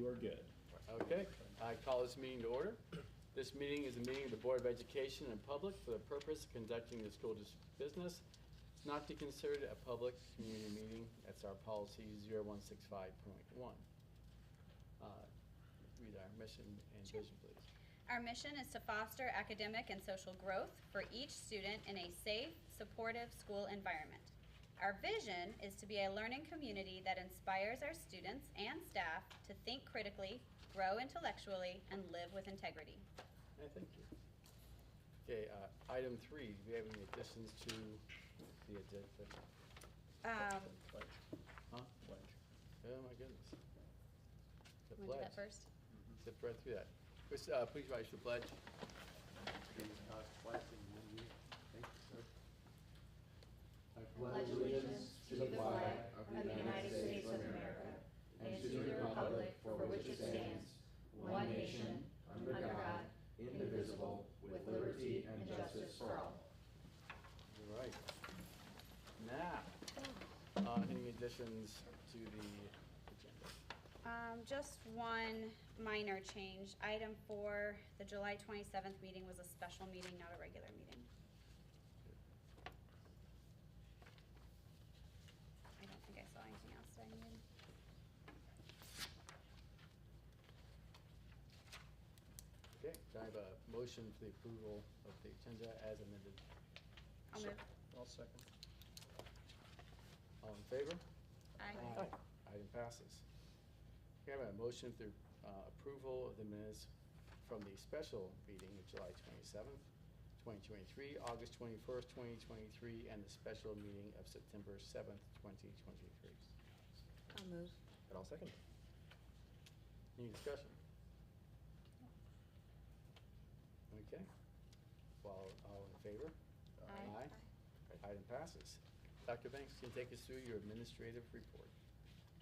you are good. Okay, I call this meeting to order. This meeting is a meeting of the Board of Education and Public for the purpose of conducting the school business. It's not to be considered a public community meeting. That's our policy 0165.1. Read our mission and vision, please. Our mission is to foster academic and social growth for each student in a safe, supportive school environment. Our vision is to be a learning community that inspires our students and staff to think critically, grow intellectually, and live with integrity. Thank you. Okay, item 3, do we have any additions to the agenda? Pledge. Huh? Pledge. Oh my goodness. The Want to do pledge. that first? Zip right through that. Please rise to the pledge. I pledge allegiance to the flag of the United States of America and to the republic for which it stands, one nation, under God, indivisible, with liberty and justice for all. All right. Now, any additions to the agenda? Just one minor change. Item 4, the July 27th meeting was a special meeting, not a regular meeting. I don't think I saw anything else that I needed. Okay, can I have a motion for the approval of the agenda as amended? I'll move. I'll second. All in favor? Aye. Item passes. Can I have a motion for approval of the minutes from the special meeting of July 27th, 2023, August 21st, 2023, and the special meeting of September 7th, 2023? I'll move. And I'll second. Any discussion? Okay. Well, all in favor? Aye. Item passes. Dr. Banks, can you take us through your administrative report?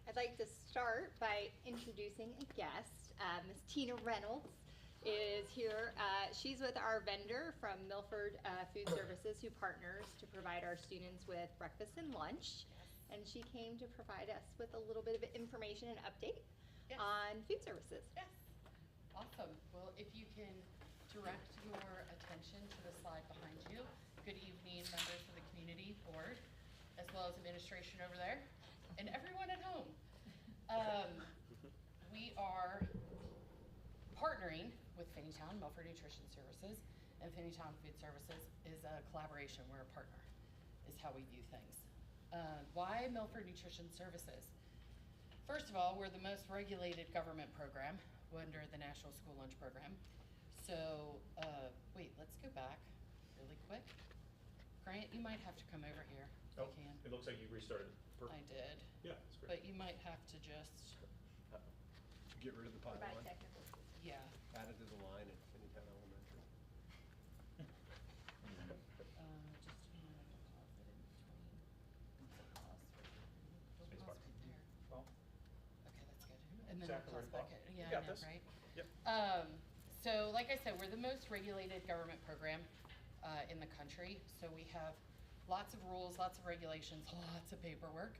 I'd like to start by introducing a guest. Ms. Tina Reynolds is here. She's with our vendor from Milford Food Services, who partners to provide our students with breakfast and lunch. And she came to provide us with a little bit of information and update on food services. Yes. Awesome. Well, if you can direct your attention to the slide behind you. Good evening, members of the community board, as well as administration over there, and everyone at home. We are partnering with Finneytown Milford Nutrition Services, and Finneytown Food Services is a collaboration. We're a partner, is how we view things. Why Milford Nutrition Services? First of all, we're the most regulated government program under the National School Lunch Program. So, wait, let's go back really quick. Grant, you might have to come over here if you can. It looks like you restarted. Perfect. I did. Yeah, that's great. But you might have to just, Get rid of the pile line. yeah. Add it to the line at Finneytown Elementary. Just a minute, I'll pause it in between. Pause right there. Space Pause bar. right there. Well, Okay, that's good. And then exactly we'll pause where back to in. You Yeah, got I know, this. right? Yep. So like I said, we're the most regulated government program in the country. So we have lots of rules, lots of regulations, lots of paperwork.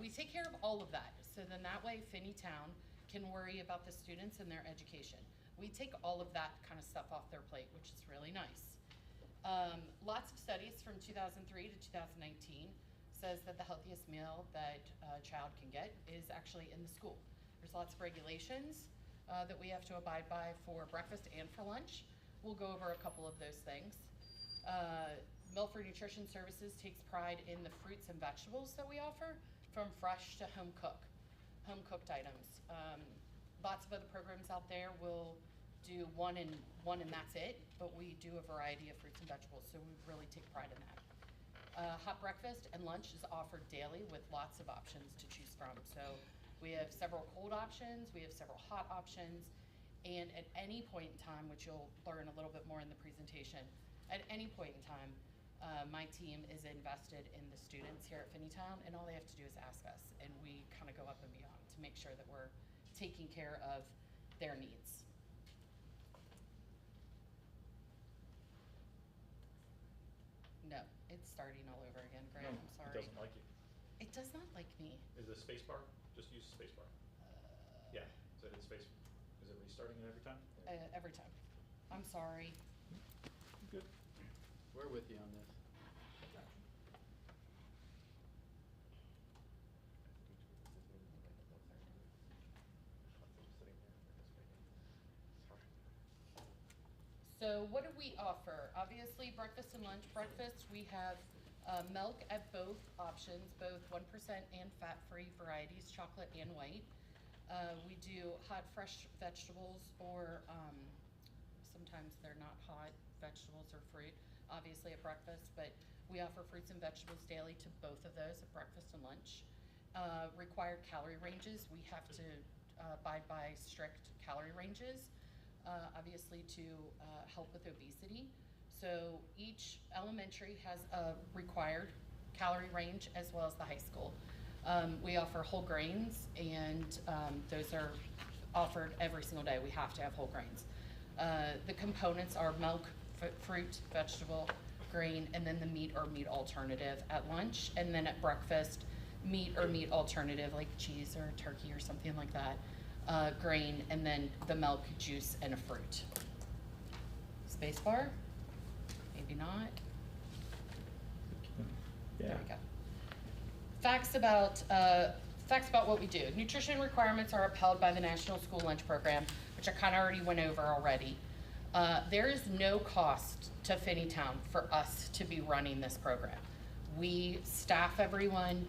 We take care of all of that. So then that way Finneytown can worry about the students and their education. We take all of that kind of stuff off their plate, which is really nice. Lots of studies from 2003 to 2019 says that the healthiest meal that a child can get is actually in the school. There's lots of regulations that we have to abide by for breakfast and for lunch. We'll go over a couple of those things. Milford Nutrition Services takes pride in the fruits and vegetables that we offer, from fresh to home cooked items. Lots of other programs out there will do one and that's it, but we do a variety of fruits and vegetables, so we really take pride in that. Hot breakfast and lunch is offered daily with lots of options to choose from. So we have several cold options, we have several hot options, and at any point in time, which you'll learn a little bit more in the presentation, at any point in time, my team is invested in the students here at Finneytown, and all they have to do is ask us, and we kind of go up and beyond to make sure that we're taking care of their needs. No, it's starting all over again, Grant. I'm sorry. It doesn't like you. It does not like me. Is the space bar? Just use the space bar. Yeah. So is space, is it restarting it every time? Every time. I'm sorry. Good. We're with you on this. So what do we offer? Obviously, breakfast and lunch. Breakfast, we have milk at both options, both 1% and fat-free varieties, chocolate and white. We do hot, fresh vegetables, or sometimes they're not hot, vegetables or fruit, obviously at breakfast, but we offer fruits and vegetables daily to both of those at breakfast and lunch. Required calorie ranges, we have to abide by strict calorie ranges. Obviously to help with obesity. So each elementary has a required calorie range as well as the high school. We offer whole grains, and those are offered every single day. We have to have whole grains. The components are milk, fruit, vegetable, grain, and then the meat or meat alternative at lunch. And then at breakfast, meat or meat alternative like cheese or turkey or something like that. Grain, and then the milk, juice, and a fruit. Space bar? Maybe not. Yeah. There we go. Facts about what we do. Nutrition requirements are upheld by the National School Lunch Program, which I kind of already went over already. There is no cost to Finneytown for us to be running this program. We staff everyone.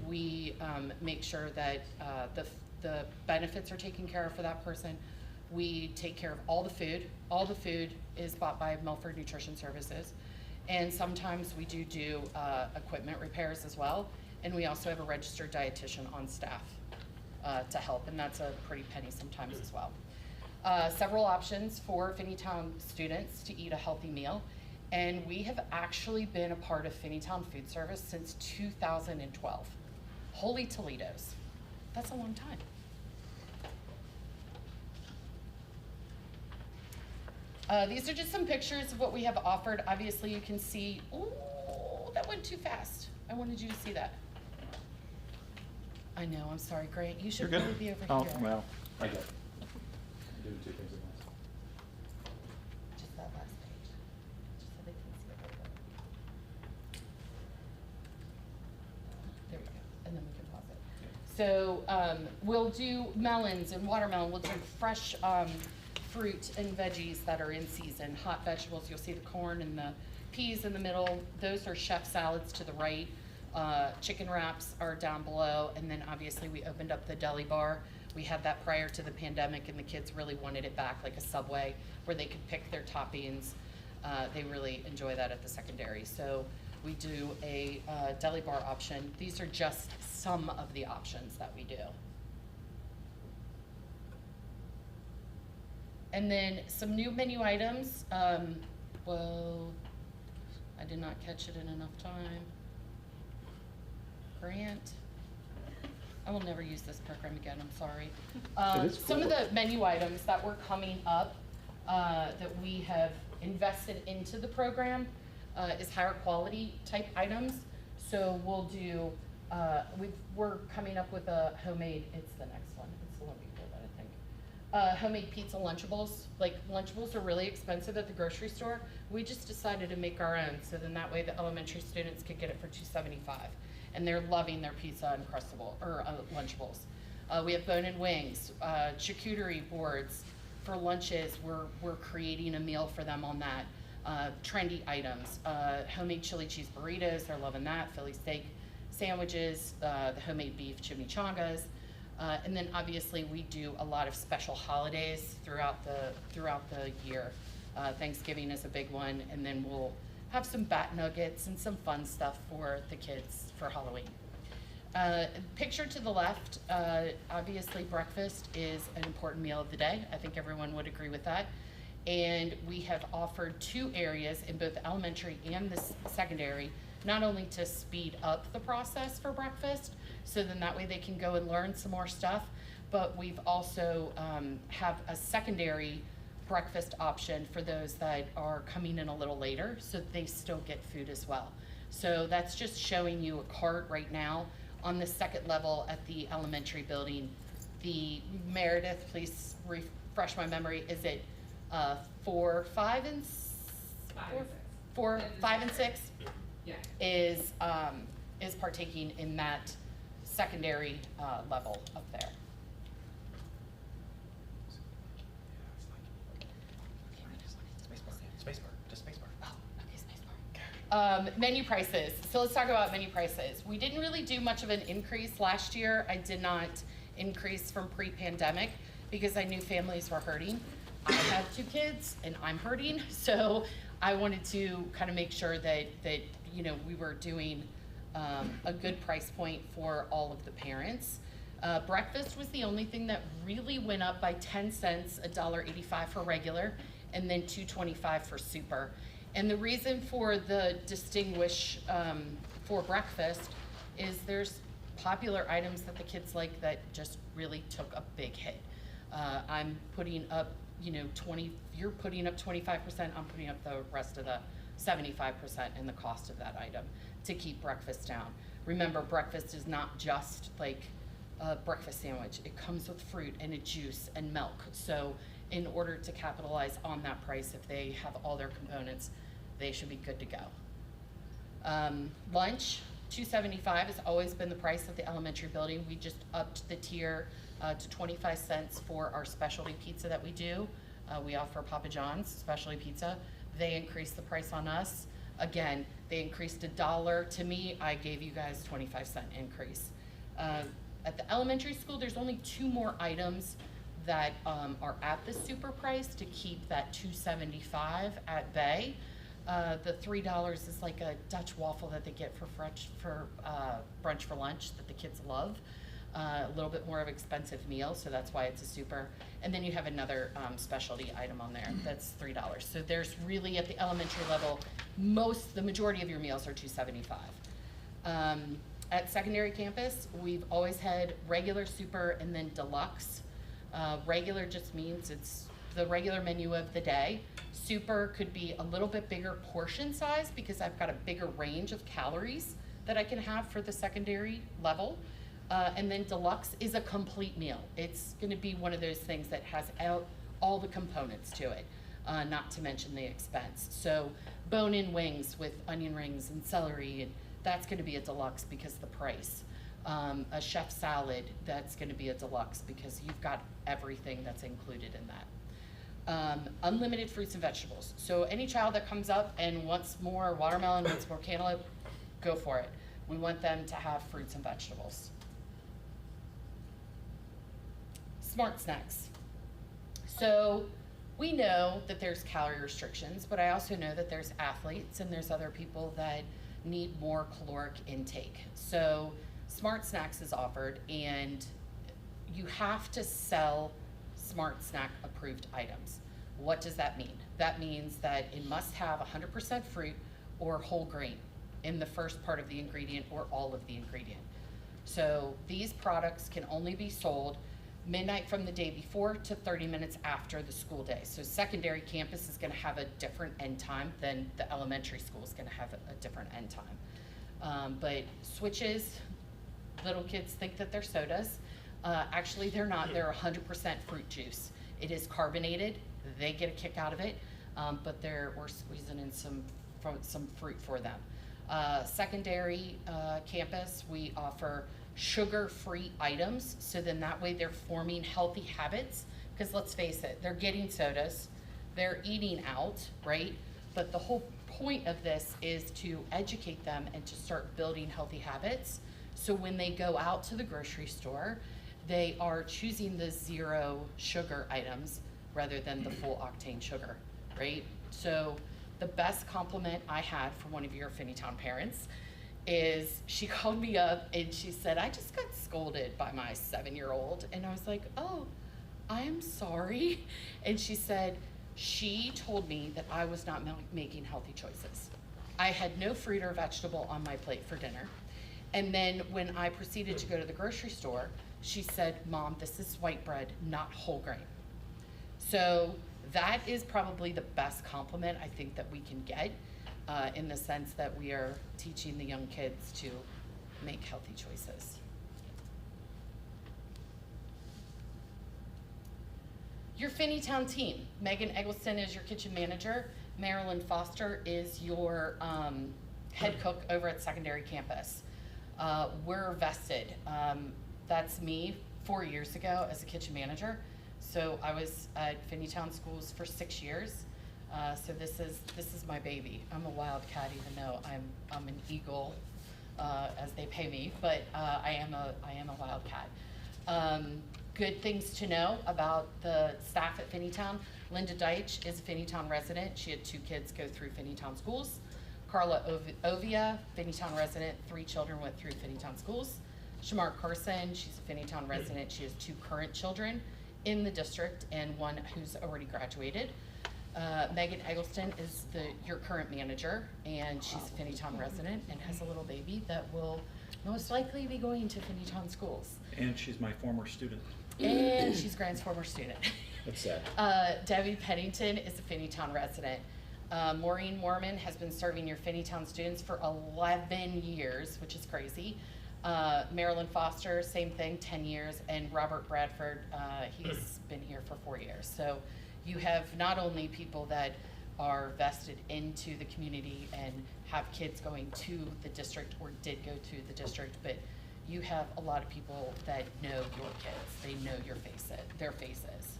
We make sure that the benefits are taken care of for that person. We take care of all the food. All the food is bought by Milford Nutrition Services. And sometimes we do equipment repairs as well. And we also have a registered dietitian on staff to help, and that's a pretty penny sometimes as well. Several options for Finneytown students to eat a healthy meal. And we have actually been a part of Finneytown Food Service since 2012. Holy Toledos. That's a long time. These are just some pictures of what we have offered. Obviously, you can see, ooh, that went too fast. I wanted you to see that. I know, I'm sorry, Grant. You should really be over Oh, here. well, I get it. I'm doing two things at once. Just that last page. Just so they can see it a little bit. There we go, and then we can pause it. So we'll do melons and watermelon. We'll do fresh fruit and veggies that are in season. Hot vegetables, you'll see the corn and the peas in the middle. Those are chef salads to the right. Chicken wraps are down below. And then obviously we opened up the deli bar. We had that prior to the pandemic, and the kids really wanted it back, like a Subway where they could pick their toppings. They really enjoy that at the secondary. So we do a deli bar option. These are just some of the options that we do. And then some new menu items. Well, I did not catch it in enough time. Grant. I will never use this program again, I'm sorry. Some of the menu items that were coming up that we have invested into the program is higher quality type items. So we'll do, we're coming up with a homemade, it's the next one, it's the one before that, I think. Homemade pizza Lunchables. Like, Lunchables are really expensive at the grocery store. We just decided to make our own, so then that way the elementary students could get it for $2.75. And they're loving their pizza Uncrustable, or Lunchables. We have bone and wings, charcuterie boards for lunches. We're creating a meal for them on that. Trendy items, homemade chili cheese burritos, they're loving that. Philly steak sandwiches, the homemade beef chimichangas. And then obviously we do a lot of special holidays throughout the year. Thanksgiving is a big one, and then we'll have some bat nuggets and some fun stuff for the kids for Halloween. Picture to the left, obviously breakfast is an important meal of the day. I think everyone would agree with that. And we have offered 2 areas in both the elementary and the secondary, not only to speed up the process for breakfast, so then that way they can go and learn some more stuff, but we've also have a secondary breakfast option for those that are coming in a little later, so they still get food as well. So that's just showing you a cart right now on the second level at the elementary building. the Meredith, please refresh my memory, is it 4, 5, and 4, 5, and 6? Yeah. Is partaking in that secondary level up there. Menu prices. So let's talk about menu prices. We didn't really do much of an increase last year. I did not increase from pre-pandemic because I knew families were hurting. I have 2 kids and I'm hurting, so I wanted to kind of make sure that you know, we were doing a good price point for all of the parents. Breakfast was the only thing that really went up by 10 cents, $1.85 for regular, and then $2.25 for super. And the reason for the distinguish for breakfast is there's popular items that the kids like that just really took a big hit. I'm putting up, you know, you're putting up 25%, I'm putting up the rest of the 75% in the cost of that item to keep breakfast down. Remember, breakfast is not just like a breakfast sandwich. It comes with fruit and a juice and milk. So in order to capitalize on that price, if they have all their components, they should be good to go. Lunch, $2.75 has always been the price of the elementary building. We just upped the tier to 25 cents for our specialty pizza that we do. We offer Papa John's specialty pizza. They increased the price on us. Again, they increased $1 to me. I gave you guys 25-cent increase. At the elementary school, there's only 2 more items that are at the super price to keep that $2.75 at bay. The $3 is like a Dutch waffle that they get for brunch for lunch that the kids love. A little bit more of an expensive meal, so that's why it's a super. And then you have another specialty item on there that's $3. So there's really, at the elementary level, the majority of your meals are $2.75. At secondary campus, we've always had regular, super, and then deluxe. Regular just means it's the regular menu of the day. Super could be a little bit bigger portion size because I've got a bigger range of calories that I can have for the secondary level. And then deluxe is a complete meal. It's gonna be one of those things that has all the components to it, not to mention the expense. So bone-in wings with onion rings and celery, and that's gonna be a deluxe because of the price. A chef salad, that's gonna be a deluxe because you've got everything that's included in that. Unlimited fruits and vegetables. So any child that comes up and wants more watermelon, wants more cantaloupe, go for it. We want them to have fruits and vegetables. Smart snacks. So we know that there's calorie restrictions, but I also know that there's athletes and there's other people that need more caloric intake. So Smart Snacks is offered, and you have to sell Smart Snack approved items. What does that mean? That means that it must have 100% fruit or whole grain in the first part of the ingredient or all of the ingredient. So these products can only be sold midnight from the day before to 30 minutes after the school day. So secondary campus is gonna have a different end time than the elementary school is gonna have a different end time. But switches, little kids think that they're sodas. Actually, they're not. They're 100% fruit juice. It is carbonated. They get a kick out of it, but we're squeezing in some fruit for them. Secondary campus, we offer sugar-free items, so then that way they're forming healthy habits, because let's face it, they're getting sodas, they're eating out, right? But the whole point of this is to educate them and to start building healthy habits, so when they go out to the grocery store, they are choosing the 0 sugar items rather than the full octane sugar, right? So the best compliment I had from one of your Finneytown parents is she called me up and she said, I just got scolded by my 7-year-old. And I was like, oh, I'm sorry. And she said, she told me that I was not making healthy choices. I had no fruit or vegetable on my plate for dinner. And then when I proceeded to go to the grocery store, she said, Mom, this is white bread, not whole grain. So that is probably the best compliment I think that we can get, in the sense that we are teaching the young kids to make healthy choices. Your Finneytown team. Megan Eggleston is your kitchen manager. Marilyn Foster is your head cook over at secondary campus. We're vested. That's me 4 years ago as a kitchen manager. So I was at Finneytown Schools for 6 years. So this is my baby. I'm a wildcat, even though I'm an eagle, as they pay me. But I am a wildcat. Good things to know about the staff at Finneytown. Linda Deitch is a Finneytown resident. She had 2 kids go through Finneytown Schools. Carla Ovia, Finneytown resident, 3 children went through Finneytown Schools. Shamar Carson, she's a Finneytown resident. She has 2 current children in the district and 1 who's already graduated. Megan Eggleston is your current manager, and she's a Finneytown resident and has a little baby that will most likely be going to Finneytown Schools. And she's my former student. And she's Grant's former student. That's sad. Debbie Pennington is a Finneytown resident. Maureen Mormon has been serving your Finneytown students for 11 years, which is crazy. Marilyn Foster, same thing, 10 years. And Robert Bradford, he's been here for 4 years. So you have not only people that are vested into the community and have kids going to the district or did go to the district, but you have a lot of people that know your kids. They know their faces.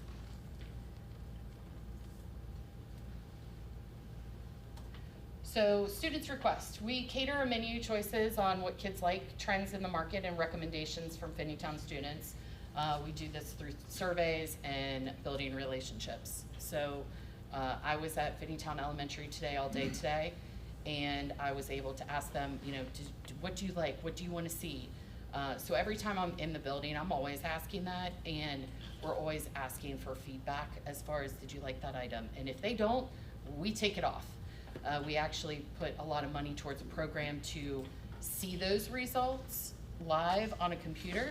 So students' request. We cater our menu choices on what kids like, trends in the market, and recommendations from Finneytown students. We do this through surveys and building relationships. So I was at Finneytown Elementary all day today, and I was able to ask them, what do you like? What do you want to see? So every time I'm in the building, I'm always asking that, and we're always asking for feedback as far as, did you like that item? And if they don't, we take it off. We actually put a lot of money towards a program to see those results live on a computer,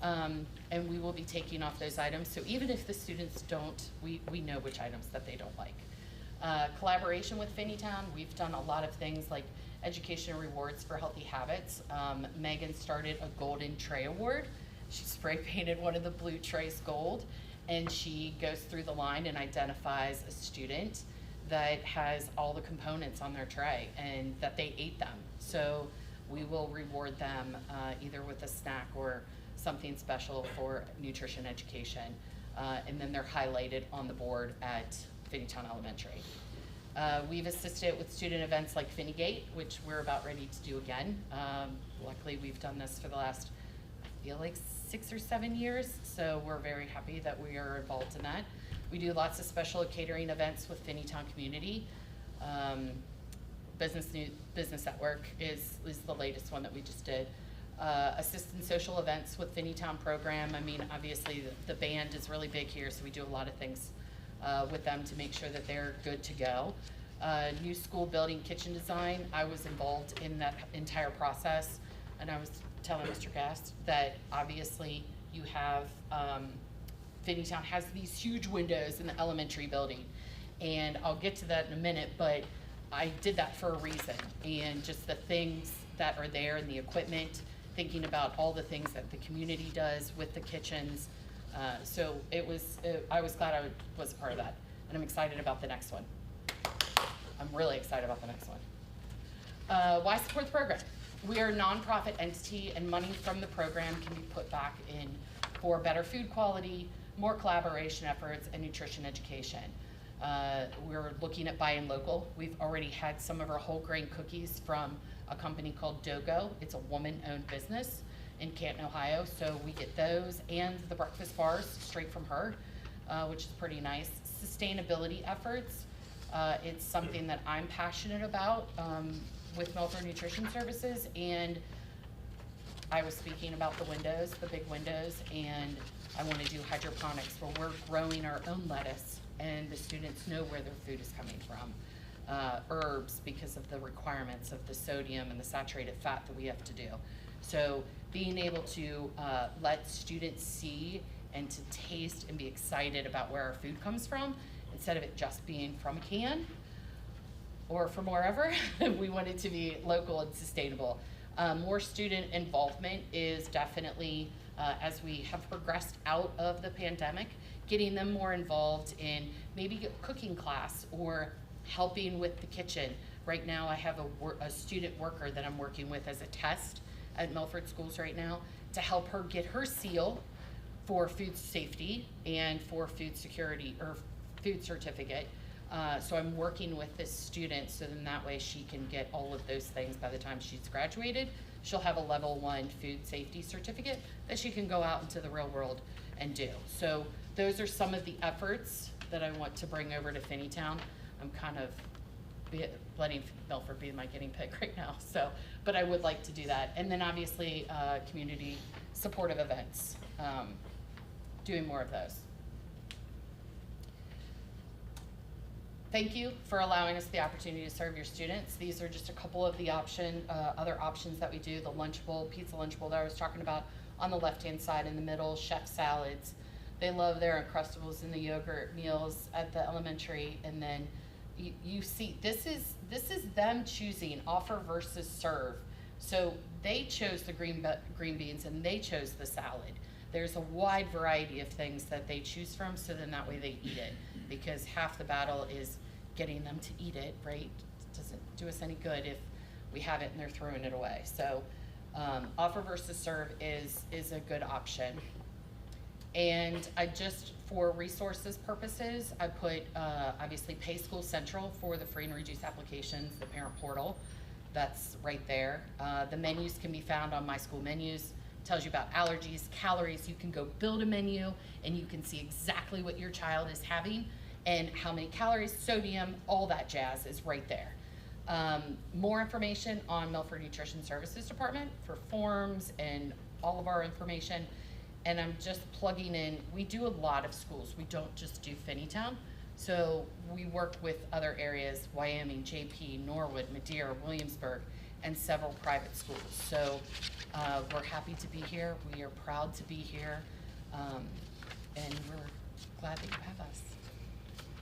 and we will be taking off those items. So even if the students don't, we know which items that they don't like. Collaboration with Finneytown, we've done a lot of things like education and rewards for healthy habits. Megan started a golden tray award. She spray painted one of the blue trays gold, and she goes through the line and identifies a student that has all the components on their tray and that they ate them. So we will reward them either with a snack or something special for nutrition education. And then they're highlighted on the board at Finneytown Elementary. We've assisted with student events like Finnegate, which we're about ready to do again. Luckily, we've done this for the last, I feel like 6 or 7 years, so we're very happy that we are involved in that. We do lots of special catering events with Finneytown community. Business at Work is the latest one that we just did. Assistant social events with Finneytown program. I mean, obviously the band is really big here, so we do a lot of things with them to make sure that they're good to go. New school building kitchen design. I was involved in that entire process, and I was telling Mr. Gast that obviously you have Finneytown has these huge windows in the elementary building, and I'll get to that in a minute, but I did that for a reason, and just the things that are there and the equipment, thinking about all the things that the community does with the kitchens. So I was glad I was a part of that, and I'm excited about the next one. I'm really excited about the next one. Why support the program? We are a nonprofit entity, and money from the program can be put back in for better food quality, more collaboration efforts, and nutrition education. We're looking at buying local. We've already had some of our whole grain cookies from a company called Dogo. It's a woman-owned business in Canton, Ohio, so we get those and the breakfast bars straight from her, which is pretty nice. Sustainability efforts. It's something that I'm passionate about with Milford Nutrition Services, and I was speaking about the windows, the big windows, and I want to do hydroponics where we're growing our own lettuce and the students know where their food is coming from. Herbs, because of the requirements of the sodium and the saturated fat that we have to do. So being able to let students see and to taste and be excited about where our food comes from instead of it just being from a can or from wherever. We want it to be local and sustainable. More student involvement is definitely, as we have progressed out of the pandemic, getting them more involved in maybe a cooking class or helping with the kitchen. Right now I have a student worker that I'm working with as a test at Milford Schools right now to help her get her seal for food safety and for food security or food certificate. So I'm working with this student so then that way she can get all of those things by the time she's graduated. She'll have a level 1 food safety certificate that she can go out into the real world and do. So those are some of the efforts that I want to bring over to Finneytown. I'm kind of letting Milford be my guinea pig right now, so, but I would like to do that. And then obviously, community supportive events, doing more of those. Thank you for allowing us the opportunity to serve your students. These are just a couple of the other options that we do. The lunch bowl, pizza lunch bowl that I was talking about on the left-hand side in the middle, chef salads. They love their Uncrustables and the yogurt meals at the elementary. And then you see, this is them choosing offer versus serve. So they chose the green beans and they chose the salad. There's a wide variety of things that they choose from, so then that way they eat it. Because half the battle is getting them to eat it, right? It doesn't do us any good if we have it and they're throwing it away. So offer versus serve is a good option. And I just, for resources purposes, I put obviously Pay School Central for the free and reduced applications, the parent portal. That's right there. The menus can be found on My School Menus. Tells you about allergies, calories. You can go build a menu and you can see exactly what your child is having and how many calories, sodium, all that jazz is right there. More information on Milford Nutrition Services Department for forms and all of our information. And I'm just plugging in, we do a lot of schools. We don't just do Finneytown. So we work with other areas, Wyoming, JP, Norwood, Madeira, Williamsburg, and several private schools. So we're happy to be here. We are proud to be here. And we're glad that you have us.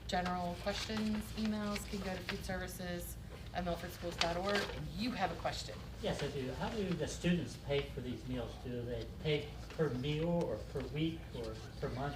General questions, emails can go to foodservices@milfordschools.org. And you have a question. Yes, I do. How do the students pay for these meals? Do they pay per meal or per week or per month?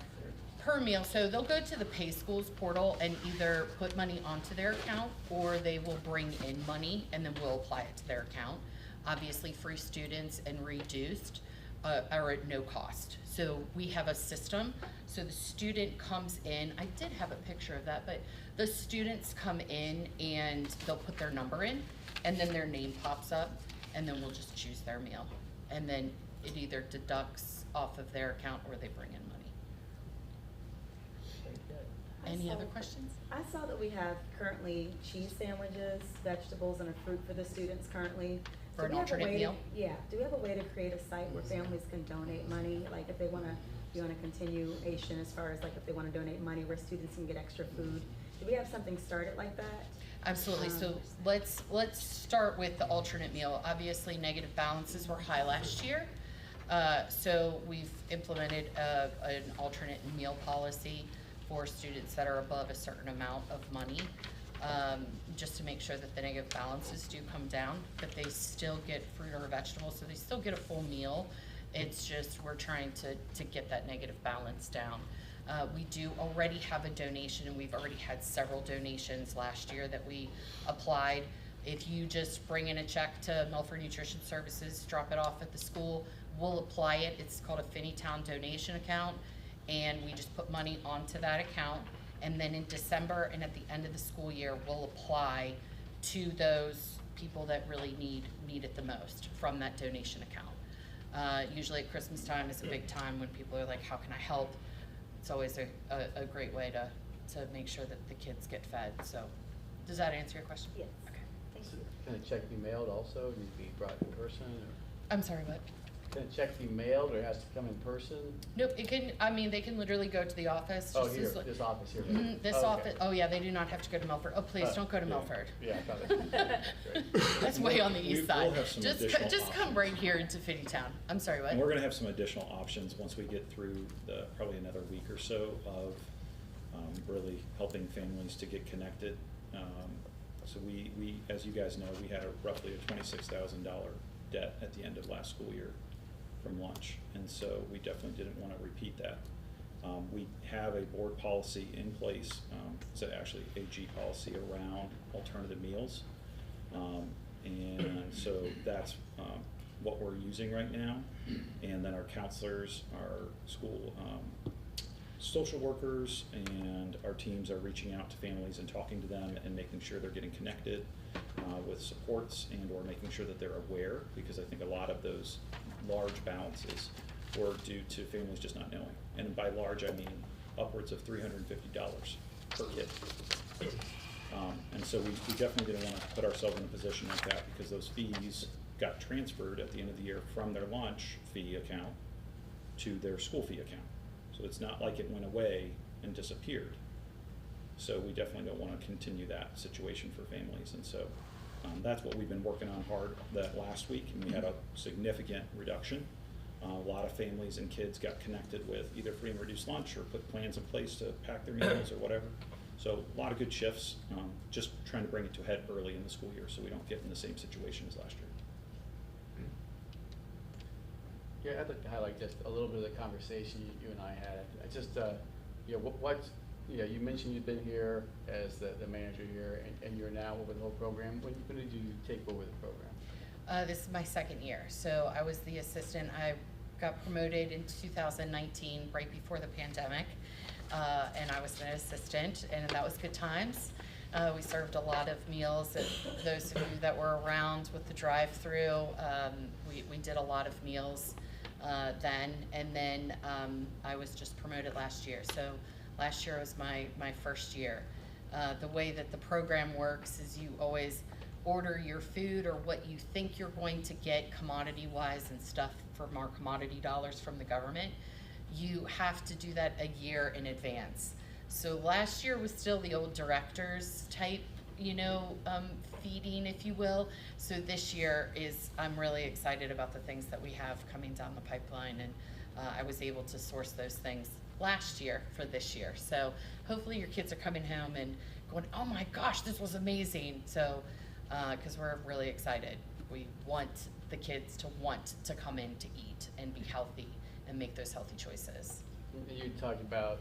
Per meal. So they'll go to the Pay Schools portal and either put money onto their account or they will bring in money and then we'll apply it to their account. Obviously, free students and reduced are at no cost. So we have a system. So the student comes in. I did have a picture of that, but the students come in and they'll put their number in and then their name pops up and then we'll just choose their meal. And then it either deducts off of their account or they bring in money. Very good. Any other questions? I saw that we have currently cheese sandwiches, vegetables, and a fruit for the students currently. For Do an we have a alternate way meal? Yeah, do we have a way to create a site where families can donate money? Like if they wanna be on a continuation as far as like if they wanna donate money where students can get extra food? Do we have something started like that? Absolutely. So let's start with the alternate meal. Obviously, negative balances were high last year. So we've implemented an alternate meal policy for students that are above a certain amount of money, just to make sure that the negative balances do come down, but they still get fruit or vegetables, so they still get a full meal. It's just we're trying to get that negative balance down. We do already have a donation, and we've already had several donations last year that we applied. If you just bring in a check to Milford Nutrition Services, drop it off at the school, we'll apply it. It's called a Finneytown donation account, and we just put money onto that account. And then in December and at the end of the school year, we'll apply to those people that really need it the most from that donation account. Usually at Christmas time is a big time when people are like, how can I help? It's always a great way to make sure that the kids get fed. So does that answer your question? Yes. Okay. Thank you. Can a check be mailed also, need to be brought in person, or I'm sorry, what? can a check be mailed, or it has to come in person? Nope, it can, I mean, they can literally go to the office. Oh, just here, as like- this office here. This Okay. office, oh yeah, they do not have to go to Milford. Oh, please, don't go to yeah. Milford. Yeah, I thought it. Great. That's way on the east We'll side. have some Just additional come options. right here into Finneytown. I'm sorry, what? And we're gonna have some additional options once we get through probably another week or so of really helping families to get connected. So we, as you guys know, we had roughly a $26,000 debt at the end of last school year from lunch, and so we definitely didn't want to repeat that. We have a board policy in place, it's actually AG policy around alternative meals. And so that's what we're using right now. And then our counselors, our school social workers, and our teams are reaching out to families and talking to them and making sure they're getting connected with supports and or making sure that they're aware, because I think a lot of those large balances were due to families just not knowing. And by large, I mean upwards of $350 per kid. And so we definitely didn't want to put ourselves in a position like that, because those fees got transferred at the end of the year from their lunch fee account to their school fee account. So it's not like it went away and disappeared. So we definitely don't want to continue that situation for families. And so that's what we've been working on hard that last week, and we had a significant reduction. A lot of families and kids got connected with either free and reduced lunch or put plans in place to pack their meals or whatever. So a lot of good shifts, just trying to bring it to a head early in the school year so we don't get in the same situation as last year. Yeah, I'd like to highlight just a little bit of the conversation you and I had. I just, you mentioned you've been here as the manager here, and you're now over the whole program. When did you take over the program? This is my second year. So I was the assistant. I got promoted in 2019, right before the pandemic, and I was an assistant, and that was good times. We served a lot of meals, and those of you that were around with the drive-through, we did a lot of meals then, and then I was just promoted last year. So last year was my first year. The way that the program works is you always order your food or what you think you're going to get commodity-wise and stuff from our commodity dollars from the government. You have to do that a year in advance. So last year was still the old directors type, feeding, if you will. So this year I'm really excited about the things that we have coming down the pipeline, and I was able to source those things last year for this year. So hopefully your kids are coming home and going, oh my gosh, this was amazing. So, because we're really excited. We want the kids to want to come in to eat and be healthy and make those healthy choices. You talked about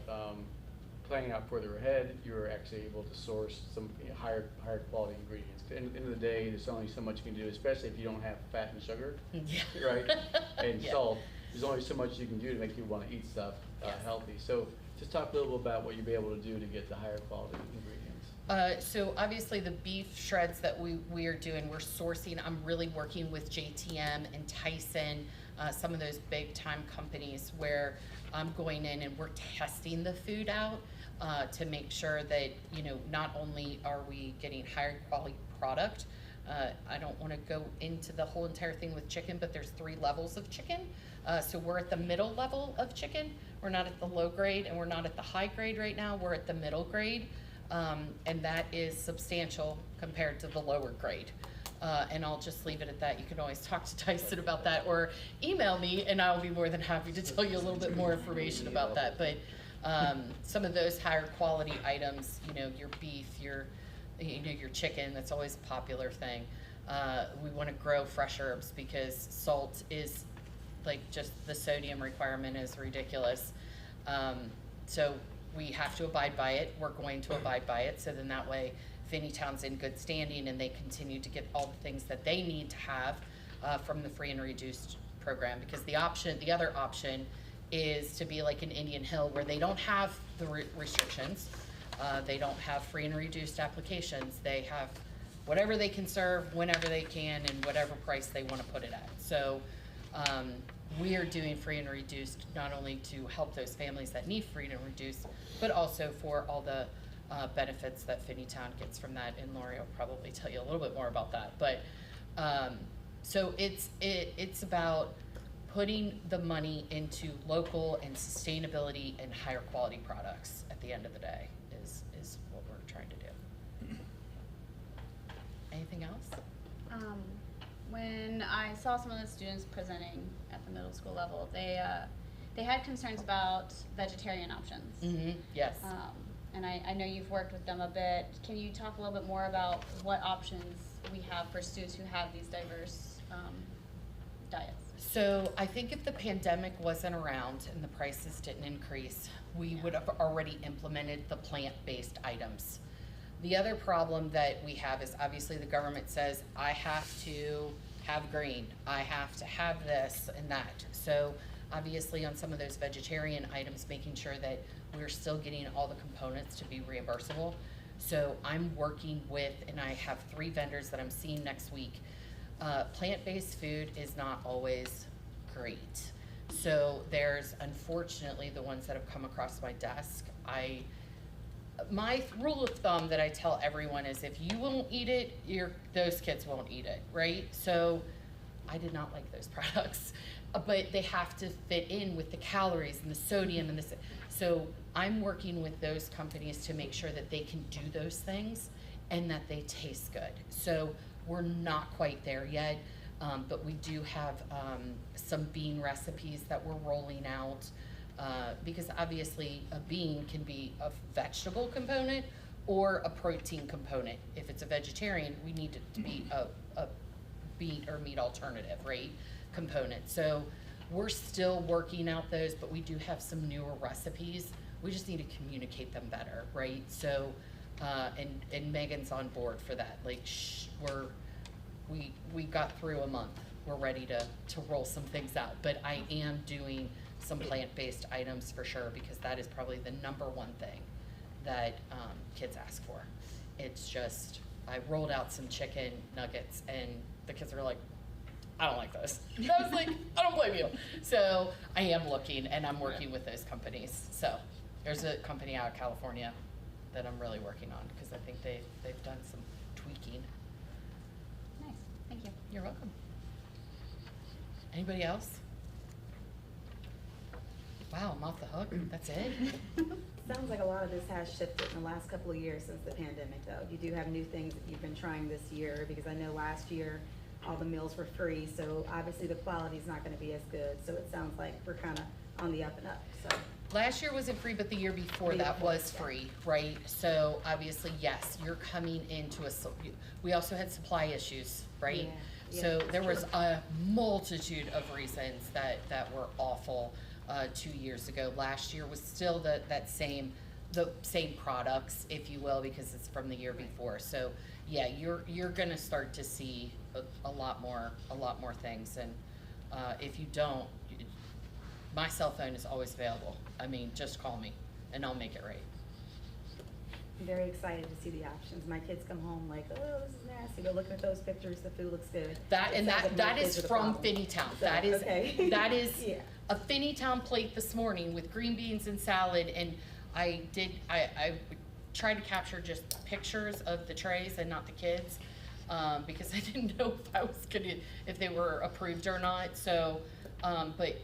planning out further ahead. You were actually able to source some higher quality ingredients. At the end of the day, there's only so much you can do, especially if you don't have fat and sugar, Yeah. right? And Yeah. salt. There's only so much you can do to make you want to eat stuff Yes. healthy. So just talk a little bit about what you'll be able to do to get the higher quality ingredients. So obviously the beef shreds that we are doing, we're sourcing. I'm really working with JTM and Tyson, some of those big time companies where I'm going in and we're testing the food out to make sure that, not only are we getting higher quality product, I don't want to go into the whole entire thing with chicken, but there's 3 levels of chicken. So we're at the middle level of chicken. We're not at the low grade and we're not at the high grade right now. We're at the middle grade. And that is substantial compared to the lower grade. And I'll just leave it at that. You can always talk to Tyson about that or email me and I'll be more than happy to tell you a little bit more information about that. But some of those higher quality items, your beef, your chicken, that's always a popular thing. We want to grow fresh herbs because salt is just the sodium requirement is ridiculous. So we have to abide by it. We're going to abide by it. So then that way Finneytown's in good standing and they continue to get all the things that they need to have from the free and reduced program, because the other option is to be like an Indian Hill where they don't have the restrictions. They don't have free and reduced applications. They have whatever they can serve whenever they can and whatever price they want to put it at. So we are doing free and reduced not only to help those families that need free and reduced, but also for all the benefits that Finneytown gets from that. And Lori will probably tell you a little bit more about that. But so it's about putting the money into local and sustainability and higher quality products at the end of the day is what we're trying to do. Anything else? When I saw some of the students presenting at the middle school level, they had concerns about vegetarian options. Mm-hmm. Yes. And I know you've worked with them a bit. Can you talk a little bit more about what options we have for students who have these diverse diets? So I think if the pandemic wasn't around and the prices didn't increase, we would have already implemented the plant-based items. The other problem that we have is obviously the government says, I have to have green, I have to have this and that. So obviously on some of those vegetarian items, making sure that we're still getting all the components to be reimbursable. So I'm working with, and I have 3 vendors that I'm seeing next week. Plant-based food is not always great. So there's unfortunately the ones that have come across my desk. My rule of thumb that I tell everyone is if you won't eat it, those kids won't eat it, right? So I did not like those products, but they have to fit in with the calories and the sodium and this. So I'm working with those companies to make sure that they can do those things and that they taste good. So we're not quite there yet, but we do have some bean recipes that we're rolling out. Because obviously a bean can be a vegetable component or a protein component. If it's a vegetarian, we need it to be a bean or meat alternative, right, component. So we're still working out those, but we do have some newer recipes. We just need to communicate them better, right? So, and Megan's on board for that. Like, we got through a month. We're ready to roll some things out, but I am doing some plant-based items for sure, because that is probably the #1 thing that kids ask for. It's just, I rolled out some chicken nuggets and the kids are like, I don't like those. And I was like, I don't blame you. So I am looking and I'm working with those companies. So there's a company out of California that I'm really working on because I think they've done some tweaking. Nice, thank you. You're welcome. Anybody else? Wow, I'm off the hook. That's it? Sounds like a lot of this has shifted in the last couple of years since the pandemic, though. You do have new things that you've been trying this year, because I know last year all the meals were free, so obviously the quality's not gonna be as good. So it sounds like we're kinda on the up and up, so. Last year wasn't free, but the year before that was free, right? So obviously, yes, you're coming into we also had supply issues, right? Yeah, So that's there was true. a multitude of reasons that were awful 2 years ago. Last year was still the same products, if you will, because it's from the year before. So yeah, you're gonna start to see a lot more things, and if you don't, my cell phone is always available. I mean, just call me and I'll make it right. I'm very excited to see the options. My kids come home like, oh, this is nasty, but looking at those pictures, the food looks good. That It sounds like my is kids are the from problem. Finneytown. So, That is okay. that is Yeah. a Finneytown plate this morning with green beans and salad, and I tried to capture just pictures of the trays and not the kids, because I didn't know if they were approved or not. So, but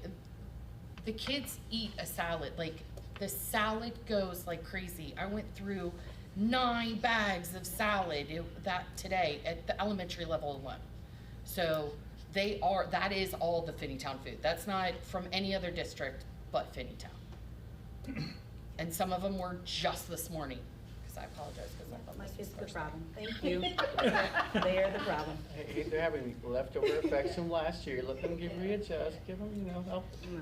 the kids eat a salad. Like, the salad goes like crazy. I went through 9 bags of salad today at the elementary level alone. So that is all the Finneytown food. That's not from any other district but Finneytown. And some of them were just this morning, because I apologize because I thought My this kids was are the Thursday. problem. Thank you. They are the problem. Hey, they're having leftover effects from last year. Let them readjust, give them, help. No.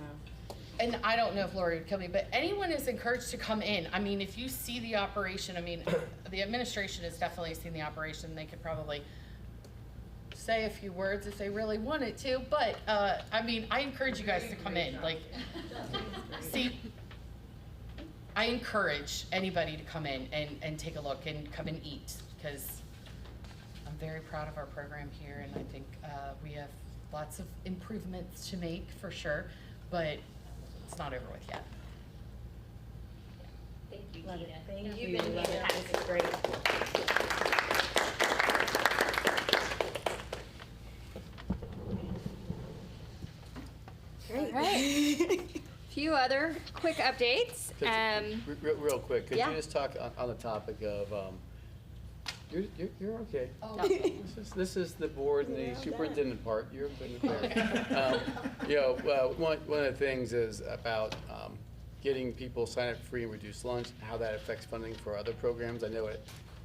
And I don't know if Lori would kill me, but anyone is encouraged to come in. I mean, if you see the operation, I mean, the administration has definitely seen the operation. They could probably say a few words if they really wanted to, but, I mean, I encourage you guys to come in. Like, see, I encourage anybody to come in and take a look and come and eat, because I'm very proud of our program here, and I think, we have lots of improvements to make for sure, but it's not over with yet. Thank you, Love it. Tina. Thank You've you. been Love it. fantastic. This is great. All right. Few other quick updates. Real quick, could you yeah. just talk on the topic of, you're okay. Oh. This is the board and the superintendent part, you're good there. You know, one of the things is about getting people sign up free and reduced lunch, how that affects funding for other programs. I know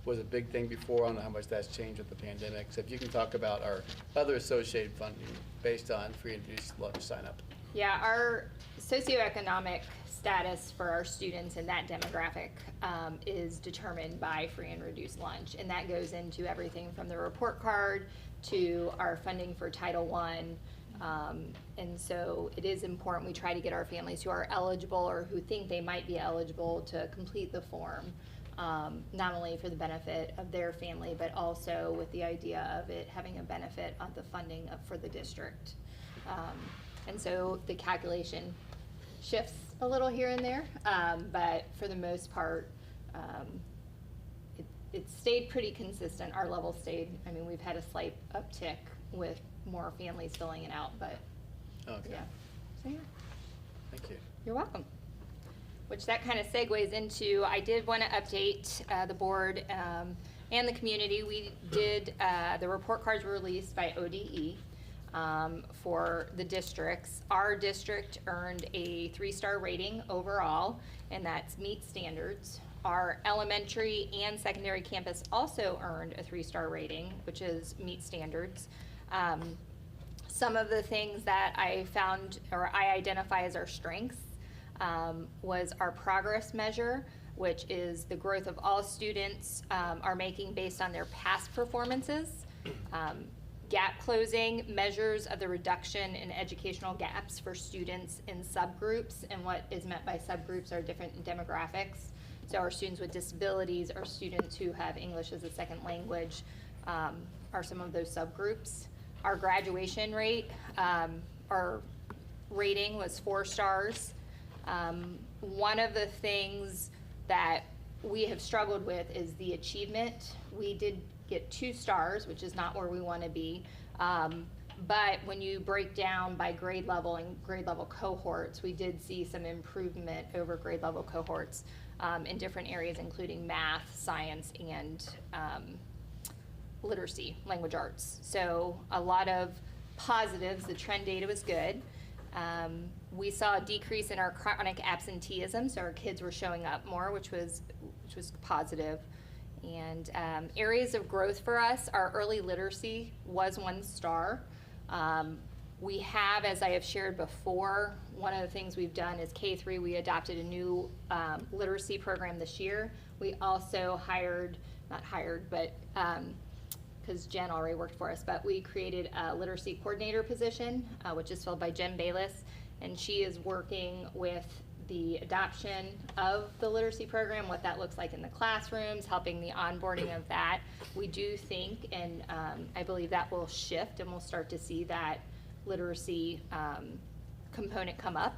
was a big thing before. I don't know how much that's changed with the pandemic. So if you can talk about our other associated funding based on free and reduced lunch sign up. Yeah, our socioeconomic status for our students in that demographic is determined by free and reduced lunch. And that goes into everything from the report card to our funding for Title I. And so it is important we try to get our families who are eligible or who think they might be eligible to complete the form, not only for the benefit of their family, but also with the idea of it having a benefit on the funding for the district. And so the calculation shifts a little here and there, but for the most part, it stayed pretty consistent. Our level stayed, I mean, we've had a slight uptick with more families filling it out, but Okay. yeah. So yeah, Thank you. you're welcome. Which that kind of segues into, I did want to update the board and the community. We did, the report cards were released by ODE for the districts. Our district earned a 3-star rating overall, and that's meet standards. Our elementary and secondary campus also earned a 3-star rating, which is meet standards. Some of the things that I found, or I identify as our strengths, was our progress measure, which is the growth of all students are making based on their past performances. Gap closing measures of the reduction in educational gaps for students in subgroups, and what is meant by subgroups are different demographics. So our students with disabilities, our students who have English as a second language are some of those subgroups. Our graduation rate, our rating was 4 stars. One of the things that we have struggled with is the achievement. We did get 2 stars, which is not where we want to be. But when you break down by grade level and grade level cohorts, we did see some improvement over grade level cohorts in different areas, including math, science, and literacy, language arts. So a lot of positives. The trend data was good. We saw a decrease in our chronic absenteeism, so our kids were showing up more, which was positive. And areas of growth for us, our early literacy was 1 star. We have, as I have shared before, one of the things we've done is K-3, we adopted a new literacy program this year. We also because Jen already worked for us, but we created a literacy coordinator position, which is filled by Jen Bayless, and she is working with the adoption of the literacy program, what that looks like in the classrooms, helping the onboarding of that. We do think, and I believe that will shift, and we'll start to see that literacy component come up.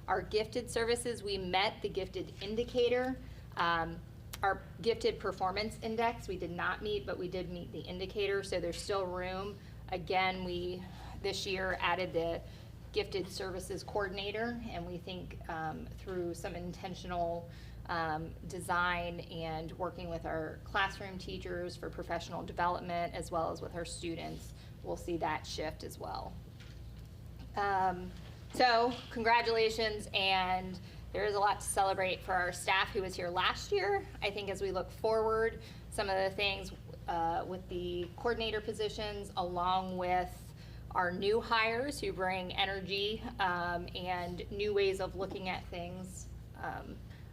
Our gifted services, we met the gifted indicator. Our gifted performance index, we did not meet, but we did meet the indicator, so there's still room. Again, we, this year, added the gifted services coordinator, and we think through some intentional design and working with our classroom teachers for professional development, as well as with our students, we'll see that shift as well. So congratulations, and there is a lot to celebrate for our staff who was here last year. I think as we look forward, some of the things with the coordinator positions, along with our new hires who bring energy and new ways of looking at things,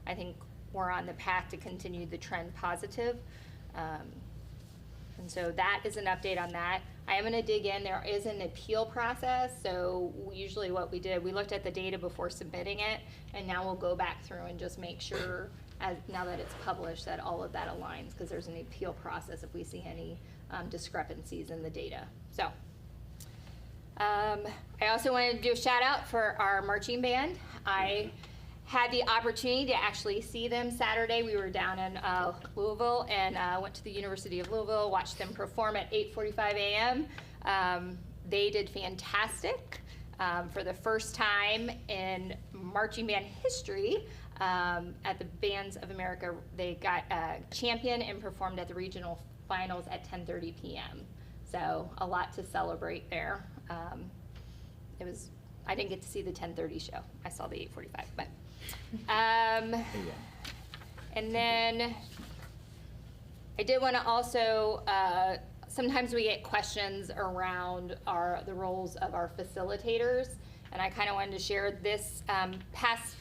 I think we're on the path to continue the trend positive. And so that is an update on that. I am gonna dig in, there is an appeal process, so usually what we did, we looked at the data before submitting it, and now we'll go back through and just make sure, now that it's published, that all of that aligns, because there's an appeal process if we see any discrepancies in the data. So, I also wanted to do a shout out for our marching band. I had the opportunity to actually see them Saturday. We were down in Louisville, and went to the University of Louisville, watched them perform at 8:45 a.m. They did fantastic. For the first time in marching band history, at the Bands of America, they got champion and performed at the regional finals at 10:30 p.m. So a lot to celebrate there. I didn't get to see the 10:30 show. I saw the 8:45, but. And then I did want to also, sometimes we get questions around the roles of our facilitators. And I kind of wanted to share this.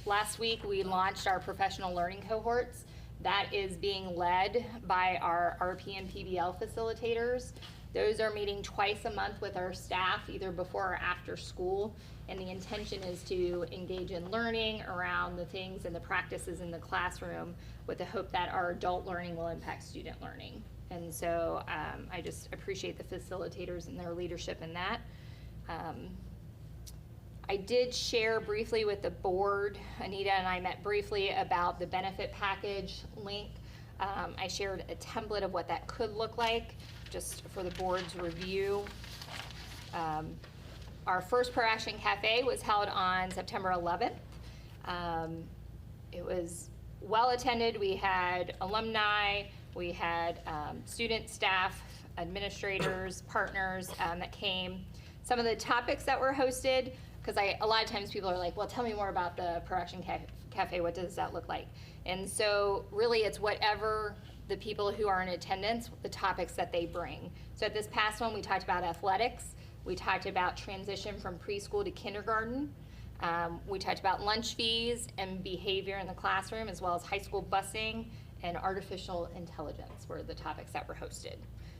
Last week, we launched our professional learning cohorts. That is being led by our RP and PBL facilitators. Those are meeting twice a month with our staff, either before or after school. And the intention is to engage in learning around the things and the practices in the classroom with the hope that our adult learning will impact student learning. And so I just appreciate the facilitators and their leadership in that. I did share briefly with the board, Anita and I met briefly about the benefit package link. I shared a template of what that could look like, just for the board's review. Our first Pro Action Cafe was held on September 11th. It was well attended. We had alumni, we had student, staff, administrators, partners that came. Some of the topics that were hosted, because a lot of times people are like, well, tell me more about the Pro Action Cafe, what does that look like? And so really it's whatever the people who are in attendance, the topics that they bring. So at this past one, we talked about athletics. We talked about transition from preschool to kindergarten. We talked about lunch fees and behavior in the classroom, as well as high school busing and artificial intelligence were the topics that were hosted.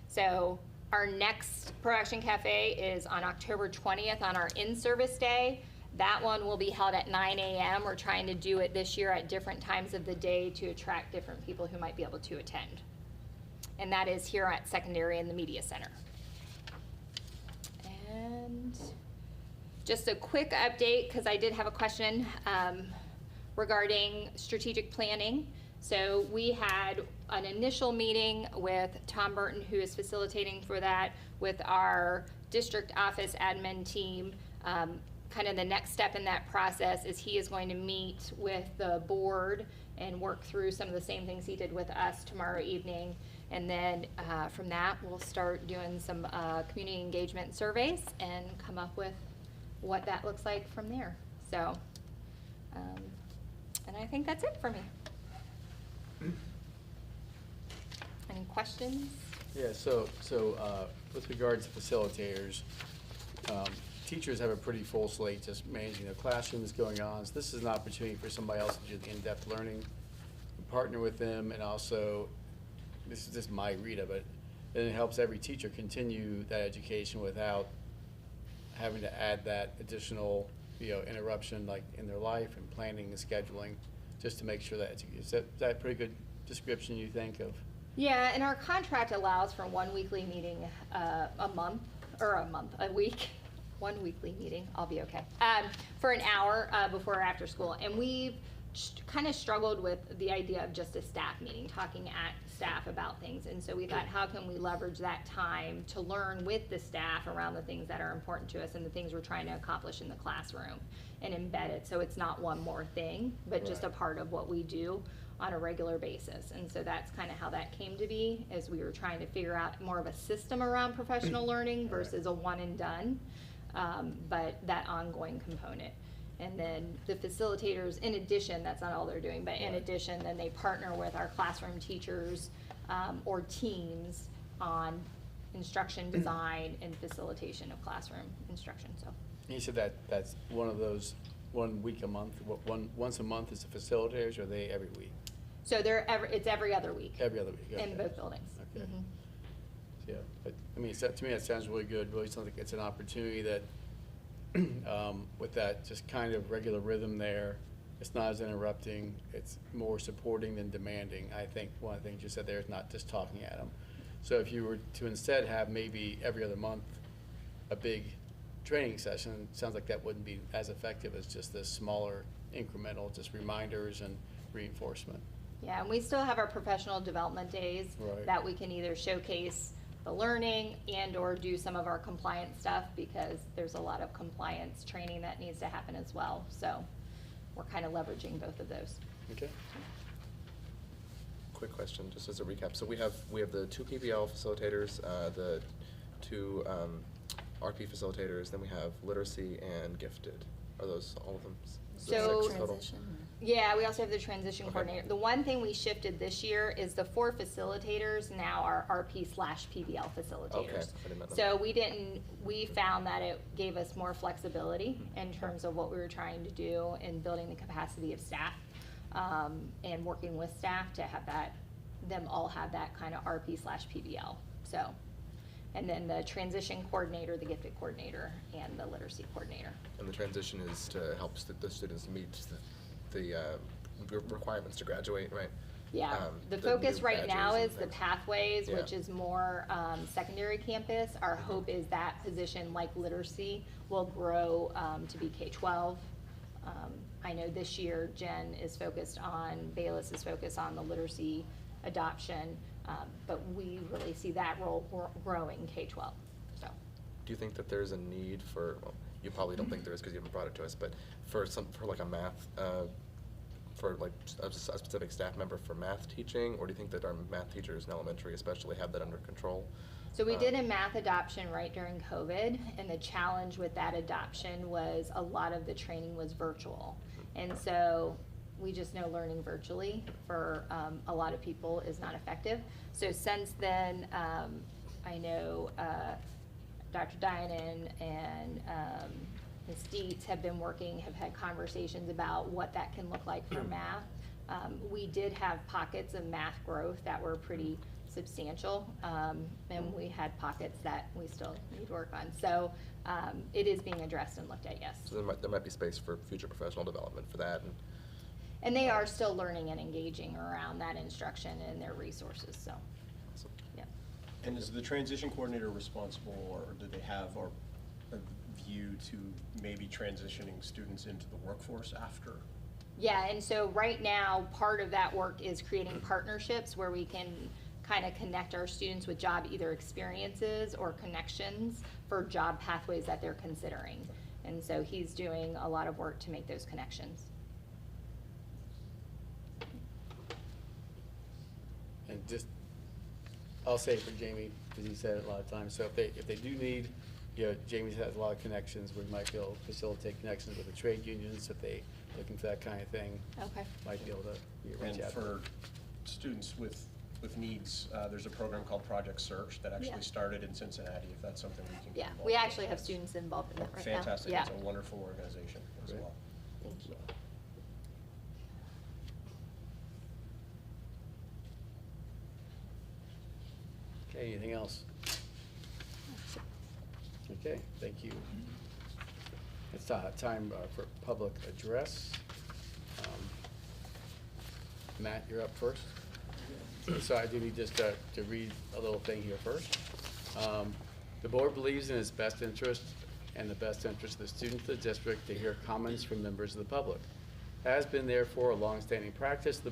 So our next Pro Action Cafe is on October 20th on our in-service day. That one will be held at 9 a.m. We're trying to do it this year at different times of the day to attract different people who might be able to attend. And that is here at Secondary in the Media Center. And just a quick update, because I did have a question regarding strategic planning. So we had an initial meeting with Tom Burton, who is facilitating for that, with our district office admin team. Kind of the next step in that process is he is going to meet with the board and work through some of the same things he did with us tomorrow evening. And then from that, we'll start doing some community engagement surveys and come up with what that looks like from there. So, and I think that's it for me. Any questions? Yeah, so with regards to facilitators, teachers have a pretty full slate just managing their classrooms going on. So this is an opportunity for somebody else to do the in-depth learning, partner with them, and also, this is just my read of it, and it helps every teacher continue that education without having to add that additional, interruption like in their life and planning and scheduling, just to make sure that is that a pretty good description, you think, of? Yeah, and our contract allows for one weekly meeting a week. One weekly meeting, I'll be okay, for an hour before or after school. And we've kind of struggled with the idea of just a staff meeting, talking at staff about things. And so we thought, how can we leverage that time to learn with the staff around the things that are important to us and the things we're trying to accomplish in the classroom, and embed it so it's not one more thing, but just a part of what we do on a regular basis. And so that's kind of how that came to be, as we were trying to figure out more of a system around professional learning versus a one and done. But that ongoing component. And then the facilitators, in addition, that's not all they're doing, but in addition, then they partner with our classroom teachers or teams on instruction design and facilitation of classroom instruction. So. You said that's one of those 1 week a month, once a month is the facilitators, or are they every week? So it's every other week. Every other week, okay. In both buildings. Okay. Mm-hmm. Yeah, but, to me, that sounds really good. Really sounds like it's an opportunity that, with that just kind of regular rhythm there, it's not as interrupting, it's more supporting than demanding. I think one of the things you said there is not just talking at them. So if you were to instead have maybe every other month a big training session, it sounds like that wouldn't be as effective as just this smaller incremental, just reminders and reinforcement. Yeah, and we still have our professional development days that we can either showcase the learning and or do some of our compliance stuff, because there's a lot of compliance training that needs to happen as well. So we're kind of leveraging both of those. Okay. Quick question, just as a recap. So we have the 2 PBL facilitators, the 2 RP facilitators, then we have literacy and gifted. Are those all of them? So, Transition. yeah, we also have the transition Okay. coordinator. The one thing we shifted this year is the 4 facilitators now are RP/PBL facilitators. Okay, I didn't know that. So we found that it gave us more flexibility in terms of what we were trying to do in building the capacity of staff, and working with staff to have them all have that kind of RP/PBL, so. And then the transition coordinator, the gifted coordinator, and the literacy coordinator. And the transition is to help the students meet the requirements to graduate, right? Yeah, the the focus new right now badges is and the things. pathways, which Yeah. is more secondary campus. Our hope is that position, like literacy, will grow to be K-12. I know this year Jen is focused on, Bayless is focused on the literacy adoption, but we really see that role growing K-12, so. Do you think that there's a need for, well, you probably don't think there is because you haven't brought it to us, but for like a math, for like a specific staff member for math teaching, or do you think that our math teachers in elementary especially have that under control? So we did a math adoption right during COVID, and the challenge with that adoption was a lot of the training was virtual. And so we just know learning virtually for a lot of people is not effective. So since then, I know Dr. Dianen and Ms. Dietz have been working, have had conversations about what that can look like for math. We did have pockets of math growth that were pretty substantial, and we had pockets that we still need work on. So it is being addressed and looked at, yes. So there might be space for future professional development for that. And they are still learning and engaging around that instruction and their resources, so, Awesome. yeah. And is the transition coordinator responsible, or do they have a view to maybe transitioning students into the workforce after? Yeah, and so right now, part of that work is creating partnerships where we can kind of connect our students with job either experiences or connections for job pathways that they're considering. And so he's doing a lot of work to make those connections. And just, I'll say for Jamie, because he said it a lot of times, so if they do need, Jamie has a lot of connections, we might be able to facilitate connections with the trade unions if they looking for that kind of thing. Okay. Might be able to reach And out. for students with needs, there's a program called Project Search that Yeah. actually started in Cincinnati, if that's something we can get Yeah, involved we with. actually have students involved in that right now. Fantastic, Yeah. it's a wonderful organization as Great. well. Thank you. Okay, anything else? Okay, thank you. It's time for public address. Matt, you're up first. So I do need just to read a little thing here first. The board believes in its best interest and the best interest of the students of the district to hear comments from members of the public. Has been therefore a longstanding practice of the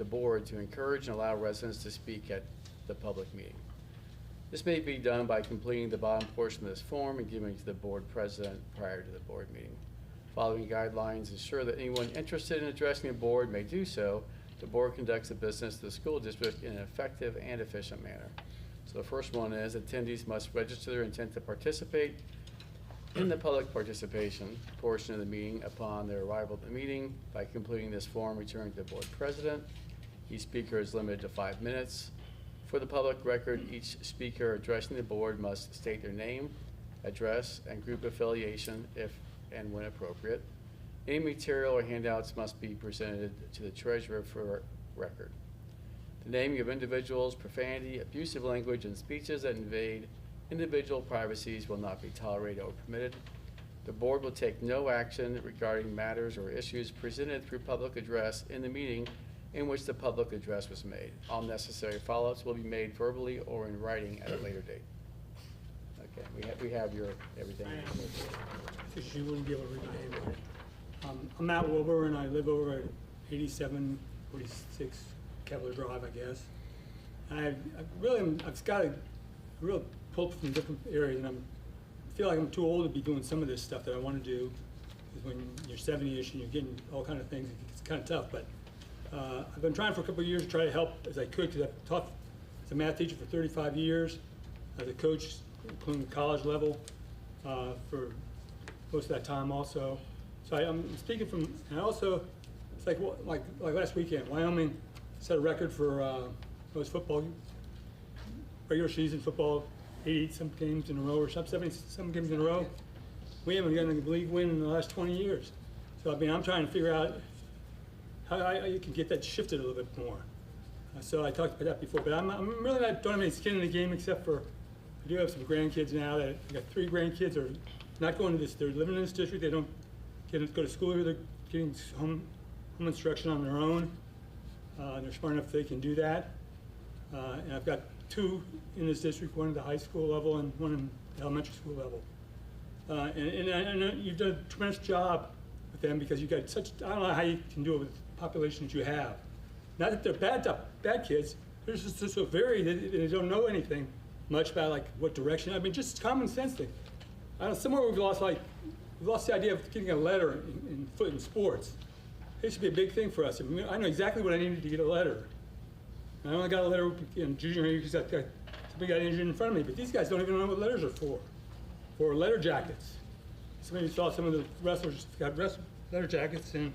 board to encourage and allow residents to speak at the public meeting. This may be done by completing the bottom portion of this form and giving it to the board president prior to the board meeting. Following guidelines ensure that anyone interested in addressing the board may do so. The board conducts the business of the school district in an effective and efficient manner. So the first one is attendees must register their intent to participate in the public participation portion of the meeting upon their arrival at the meeting by completing this form, returning to the board president. Each speaker is limited to 5 minutes. For the public record, each speaker addressing the board must state their name, address, and group affiliation if and when appropriate. Any material or handouts must be presented to the treasurer for record. The naming of individuals, profanity, abusive language, and speeches that invade individual privacies will not be tolerated or permitted. The board will take no action regarding matters or issues presented through public address in the meeting in which the public address was made. All necessary follow-ups will be made verbally or in writing at a later date. Okay, we have your everything. Because you wouldn't be able to read my name. I'm Matt Wilbur, and I live over at 8746 Kevlar Drive, I guess. And I've got a real pull from different areas, and I feel like I'm too old to be doing some of this stuff that I want to do. Because when you're 70-ish and you're getting all kind of things, it's kind of tough. But I've been trying for a couple of years to try to help as I could, because I've taught as a math teacher for 35 years, as a coach, including college level, for most of that time also. So I'm speaking from, and also, it's like last weekend, Wyoming set a record for most football, regular season football, 80-some games in a row, or some 70-some games in a row. We haven't gotten a league win in the last 20 years. So I mean, I'm trying to figure out how you can get that shifted a little bit more. So I talked about that before, but I'm really don't have any skin in the game except for I do have some grandkids now. I got 3 grandkids that are not going to this. They're living in this district. They don't go to school here. They're getting home instruction on their own. They're smart enough they can do that. And I've got 2 in this district, one at the high school level and one in the elementary school level. And I know you've done a tremendous job with them because you've got such, I don't know how you can do it with the population that you have. Not that they're bad kids, they're just so varied that they don't know anything much about like what direction. I mean, just common sense thing. I don't know, somewhere we've lost the idea of getting a letter in sports. It used to be a big thing for us. I mean, I know exactly what I needed to get a letter. I only got a letter in junior year because somebody got injured in front of me, but these guys don't even know what letters are for. Or letter jackets. Somebody saw some of the wrestlers got letter jackets, and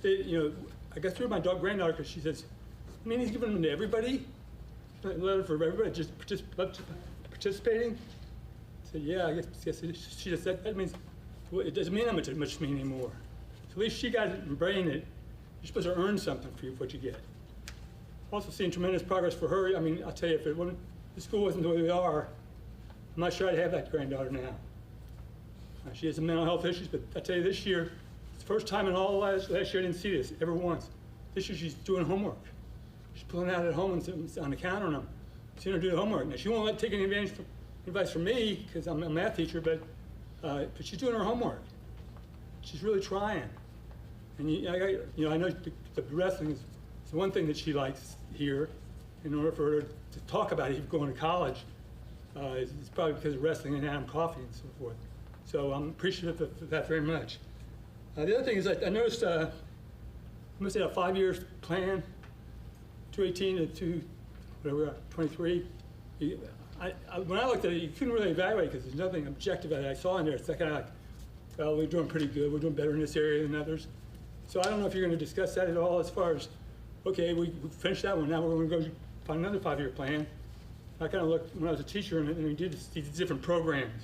they, I got through my granddaughter because she says, "You mean he's giving them to everybody? A letter for everybody, just participating?" I said, "Yeah, I guess it is." She just said, "That means well, it doesn't mean that much to me anymore." So at least she got it and brained it. You're supposed to earn something for what you get. Also seeing tremendous progress for her. I mean, I'll tell you, if the school wasn't the way they are, I'm not sure I'd have that granddaughter now. She has some mental health issues, but I tell you, this year, it's the first time in all last year I didn't see this ever once. This year she's doing homework. She's pulling out at home and sitting on the counter, and I'm seeing her do the homework. Now she won't take any advice from me because I'm a math teacher, but she's doing her homework. She's really trying. And I know the wrestling is the one thing that she likes here. In order for her to talk about it, even going to college, it's probably because of wrestling and Adam Coffee and so forth. So I'm appreciative of that very much. The other thing is I noticed I must have a 5-year plan, 2018 to 23. When I looked at it, you couldn't really evaluate because there's nothing objective that I saw in there. It's kind of like, well, we're doing pretty good. We're doing better in this area than others. So I don't know if you're going to discuss that at all as far as, okay, we finished that one. Now we're going to go find another 5-year plan. I kind of looked when I was a teacher and we did these different programs,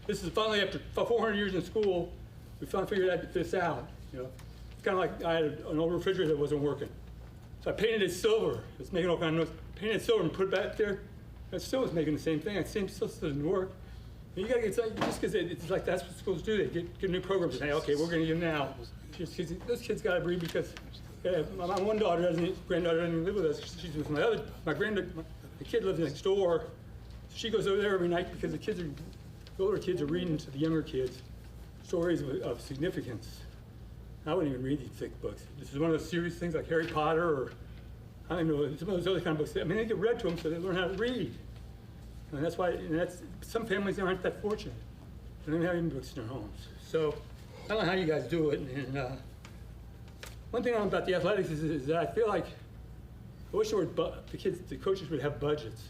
This is finally after 400 years in school, we finally figured this out, It's kind of like I had an old refrigerator that wasn't working. So I painted it silver. It's making all kinds of noise. Painted it silver and put it back there. It still was making the same thing. It still doesn't work. And you got to get just because it's like that's what schools do. They get new programs and say, okay, we're going to get now. Those kids got to breathe because my one granddaughter doesn't live with us. She's with my granddaughter. The kid lives next door. She goes over there every night because the older kids are reading to the younger kids stories of significance. I wouldn't even read these thick books. This is one of those serious things like Harry Potter or, I don't know, some of those other kind of books. I mean, they get read to them so they learn how to read. And that's why, some families aren't that fortunate. They don't have even books in their homes. So, I don't know how you guys do it. And one thing I know about the athletics is that I feel like, I wish the coaches would have budgets.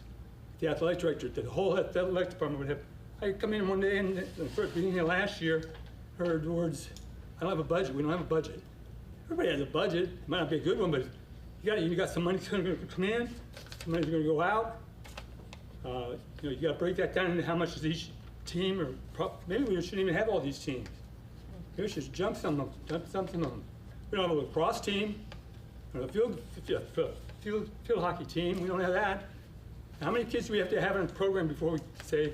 The athletic director, the whole athletic department would have. I come in one day and the beginning of last year, heard words, "I don't have a budget. We don't have a budget." Everybody has a budget. It might not be a good one, but you got some money going to come in, some money's going to go out. You got to break that down into how much is each team, or maybe we shouldn't even have all these teams. Maybe we should jump some of them. We don't have a lacrosse team, or a field hockey team. We don't have that. How many kids do we have to have in a program before we say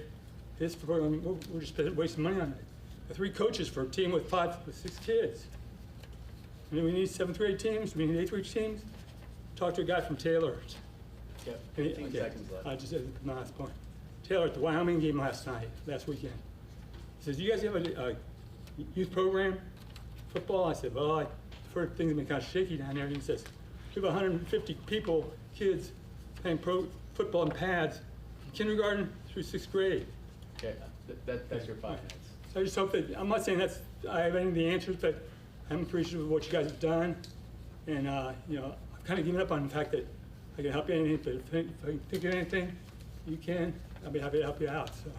this program? We're just wasting money on it. 3 coaches for a team with 6 kids. And then we need 7th grade teams. We need 8th grade teams. Talk to a guy from Taylor. Yep, 15 seconds left. I just said my last point. Taylor at the Wyoming game last weekend. He says, "Do you guys have a youth program, football?" I said, "Well, I've heard things have been kind of shaky down there." And he says, "We have 150 kids playing football in pads from kindergarten through 6th grade." Okay, that's your 5 minutes. So I just hope that, I'm not saying I have any of the answers, but I'm appreciative of what you guys have done. And, I've kind of given up on the fact that I can help you anything, but if I can think of anything, you can, I'll be happy to help you out, so.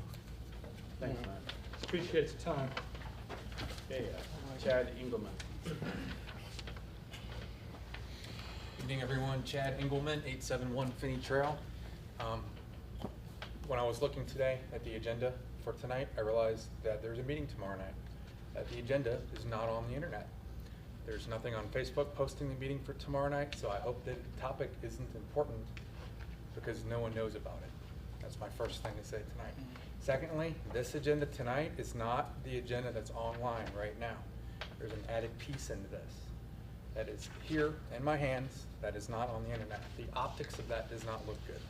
Thanks, man. Appreciate your time. Okay, Chad Engelman. Evening, everyone. Chad Engelman, 871 Finney Trail. When I was looking today at the agenda for tonight, I realized that there's a meeting tomorrow night. That the agenda is not on the internet. There's nothing on Facebook posting the meeting for tomorrow night, so I hope that the topic isn't important because no one knows about it. That's my first thing to say tonight. Secondly, this agenda tonight is not the agenda that's online right now. There's an added piece into this that is here in my hands that is not on the internet. The optics of that does not look good.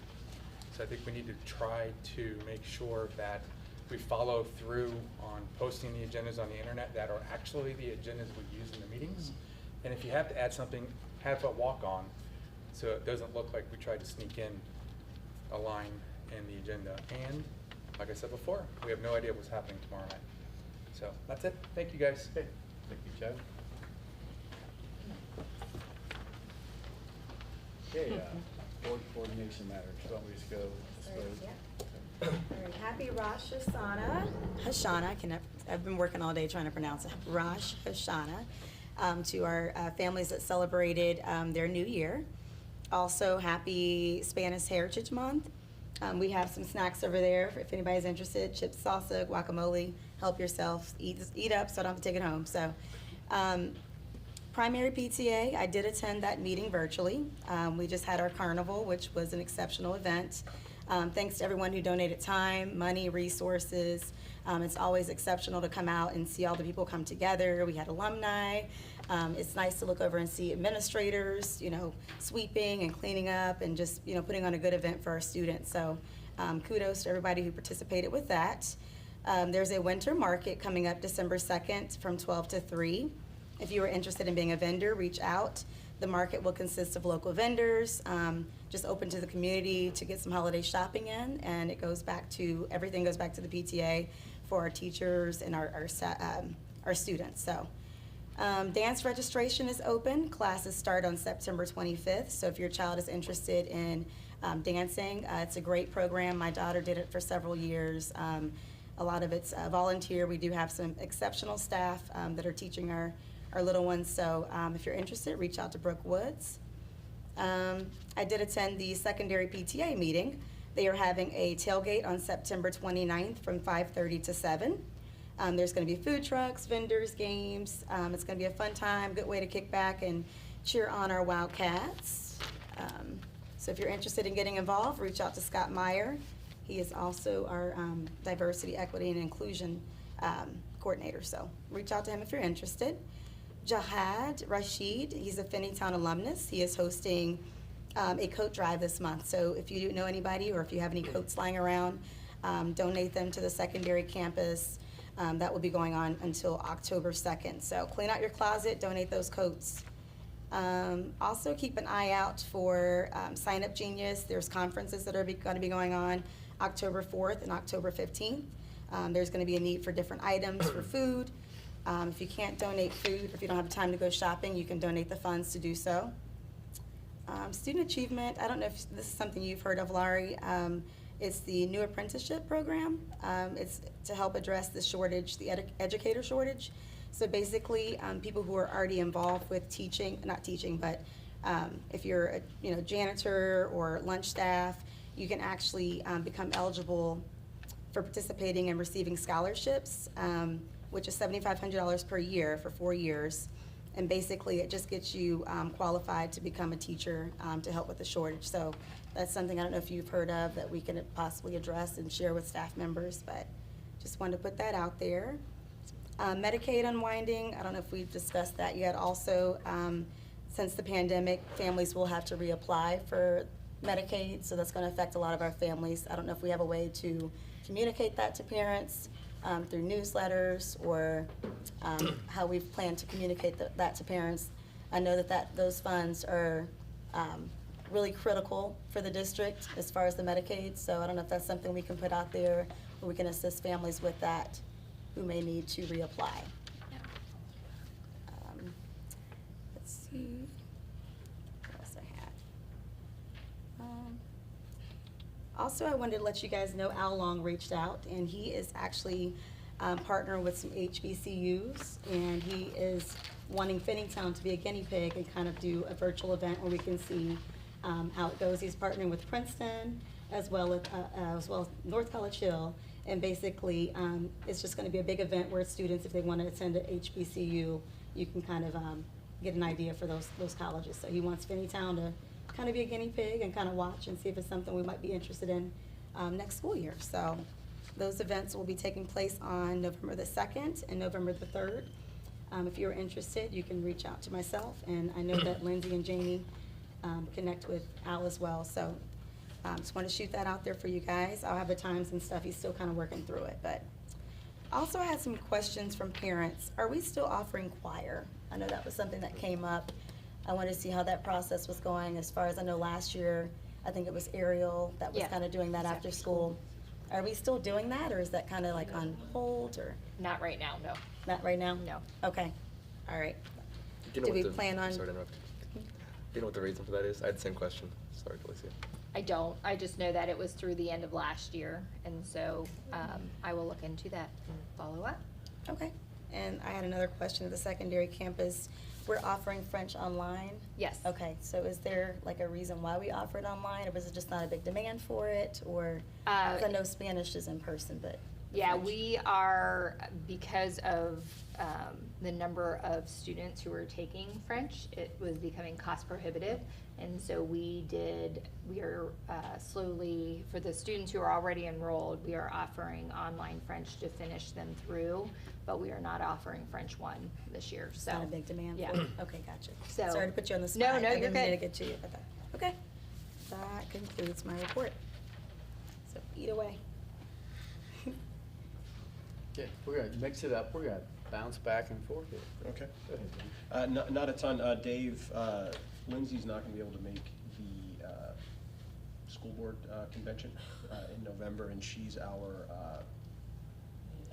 So I think we need to try to make sure that we follow through on posting the agendas on the internet that are actually the agendas we use in the meetings. And if you have to add something, have a walk-on so it doesn't look like we tried to sneak in a line in the agenda. And like I said before, we have no idea what's happening tomorrow night. So that's it. Thank you, guys. Okay, thank you, Chad. Okay, board coordination matters. Do you want me to go this way? All right, happy Rosh Hashanah. I've been working all day trying to pronounce it. Rosh Hashanah to our families that celebrated their new year. Also, happy Spanish Heritage Month. We have some snacks over there if anybody's interested. Chips, salsa, guacamole. Help yourself. Eat up so I don't have to take it home. So, primary PTA, I did attend that meeting virtually. We just had our carnival, which was an exceptional event. Thanks to everyone who donated time, money, resources. It's always exceptional to come out and see all the people come together. We had alumni. It's nice to look over and see administrators, sweeping and cleaning up and just, putting on a good event for our students. So kudos to everybody who participated with that. There's a winter market coming up December 2nd from 12 to 3. If you are interested in being a vendor, reach out. The market will consist of local vendors, just open to the community to get some holiday shopping in, and everything goes back to the PTA for our teachers and our students. So, dance registration is open. Classes start on September 25th. So if your child is interested in dancing, it's a great program. My daughter did it for several years. A lot of it's volunteer. We do have some exceptional staff that are teaching our little ones. So if you're interested, reach out to Brooke Woods. I did attend the secondary PTA meeting. They are having a tailgate on September 29th from 5:30 to 7. There's going to be food trucks, vendors, games. It's going to be a fun time, good way to kick back and cheer on our Wildcats. So if you're interested in getting involved, reach out to Scott Meyer. He is also our diversity, equity, and inclusion coordinator. So reach out to him if you're interested. Jahad Rashid, he's a Finneytown alumnus. He is hosting a coat drive this month. So if you know anybody or if you have any coats lying around, donate them to the secondary campus. That will be going on until October 2nd. So clean out your closet, donate those coats. Also keep an eye out for Sign Up Genius. There's conferences that are going to be going on October 4th and October 15th. There's going to be a need for different items for food. If you can't donate food, if you don't have time to go shopping, you can donate the funds to do so. Student achievement, I don't know if this is something you've heard of, Laurie. It's the new apprenticeship program. It's to help address the shortage, the educator shortage. So basically, people who are already involved with teaching, not teaching, but if you're a janitor or lunch staff, you can actually become eligible for participating and receiving scholarships, which is $7,500 per year for 4 years. And basically, it just gets you qualified to become a teacher to help with the shortage. So that's something I don't know if you've heard of that we can possibly address and share with staff members, but just wanted to put that out there. Medicaid unwinding, I don't know if we've discussed that yet. Also, since the pandemic, families will have to reapply for Medicaid, so that's going to affect a lot of our families. I don't know if we have a way to communicate that to parents through newsletters or how we've planned to communicate that to parents. I know that those funds are really critical for the district as far as the Medicaid, so I don't know if that's something we can put out there where we can assist families with that who may need to reapply. Let's see what else I had. Also, I wanted to let you guys know Al Long reached out, and he is actually partner with some HBCUs, and he is wanting Finneytown to be a guinea pig and kind of do a virtual event where we can see how it goes. He's partnering with Princeton as well as North College Hill, and basically it's just going to be a big event where students, if they want to attend at HBCU, you can kind of get an idea for those colleges. So he wants Finneytown to kind of be a guinea pig and kind of watch and see if it's something we might be interested in next school year. So those events will be taking place on November the 2nd and November the 3rd. If you're interested, you can reach out to myself, and I know that Lindsay and Jamie connect with Al as well. So just want to shoot that out there for you guys. I'll have the times and stuff. He's still kind of working through it. But also I had some questions from parents. Are we still offering choir? I know that was something that came up. I wanted to see how that process was going. As far as I know, last year, I think it was Ariel that was Yeah. kind of doing that after school. Are we still doing that, or is that kind of like on hold, or Not right now, no. not right now? No. Okay, all right. Do you know Do what we the- plan on- Sorry to interrupt. Do you know what the reason for that is? I had the same question. Sorry, Felicia. I don't. I just know that it was through the end of last year, and so I will look into that and follow up. Okay, and I had another question at the secondary campus. We're offering French online? Yes. Okay, so is there like a reason why we offer it online, or was it just not a big demand for it, or? Uh, 'Cause I know Spanish is in person, but. Yeah, French- we are, because of the number of students who are taking French, it was becoming cost prohibitive. And so we are slowly, for the students who are already enrolled, we are offering online French to finish them through, but we are not offering French 1 this year, so. Not a big demand Yeah. for it? Okay, gotcha. So- Sorry to put you on the spot. No, no, I you're didn't mean to good. get to you, but okay. That concludes my report. So eat away. Okay, we're gonna mix it up. We're gonna bounce back and forth here. Okay. Go ahead, Jim. Not a ton. Dave, Lindsay's not gonna be able to make the school board convention in November, and she's our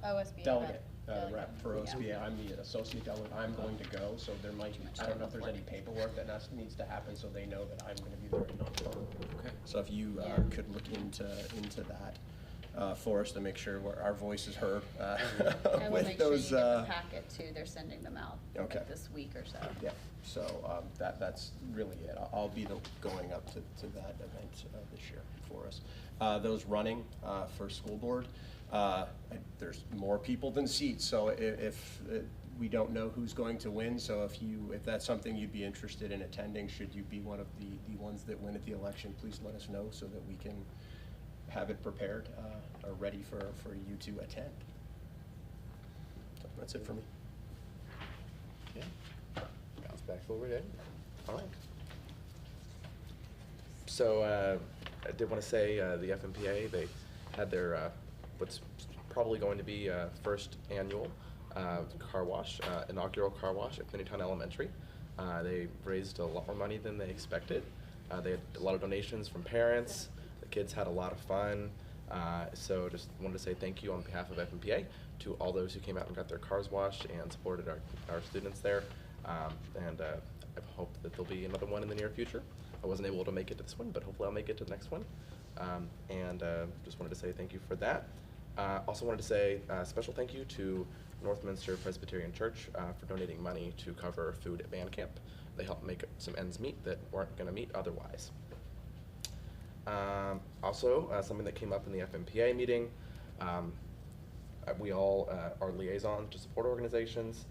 OSBA delegate, rep. rep for OSBA. I'm the associate delegate. I'm going to go, so there might, I don't know if there's any paperwork that needs to happen, so they know that I'm gonna be there and not going. Okay. So if you Yeah. could look into that for us to make sure our voice is heard I will with make sure you those. get the packet too, they're sending them out Okay. like this week or so. Yeah, so that's really it. I'll be going up to that event this year for us. Those running for school board, there's more people than seats, so if we don't know who's going to win, so if that's something you'd be interested in attending, should you be one of the ones that win at the election, please let us know so that we can have it prepared or ready for you to attend. So that's it for me. Okay. Bounce back over there. All right. So I did want to say the FMPA, they had their what's probably going to be first annual car wash, inaugural car wash at Finneytown Elementary. They raised a lot more money than they expected. They had a lot of donations from parents. The kids had a lot of fun. So just wanted to say thank you on behalf of FMPA to all those who came out and got their cars washed and supported our students there. And I hope that there'll be another one in the near future. I wasn't able to make it to this one, but hopefully I'll make it to the next one. And just wanted to say thank you for that. Also wanted to say a special thank you to Northminster Presbyterian Church for donating money to cover food at band camp. They helped make some ends meet that weren't going to meet otherwise. Also, something that came up in the FMPA meeting, we all are liaisons to support organizations.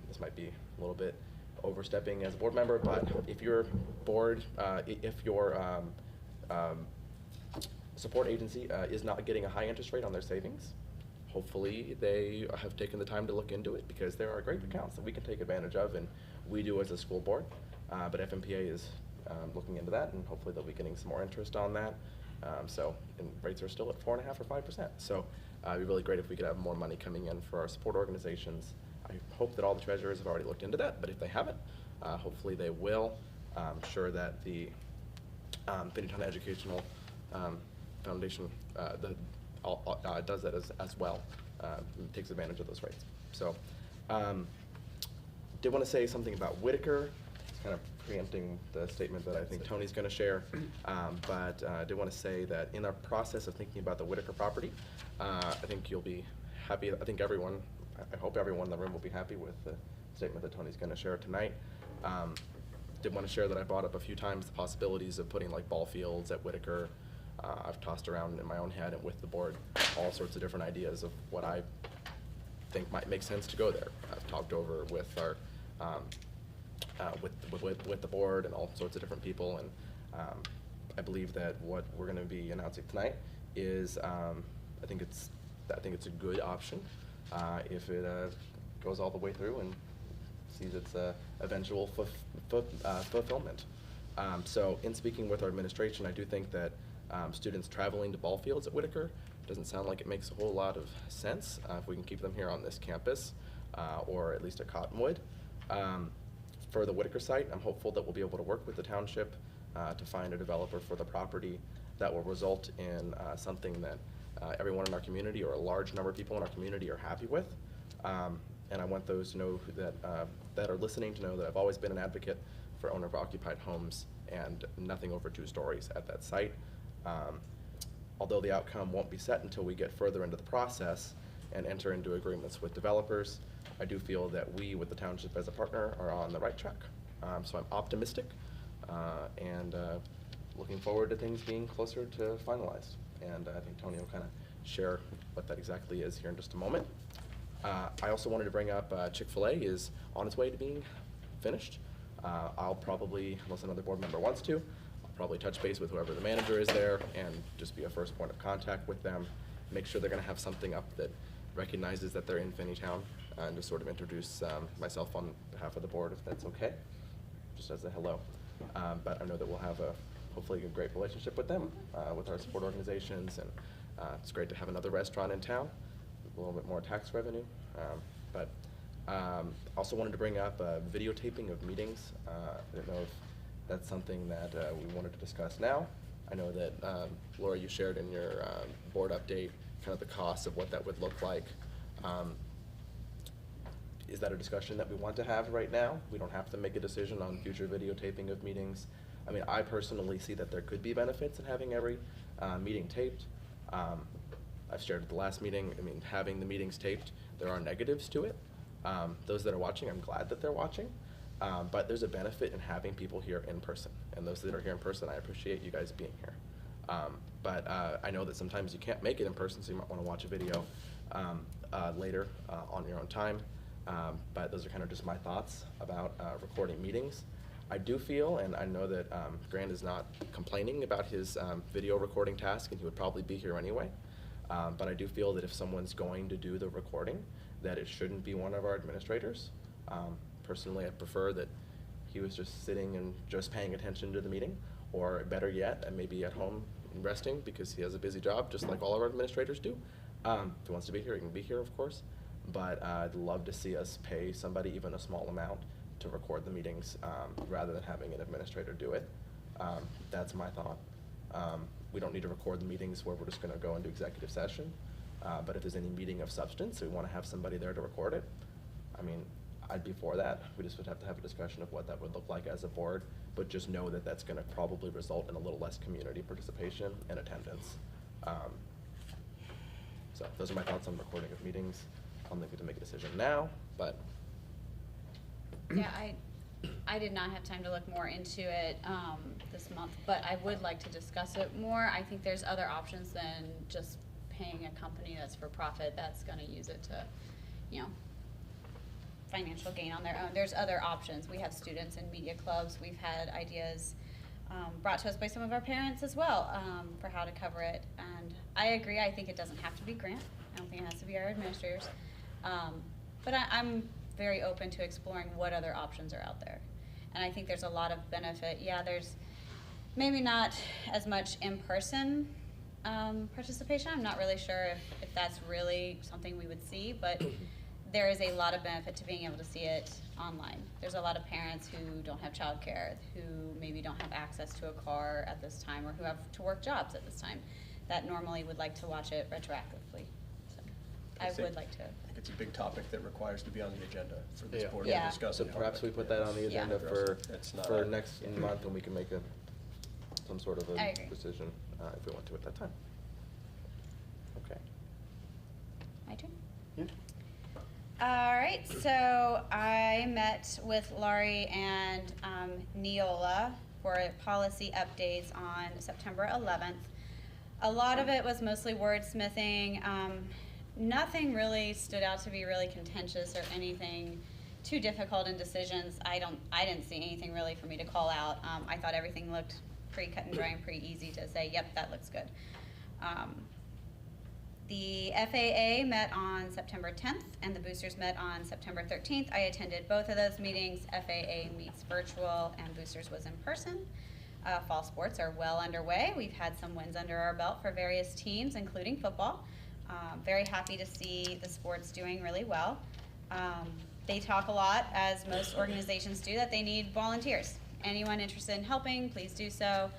This might be a little bit overstepping as a board member, but if your board, if your support agency is not getting a high interest rate on their savings, hopefully they have taken the time to look into it, because there are great accounts that we can take advantage of, and we do as a school board. But FMPA is looking into that, and hopefully they'll be getting some more interest on that. And rates are still at 4.5% or 5%. So it'd be really great if we could have more money coming in for our support organizations. I hope that all the treasurers have already looked into that, but if they haven't, hopefully they will. I'm sure that the Finneytown Educational Foundation does that as well, takes advantage of those rates. So did want to say something about Whitaker. It's kind of preempting the statement that I think Tony's going to share, but I did want to say that in our process of thinking about the Whitaker property, I think you'll be happy, I think everyone, I hope everyone in the room will be happy with the statement that Tony's gonna share tonight. Did want to share that I brought up a few times the possibilities of putting like ball fields at Whitaker. I've tossed around in my own head and with the board all sorts of different ideas of what I think might make sense to go there. I've talked over with our, with the board and all sorts of different people, and I believe that what we're going to be announcing tonight is, I think it's a good option if it goes all the way through and sees its eventual fulfillment. So in speaking with our administration, I do think that students traveling to ball fields at Whitaker doesn't sound like it makes a whole lot of sense if we can keep them here on this campus or at least at Cottonwood. For the Whitaker site, I'm hopeful that we'll be able to work with the township to find a developer for the property that will result in something that everyone in our community or a large number of people in our community are happy with. And I want those to know that are listening to know that I've always been an advocate for owner-occupied homes and nothing over 2 stories at that site. Although the outcome won't be set until we get further into the process and enter into agreements with developers, I do feel that we, with the township as a partner, are on the right track. So I'm optimistic and looking forward to things being closer to finalized. And I think Tony will kind of share what that exactly is here in just a moment. I also wanted to bring up Chick-fil-A is on its way to being finished. I'll probably, unless another board member wants to, I'll probably touch base with whoever the manager is there and just be a first point of contact with them. Make sure they're going to have something up that recognizes that they're in Finneytown and just sort of introduce myself on behalf of the board, if that's okay, just as a hello. But I know that we'll have hopefully a great relationship with them, with our support organizations, and it's great to have another restaurant in town, a little bit more tax revenue. Also wanted to bring up videotaping of meetings. I don't know if that's something that we wanted to discuss now. I know that, Laura, you shared in your board update kind of the cost of what that would look like. Is that a discussion that we want to have right now? We don't have to make a decision on future videotaping of meetings. I mean, I personally see that there could be benefits in having every meeting taped. I've shared at the last meeting, I mean, having the meetings taped, there are negatives to it. Those that are watching, I'm glad that they're watching. But there's a benefit in having people here in person. And those that are here in person, I appreciate you guys being here. But I know that sometimes you can't make it in person, so you might want to watch a video later on your own time. But those are kind of just my thoughts about recording meetings. I do feel, and I know that Grant is not complaining about his video recording task, and he would probably be here anyway. But I do feel that if someone's going to do the recording, that it shouldn't be one of our administrators. Personally, I prefer that he was just sitting and just paying attention to the meeting, or better yet, and maybe at home and resting because he has a busy job, just like all of our administrators do. If he wants to be here, he can be here, of course. But I'd love to see us pay somebody even a small amount to record the meetings rather than having an administrator do it. That's my thought. We don't need to record the meetings where we're just going to go into executive session. But if there's any meeting of substance, we want to have somebody there to record it. I mean, I'd be for that. We just would have to have a discussion of what that would look like as a board, but just know that that's going to probably result in a little less community participation and attendance. So those are my thoughts on recording of meetings. I'll make it to make a decision now, but. Yeah, I did not have time to look more into it this month, but I would like to discuss it more. I think there's other options than just paying a company that's for profit that's going to use it to, you know, financial gain on their own. There's other options. We have students in media clubs. We've had ideas brought to us by some of our parents as well for how to cover it. And I agree. I think it doesn't have to be Grant. I don't think it has to be our administrators. But I'm very open to exploring what other options are out there. And I think there's a lot of benefit. Yeah, there's maybe not as much in-person participation. I'm not really sure if that's really something we would see, but there is a lot of benefit to being able to see it online. There's a lot of parents who don't have childcare, who maybe don't have access to a car at this time, or who have to work jobs at this time, that normally would like to watch it retroactively. So I would like to. I think it's a big topic that requires to be on the agenda for this board Yeah. to discuss. So perhaps we put that on the agenda Yeah. for next month, and we can make some sort of I a agree. decision if we want to at that time. Okay. My turn? Yeah. All right, so I met with Laurie and Neola for policy updates on September 11th. A lot of it was mostly wordsmithing. Nothing really stood out to be really contentious or anything too difficult in decisions. I didn't see anything really for me to call out. I thought everything looked pretty cut and dry and pretty easy to say, yep, that looks good. The FAA met on September 10th and the boosters met on September 13th. I attended both of those meetings. FAA meets virtual and boosters was in person. Fall sports are well underway. We've had some wins under our belt for various teams, including football. Very happy to see the sports doing really well. They talk a lot, as most organizations do, that they need volunteers. Anyone interested in helping, please do so.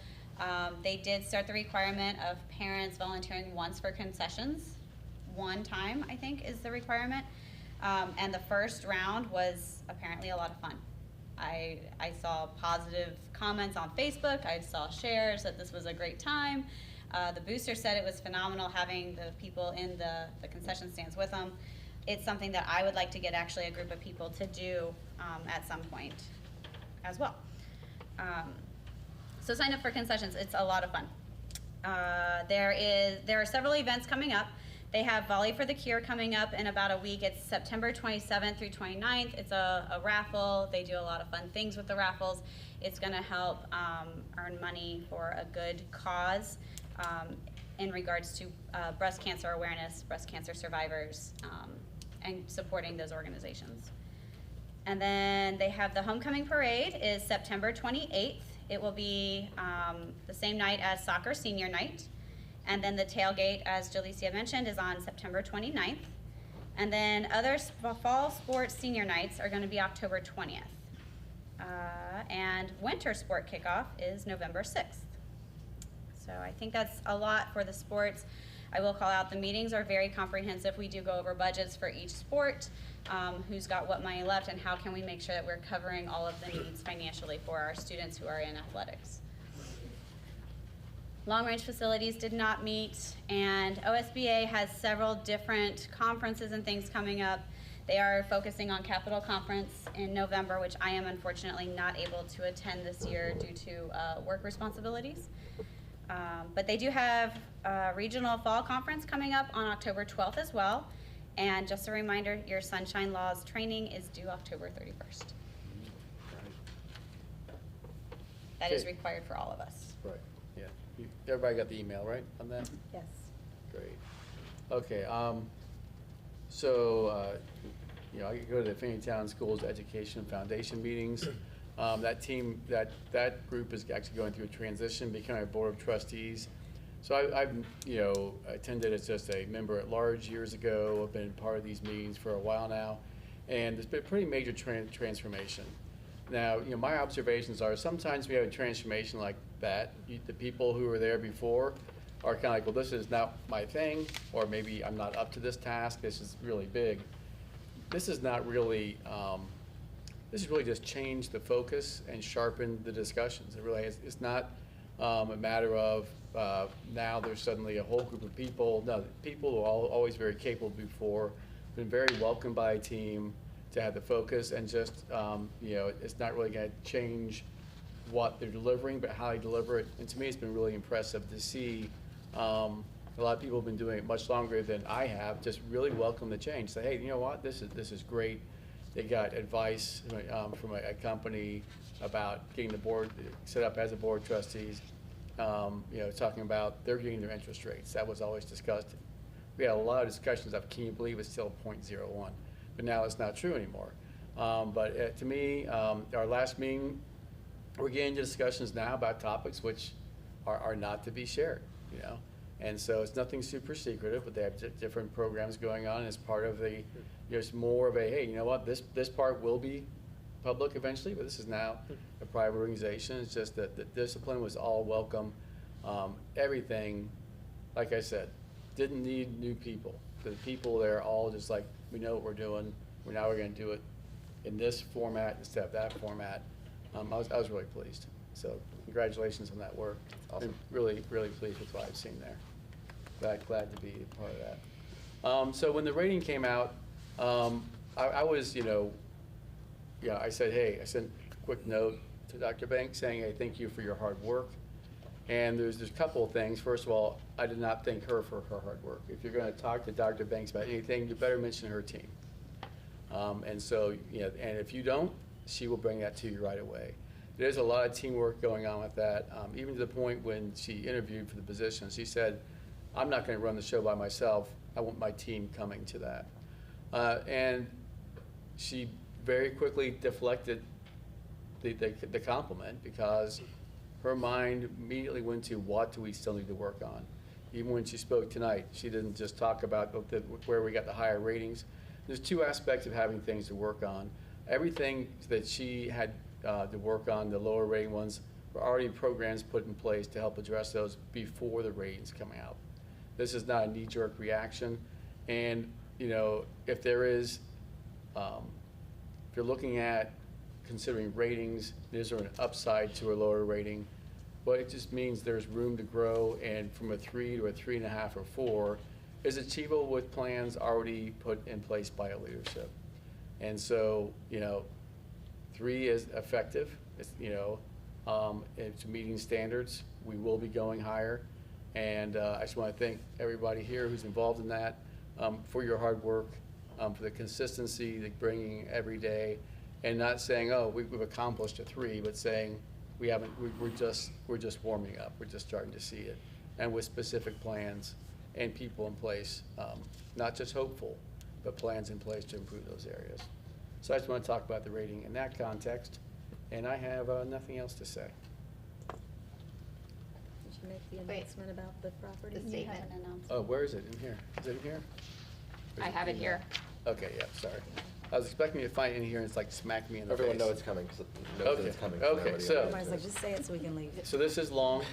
They did start the requirement of parents volunteering once for concessions. One time, I think, is the requirement. And the first round was apparently a lot of fun. I saw positive comments on Facebook. I saw shares that this was a great time. The booster said it was phenomenal having the people in the concession stands with them. It's something that I would like to get actually a group of people to do at some point as well. So sign up for concessions. It's a lot of fun. There are several events coming up. They have Volley for the Cure coming up in about a week. It's September 27th through 29th. It's a raffle. They do a lot of fun things with the raffles. It's going to help earn money for a good cause in regards to breast cancer awareness, breast cancer survivors, and supporting those organizations. And then they have the homecoming parade is September 28th. It will be the same night as soccer senior night. And then the tailgate, as Jalecia mentioned, is on September 29th. And then other fall sports senior nights are going to be October 20th. And winter sport kickoff is November 6th. So I think that's a lot for the sports. I will call out the meetings are very comprehensive. We do go over budgets for each sport, who's got what money left, and how can we make sure that we're covering all of the needs financially for our students who are in athletics. Long-range facilities did not meet, and OSBA has several different conferences and things coming up. They are focusing on Capital Conference in November, which I am unfortunately not able to attend this year due to work responsibilities. But they do have a regional fall conference coming up on October 12th as well. And just a reminder, your Sunshine Laws training is due October 31st. That is Okay. required for all of us. Right, yeah. Everybody got the email, right, on that? Yes. Great. Okay, so, I could go to the Finneytown Schools Education Foundation meetings. That team, that group is actually going through a transition, becoming a board of trustees. So I've attended as just a member at large years ago. I've been part of these meetings for a while now, and there's been a pretty major transformation. Now, my observations are sometimes we have a transformation like that. The people who were there before are kind of like, well, this is not my thing, or maybe I'm not up to this task. This is really big. This is not really. This has really just changed the focus and sharpened the discussions. It really is. It's not a matter of now there's suddenly a whole group of people. No, people who are always very capable before, been very welcomed by a team to have the focus, and just it's not really going to change what they're delivering, but how they deliver it. And to me, it's been really impressive to see a lot of people have been doing it much longer than I have. Just really welcome the change. Say, hey, you know what? This is great. They got advice from a company about getting the board set up as a board of trustees. Talking about they're getting their interest rates. That was always discussed. We had a lot of discussions of, can you believe it's still 0.01? But now it's not true anymore. But to me, our last meeting, we're getting into discussions now about topics which are not to be shared. And so it's nothing super secretive, but they have different programs going on as part of the. There's more of a, hey, you know what, this part will be public eventually, but this is now a private organization. It's just that the discipline was all welcome. Everything, like I said, didn't need new people. The people there all just like, we know what we're doing. We're going to do it in this format instead of that format. I was really pleased. So congratulations on that work. Awesome. I'm really, really pleased with what I've seen there. Glad to be a part of that. So when the rating came out, I was, I said, hey, I sent a quick note to Dr. Banks saying, hey, thank you for your hard work. And there's a couple of things. First of all, I did not thank her for her hard work. If you're going to talk to Dr. Banks about anything, you better mention her team. And so, and if you don't, she will bring that to you right away. There's a lot of teamwork going on with that, even to the point when she interviewed for the position, she said, I'm not going to run the show by myself. I want my team coming to that. And she very quickly deflected the compliment, because her mind immediately went to what do we still need to work on. Even when she spoke tonight, she didn't just talk about where we got the higher ratings. There's two aspects of having things to work on. Everything that she had to work on, the lower rating ones, were already programs put in place to help address those before the ratings come out. This is not a knee-jerk reaction. And if there is, if you're looking at considering ratings, is there an upside to a lower rating? Well, it just means there's room to grow, and from a 3 to a 3.5 or 4 is achievable with plans already put in place by a leadership. And so, 3 is effective. It's, it's meeting standards. We will be going higher. And I just want to thank everybody here who's involved in that for your hard work, for the consistency, the bringing every day, and not saying, oh, we've accomplished a 3, but saying we haven't. We're just warming up. We're just starting to see it, and with specific plans and people in place, not just hopeful, but plans in place to improve those areas. So I just want to talk about the rating in that context, and I have nothing else to say. Did you make the Wait. announcement about the property? The statement. Oh, where is it? In here? Is it in here? Or is I have it here. Okay, yeah, sorry. I was expecting to find it in here and it's like smack me in the Everyone face. knows it's coming, knows that it's coming. from Okay, everybody so- else. Everybody's like, just say it so we can leave. So this is long,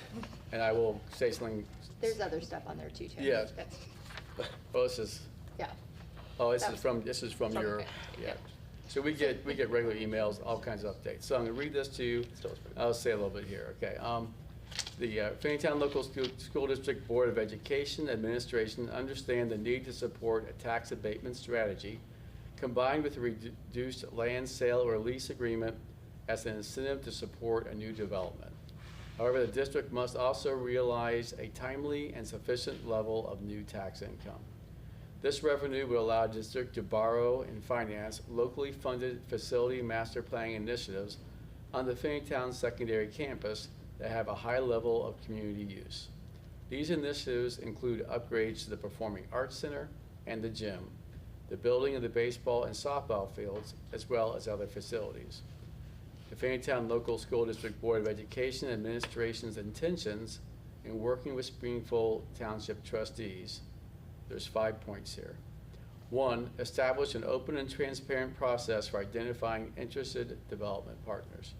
and I will say something. There's other stuff on there too, Terry. Yeah. That's- Oh, this is, Yeah. oh, this That is from from your, the- yeah. So we get regular emails, all kinds of updates. So I'm gonna read this to you. Still is pretty- I'll say a little bit here, okay. The Finneytown Local School District Board of Education Administration understand the need to support a tax abatement strategy combined with a reduced land sale or lease agreement as an incentive to support a new development. However, the district must also realize a timely and sufficient level of new tax income. This revenue will allow the district to borrow and finance locally funded facility master planning initiatives on the Finneytown secondary campus that have a high level of community use. These initiatives include upgrades to the Performing Arts Center and the gym, the building of the baseball and softball fields, as well as other facilities. The Finneytown Local School District Board of Education Administration's intentions in working with Springfield Township trustees. There's 5 points here. 1, establish an open and transparent process for identifying interested development partners.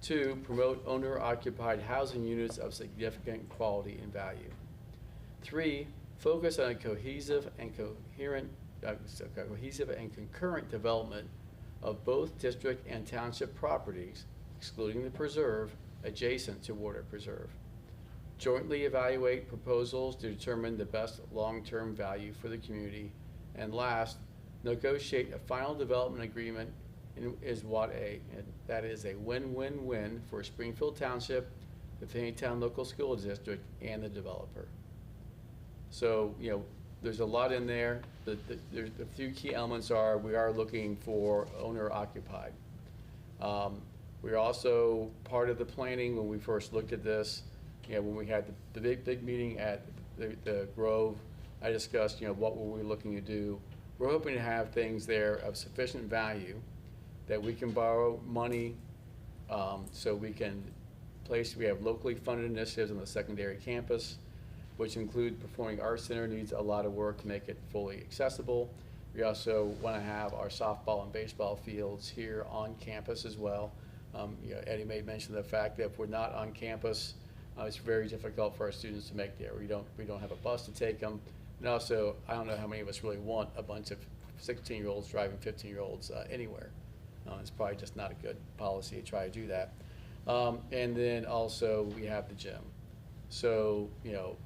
2, promote owner-occupied housing units of significant quality and value. 3, focus on a cohesive and concurrent development of both district and township properties, excluding the preserve, adjacent to Water Preserve. Jointly evaluate proposals to determine the best long-term value for the community. And last, negotiate a final development agreement that is a win-win-win for Springfield Township, the Finneytown Local School District, and the developer. So, there's a lot in there. There's a few key elements are, we are looking for owner-occupied. We're also part of the planning when we first looked at this. When we had the big meeting at the Grove, I discussed, what were we looking to do. We're hoping to have things there of sufficient value that we can borrow money so we can we have locally funded initiatives on the secondary campus, which include Performing Arts Center needs a lot of work to make it fully accessible. We also want to have our softball and baseball fields here on campus as well. Eddie made mention of the fact that if we're not on campus, it's very difficult for our students to make there. We don't have a bus to take them. And also, I don't know how many of us really want a bunch of 16-year-olds driving 15-year-olds anywhere. It's probably just not a good policy to try to do that. And then also we have the gym. So,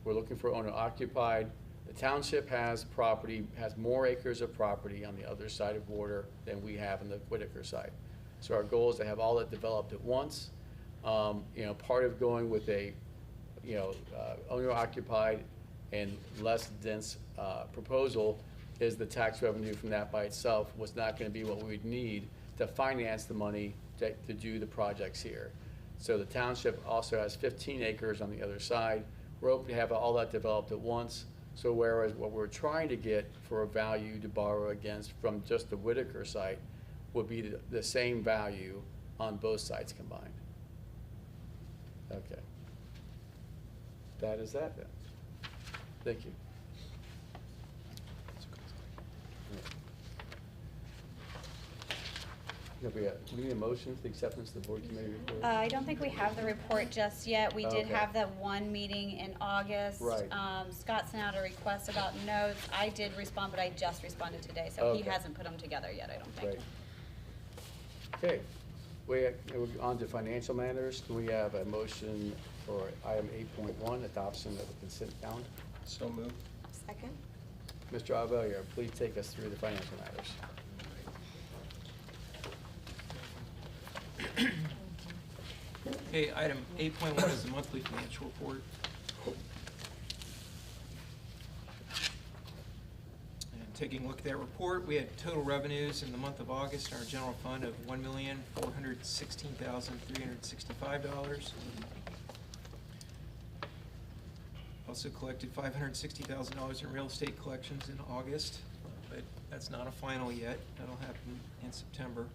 we're looking for owner-occupied. The township has property, has more acres of property on the other side of water than we have on the Whitaker side. So our goal is to have all that developed at once. You know, part of going with a, owner occupied and less dense proposal is the tax revenue from that by itself was not gonna be what we would need to finance the money to do the projects here. So the township also has 15 acres on the other side. We're hoping to have all that developed at once. So whereas what we're trying to get for a value to borrow against from just the Whitaker site would be the same value on both sites combined. Okay. That is that then. Thank you. We need a motion for the acceptance of the board committee report? I don't think we have the report just yet. We did Okay. have that one meeting in August. Right. Scott sent out a request about notes. I did respond, but I just responded today, so he Okay. hasn't put them together yet, I don't think. Great. Okay, we're on to financial matters. Can we have a motion for item 8.1, adoption of the consent calendar? So moved. Second? Mr. Avelier, please take us through the financial matters. Okay, item 8.1 is the monthly financial report. And taking a look at that report, we had total revenues in the month of August in our general fund of $1,416,365. Also collected $560,000 in real estate collections in August, but that's not a final yet. That'll happen in September.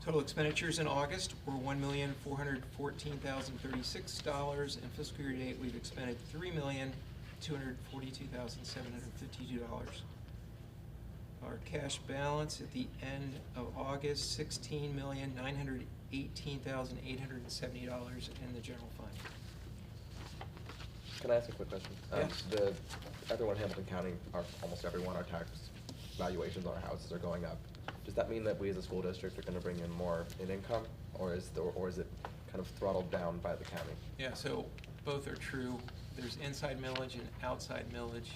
Total expenditures in August were $1,414,036. In fiscal year to date, we've expended $3,242,752. Our cash balance at the end of August, $16,918,870 in the general fund. Can I ask a quick question? Yes. Everyone in Hamilton County, almost everyone, our tax valuations on our houses are going up. Does that mean that we as a school district are gonna bring in more in income, or is it kind of throttled down by the county? Yeah, so both are true. There's inside millage and outside millage.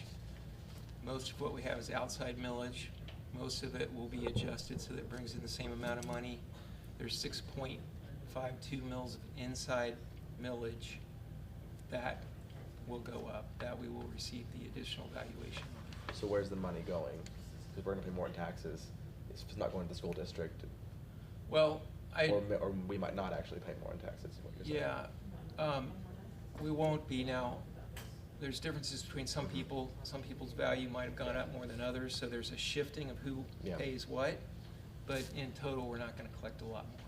Most of what we have is outside millage. Most of it will be adjusted so that it brings in the same amount of money. There's 6.52 mils of inside millage. That will go up, that we will receive the additional valuation on. So where's the money going? Because we're gonna pay more in taxes. It's not going to the school district. Well, Or we might not actually pay more in taxes, is what you're saying. Yeah, we won't be now. There's differences between some people. Some people's value might have gone up more than others, so there's a shifting of who pays what. But in total, we're not gonna collect a lot more.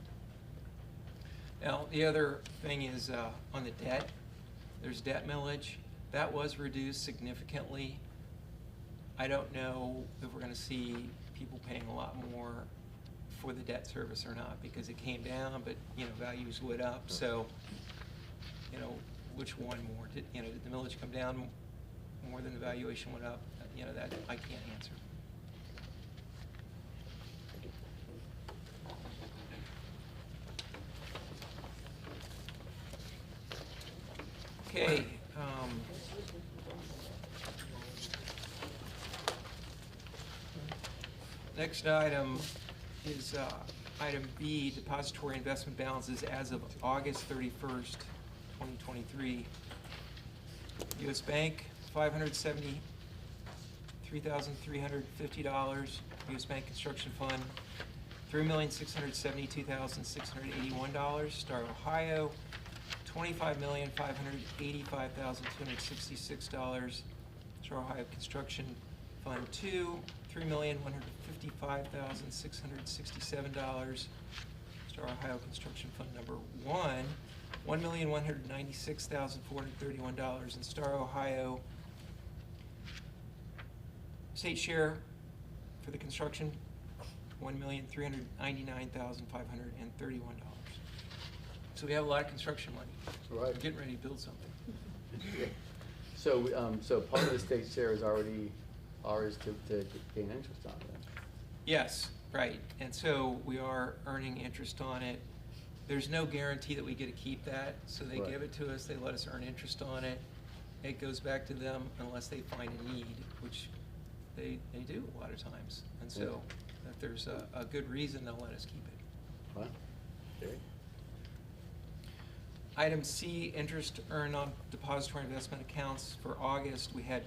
Now, the other thing is on the debt. There's debt millage. That was reduced significantly. I don't know if we're gonna see people paying a lot more for the debt service or not, because it came down, but, values went up, so, which one more? Did the millage come down more than the valuation went up? That I can't answer. Okay, next item is item B, depository investment balances as of August 31st, 2023. U.S. Bank, $573,350. U.S. Bank Construction Fund, $3,672,681. Star Ohio, $25,585,266. Star Ohio Construction Fund 2, $3,155,667. Star Ohio Construction Fund number 1, $1,196,431. And Star Ohio state share for the construction, $1,399,531. So we have a lot of construction money. Right. We're getting ready to build something. So, so part of the state share is already ours to gain interest on then? Yes, right. And so we are earning interest on it. There's no guarantee that we get to keep that, so they Right. give it to us, they let us earn interest on it. it goes back to them unless they find a need, which they do a lot of times. And so if there's a good reason, they'll let us keep it. Wow. Gary? Item C, interest earned on depository investment accounts. For August, we had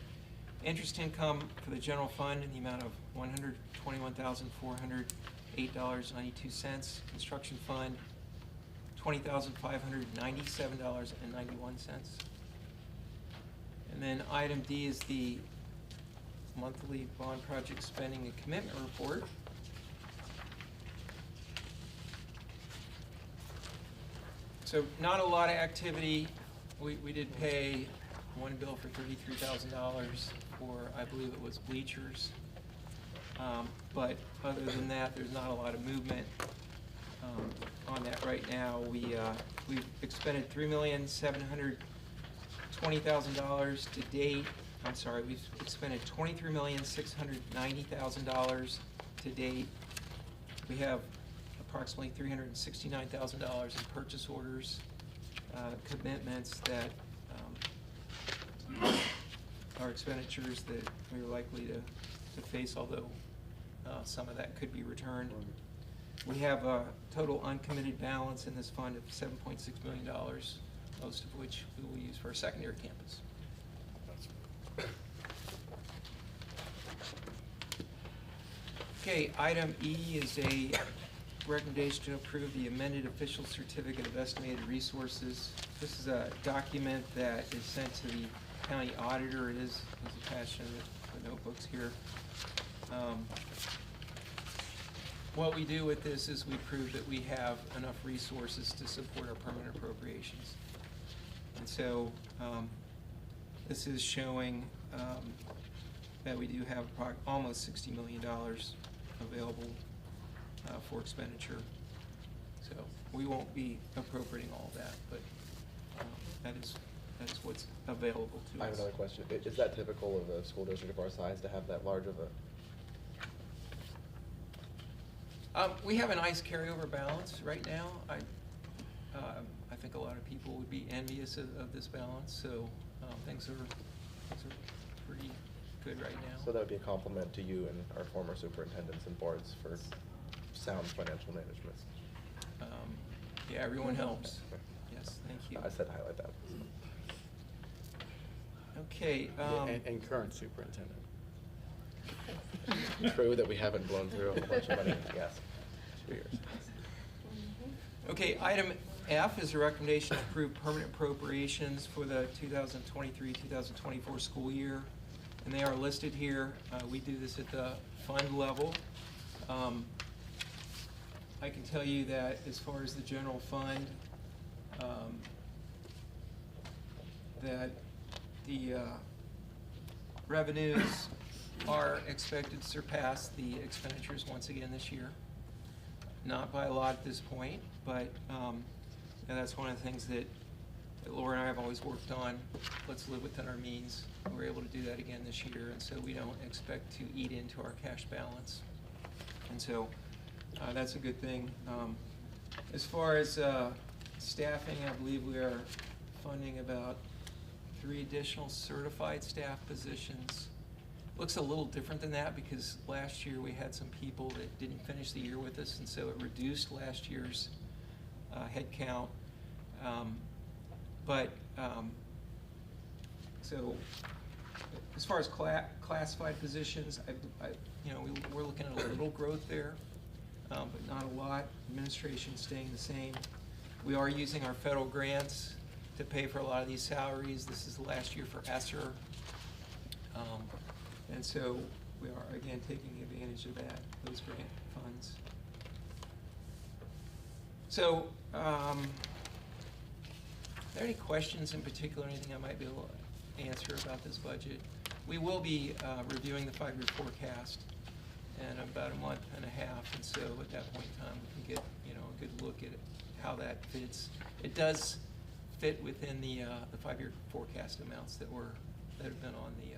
interest income for the general fund in the amount of $121,408.92. Construction fund, $20,597.91. And then item D is the monthly bond project spending and commitment report. So not a lot of activity. We did pay one bill for $33,000 for, I believe it was bleachers. But other than that, there's not a lot of movement on that right now. We've expended $3,720,000 to date. I'm sorry, we've expended $23,690,000 to date. We have approximately $369,000 in purchase orders, commitments that are expenditures that we're likely to face, although some of that could be returned. We have a total uncommitted balance in this fund of $7.6 million, most of which we will use for our secondary campus. Okay, item E is a recommendation to approve the amended official certificate of estimated resources. This is a document that is sent to the county auditor. It is attached in the notebooks here. What we do with this is we prove that we have enough resources to support our permanent appropriations. And so this is showing that we do have almost $60 million available for expenditure. So we won't be appropriating all that, but that is what's available to us. I have another question. Is that typical of a school district of our size to have that large of a? We have a nice carryover balance right now. I think a lot of people would be envious of this balance, so things are pretty good right now. So that would be a compliment to you and our former superintendents and boards for sound financial management. Yeah, everyone helps. Yes, thank you. I said highlight that. Okay. And current superintendent. True that we haven't blown through a whole bunch of money in the gas 2 years. Okay, item F is a recommendation to approve permanent appropriations for the 2023-2024 school year, and they are listed here. We do this at the fund level. I can tell you that as far as the general fund, that the revenues are expected to surpass the expenditures once again this year. Not by a lot at this point, but that's one of the things that Laura and I have always worked on. Let's live within our means. We're able to do that again this year, and so we don't expect to eat into our cash balance. And so that's a good thing. As far as staffing, I believe we are funding about 3 additional certified staff positions. Looks a little different than that because last year we had some people that didn't finish the year with us, and so it reduced last year's head count. So as far as classified positions, we're looking at a little growth there, but not a lot. Administration staying the same. We are using our federal grants to pay for a lot of these salaries. This is the last year for ESSER. And so we are, again, taking advantage of those grant funds. So, are there any questions in particular, anything I might be able to answer about this budget? We will be reviewing the 5-year forecast in about a month and a half, and so at that point in time, we can get a good look at how that fits. It does fit within the 5-year forecast amounts that have been on the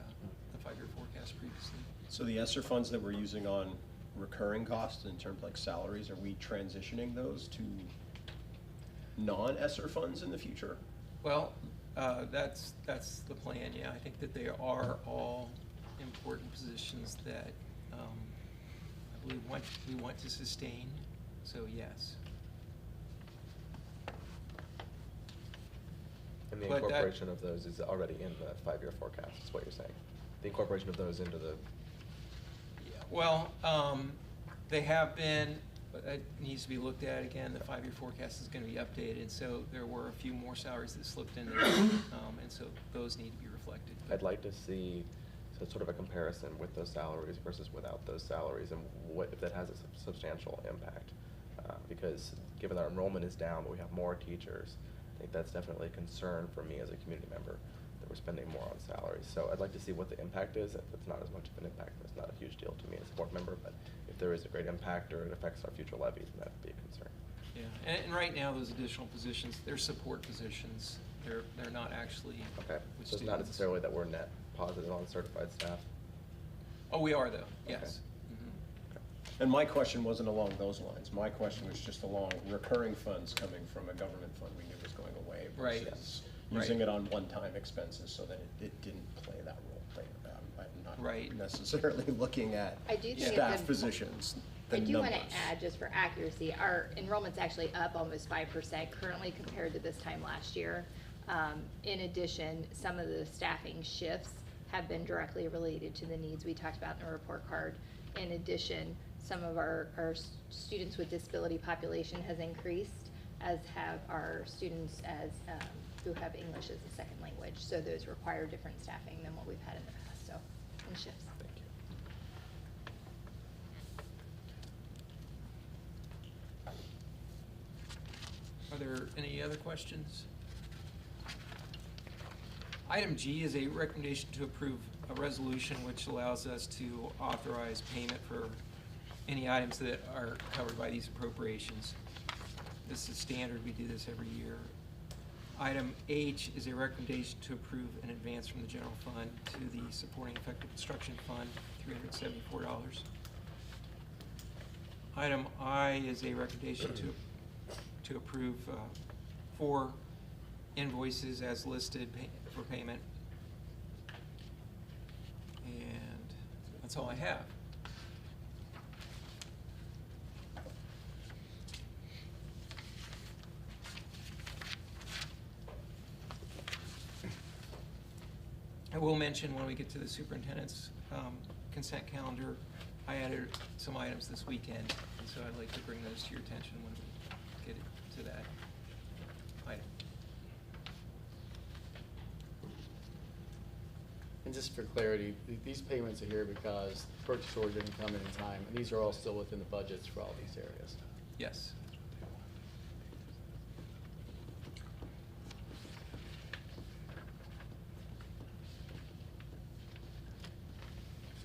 5-year forecast previously. So the ESSER funds that we're using on recurring costs in terms of like salaries, are we transitioning those to non-ESSER funds in the future? Well, That's the plan, yeah. I think that they are all important positions that I believe we want to sustain, so yes. And the But that- incorporation of those is already in the 5-year forecast, is what you're saying? The incorporation of those into the, Yeah, well, they have been, but it needs to be looked at again. The 5-year forecast is going to be updated, so there were a few more salaries that slipped in there, and so those need to be reflected. I'd like to see sort of a comparison with those salaries versus without those salaries, and what if that has a substantial impact. Because given our enrollment is down, but we have more teachers, I think that's definitely a concern for me as a community member, that we're spending more on salaries. So I'd like to see what the impact is. If it's not as much of an impact, it's not a huge deal to me as a board member, but if there is a great impact or it affects our future levies, then that would be a concern. Yeah, and right now, those additional positions, they're support positions. They're not actually Okay, with so it's not students. necessarily that we're net positive on certified staff? Oh, we are though, Okay. yes. Mhm. And my question wasn't along those lines. My question was just along recurring funds coming from a government fund we knew was going away Right. versus Right. using it on one-time expenses so that it didn't play that role. I'm not Right. necessarily looking at I do think a staff good- positions, the I do want numbers. to add, just for accuracy, our enrollment's actually up almost 5% currently compared to this time last year. In addition, some of the staffing shifts have been directly related to the needs we talked about in the report card. In addition, some of our students with disability population has increased, as have our students who have English as a second language. So those require different staffing than what we've had in the past, so, and shifts. Thank you. Are there any other questions? Item G is a recommendation to approve a resolution which allows us to authorize payment for any items that are covered by these appropriations. This is standard, we do this every year. Item H is a recommendation to approve an advance from the general fund to the Supporting Effective Instruction Fund, $374. Item I is a recommendation to approve 4 invoices as listed for payment. And that's all I have. I will mention when we get to the superintendent's consent calendar, I added some items this weekend, and so I'd like to bring those to your attention when we get to that item. And just for clarity, these payments are here because purchase order didn't come in time, and these are all still within the budgets for all these areas. Yes.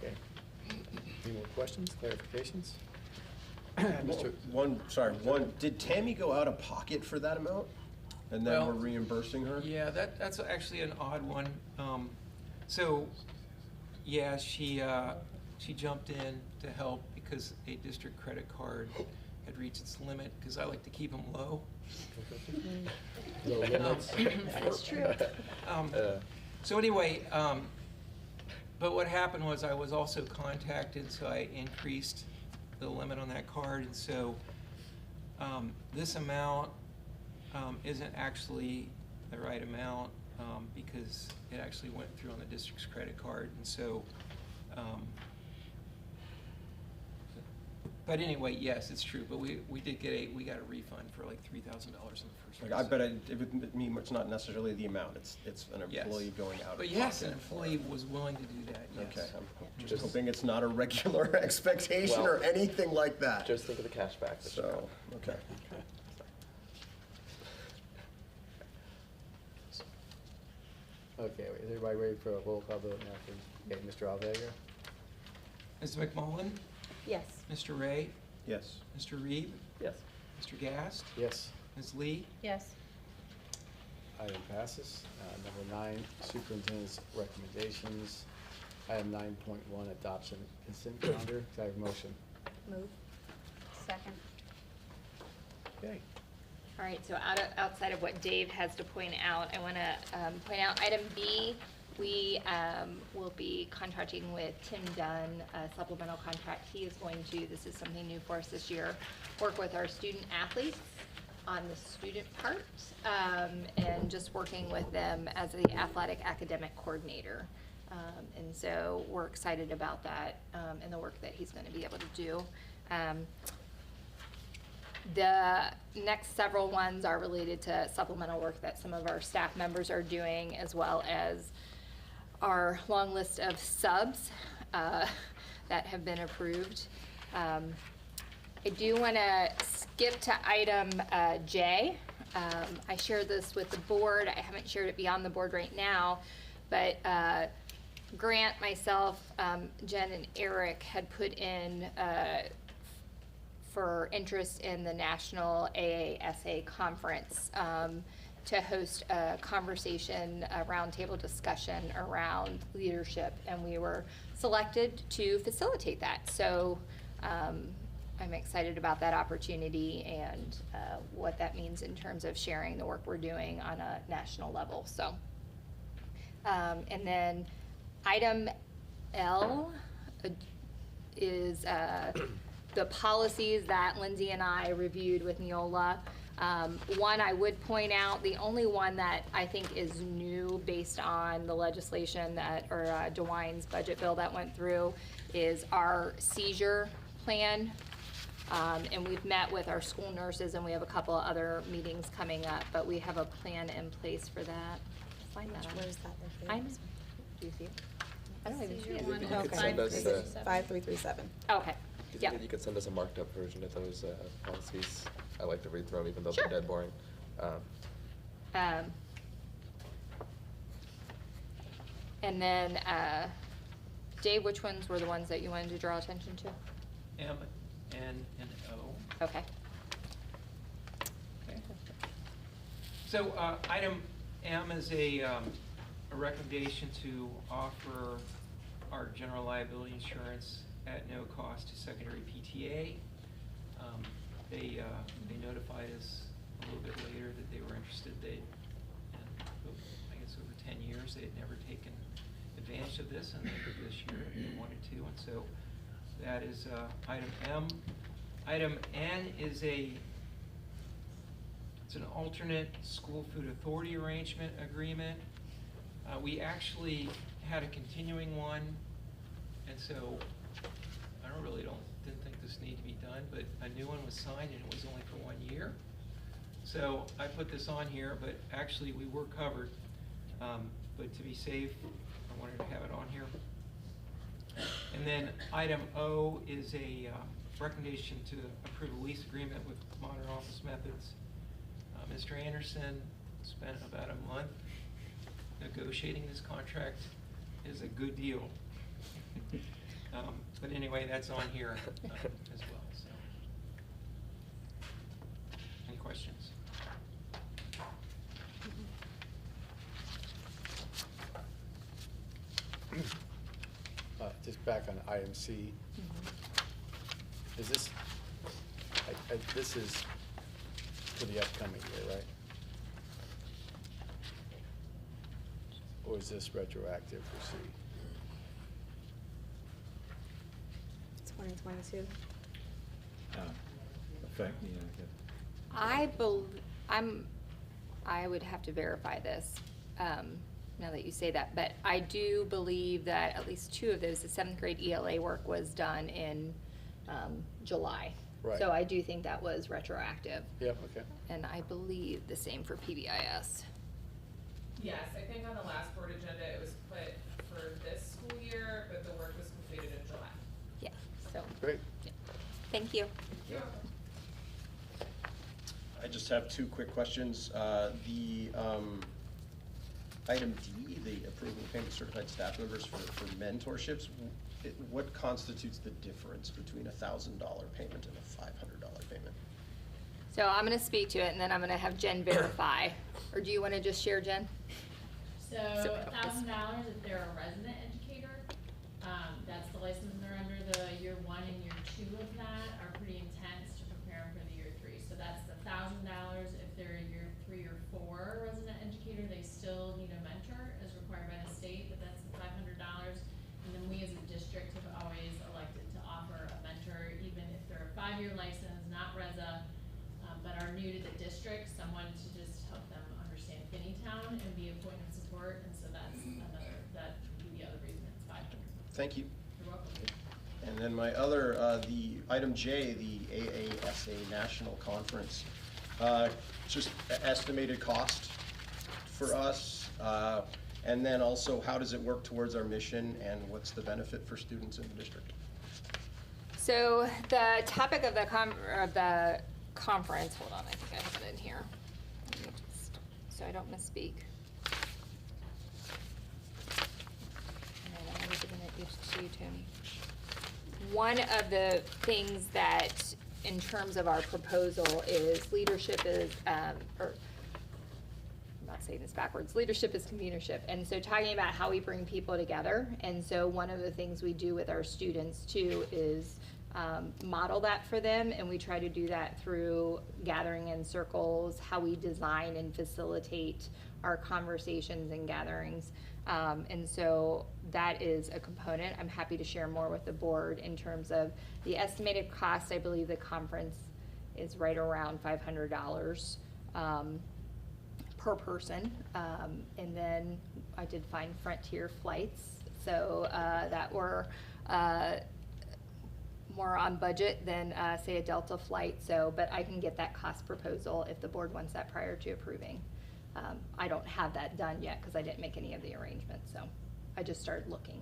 Okay. Any more questions, clarifications? Did Tammy go out of pocket for that amount? And then Well, we're reimbursing her? Yeah, that's actually an odd one. So, yeah, she jumped in to help because a district credit card had reached its limit, because I like to keep them low. Low limits. That's true. So anyway, but what happened was I was also contacted, so I increased the limit on that card, and so this amount isn't actually the right amount because it actually went through on the district's credit card, and so but anyway, yes, it's true, but we did get we got a refund for like $3,000 in the first place. I bet it would mean it's not necessarily the amount, it's an Yes. employee going out of pocket. But yes, an for employee it. was willing to do that, yes. Okay, I'm just hoping it's not a regular expectation Well, or anything like that. Just think of the cash back. that you got. So, okay. Okay, is everybody ready for a roll call vote now? Okay, Mr. Alvega? Ms. McMullen? Yes. Mr. Ray? Yes. Mr. Reed? Yes. Mr. Gast? Yes. Ms. Lee? Yes. Item passes. Number 9, superintendent's recommendations. Item 9.1, adoption consent calendar. Can I have a motion? Move. Second. Okay. All right, so outside of what Dave has to point out, I want to point out item B. We will be contracting with Tim Dunn, a supplemental contract. He is going to, this is something new for us this year, work with our student athletes on the student part, and just working with them as the athletic academic coordinator. And so we're excited about that and the work that he's going to be able to do. The next several ones are related to supplemental work that some of our staff members are doing, as well as our long list of subs that have been approved. I do want to skip to item J. I shared this with the board. I haven't shared it beyond the board right now, but Grant, myself, Jen, and Eric had put in for interest in the National AASA Conference to host a conversation, a roundtable discussion around leadership, and we were selected to facilitate that. So I'm excited about that opportunity and what that means in terms of sharing the work we're doing on a national level. So, and then item L is the policies that Lindsay and I reviewed with Neola. One I would point out, the only one that I think is new based on the legislation that, or DeWine's budget bill that went through, is our seizure plan. And we've met with our school nurses, and we have a couple of other meetings coming up, but we have a plan in place for that. Find that on. Where is that? Do you see it? I don't even see You it. could send us, 5337. Okay, yeah. you could send us a marked up version of those policies. I like to read through them even though they're dead boring. And then, Dave, which ones were the ones that you wanted to draw attention to? M, N, and O. Okay. Okay. So item M is a recommendation to offer our general liability insurance at no cost to secondary PTA. They notified us a little bit later that they were interested. They, I guess over 10 years, they had never taken advantage of this, and they did this year. They wanted to, and so that is item M. Item N is it's an alternate school food authority arrangement agreement. We actually had a continuing one, and so I didn't think this needed to be done, but a new one was signed and it was only for 1 year. So I put this on here, but actually we were covered. But to be safe, I wanted to have it on here. And then item O is a recommendation to approve a lease agreement with Modern Office Methods. Mr. Anderson spent about a month negotiating this contract. It is a good deal. But anyway, that's on here as well. So, any questions? Just back on item C. Is this, this is for the upcoming year, right? Or is this retroactive for C? 2022. Effect, yeah. I would have to verify this, now that you say that, but I do believe that at least 2 of those, the 7th grade ELA work was done in July. Right. So I do think that was retroactive. Yep, okay. And I believe the same for PBIS. Yes, I think on the last board agenda, it was put for this school year, but the work was completed in July. Yeah, so. Great. Yeah. Thank you. I just have 2 quick questions. The item D, the approval of payment to certified staff members for mentorships, what constitutes the difference between a $1,000 payment and a $500 payment? So I'm gonna speak to it and then I'm gonna have Jen verify. Or do you wanna just share, Jen? So $1,000 if they're a resident educator. That's the license they're under. The year 1 and year 2 of that are pretty intense to prepare them for the year 3. So that's the $1,000 if district have always elected to offer a mentor, even if they're a 5-year license, not RESA, but are new to the district, someone to just help them understand Finneytown and be a point of support, and so that would be the other reason it's 500. Thank you. You're welcome. And then my other, the item J, the AASA National Conference, just estimated cost for us, and then also how does it work towards our mission and what's the benefit for students in the district? So the topic of the conference, hold on, I think I have it in here. Let me just, so I don't misspeak. And I'm gonna give it each to you, Tony. One of the things that, in terms of our proposal, is leadership is, or I'm not saying this backwards, leadership is convenership. And so talking about how we bring people together. And so one of the things we do with our students too is model that for them. And we try to do that through gathering in circles, how we design and facilitate our conversations and gatherings. And so that is a component. I'm happy to share more with the board in terms of the estimated cost. I believe the conference is right around $500 per person. And then I did find Frontier flights, so that were more on budget than say a Delta flight. So, but I can get that cost proposal if the board wants that prior to approving. I don't have that done yet because I didn't make any of the arrangements, so I just started looking.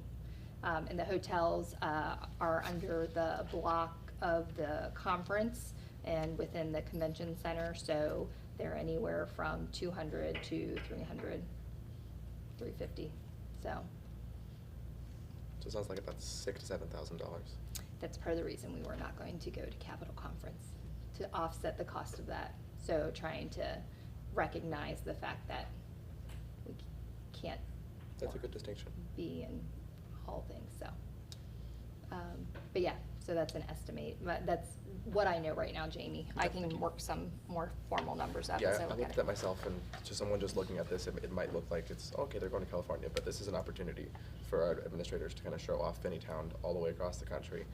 And the hotels are under the block of the conference and within the convention center, so they're anywhere from $200 to $300, $350. So it sounds like about $6,000 to $7,000. that's part of the reason we were not going to go to Capitol Conference, to offset the cost of that. So trying to recognize the fact that we can't. That's a good distinction. Be in all things, so. But yeah, so that's an estimate, but that's what I know right now, Jamie. I can work some more formal numbers up as I Yeah, I look looked at at it. that myself, and to someone just looking at this, it might look like it's, okay, they're going to California, but this is an opportunity for our administrators to kind of show off Finneytown all the way across the country.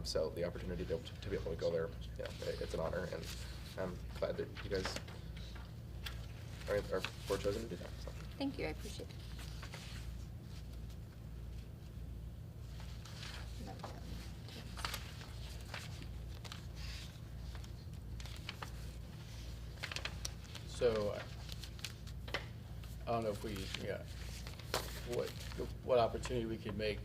So the opportunity to be able to go there, yeah, it's an honor, and I'm glad that you guys were chosen to do that. So. Thank you, I appreciate it. So, I don't know if we, what opportunity we could make.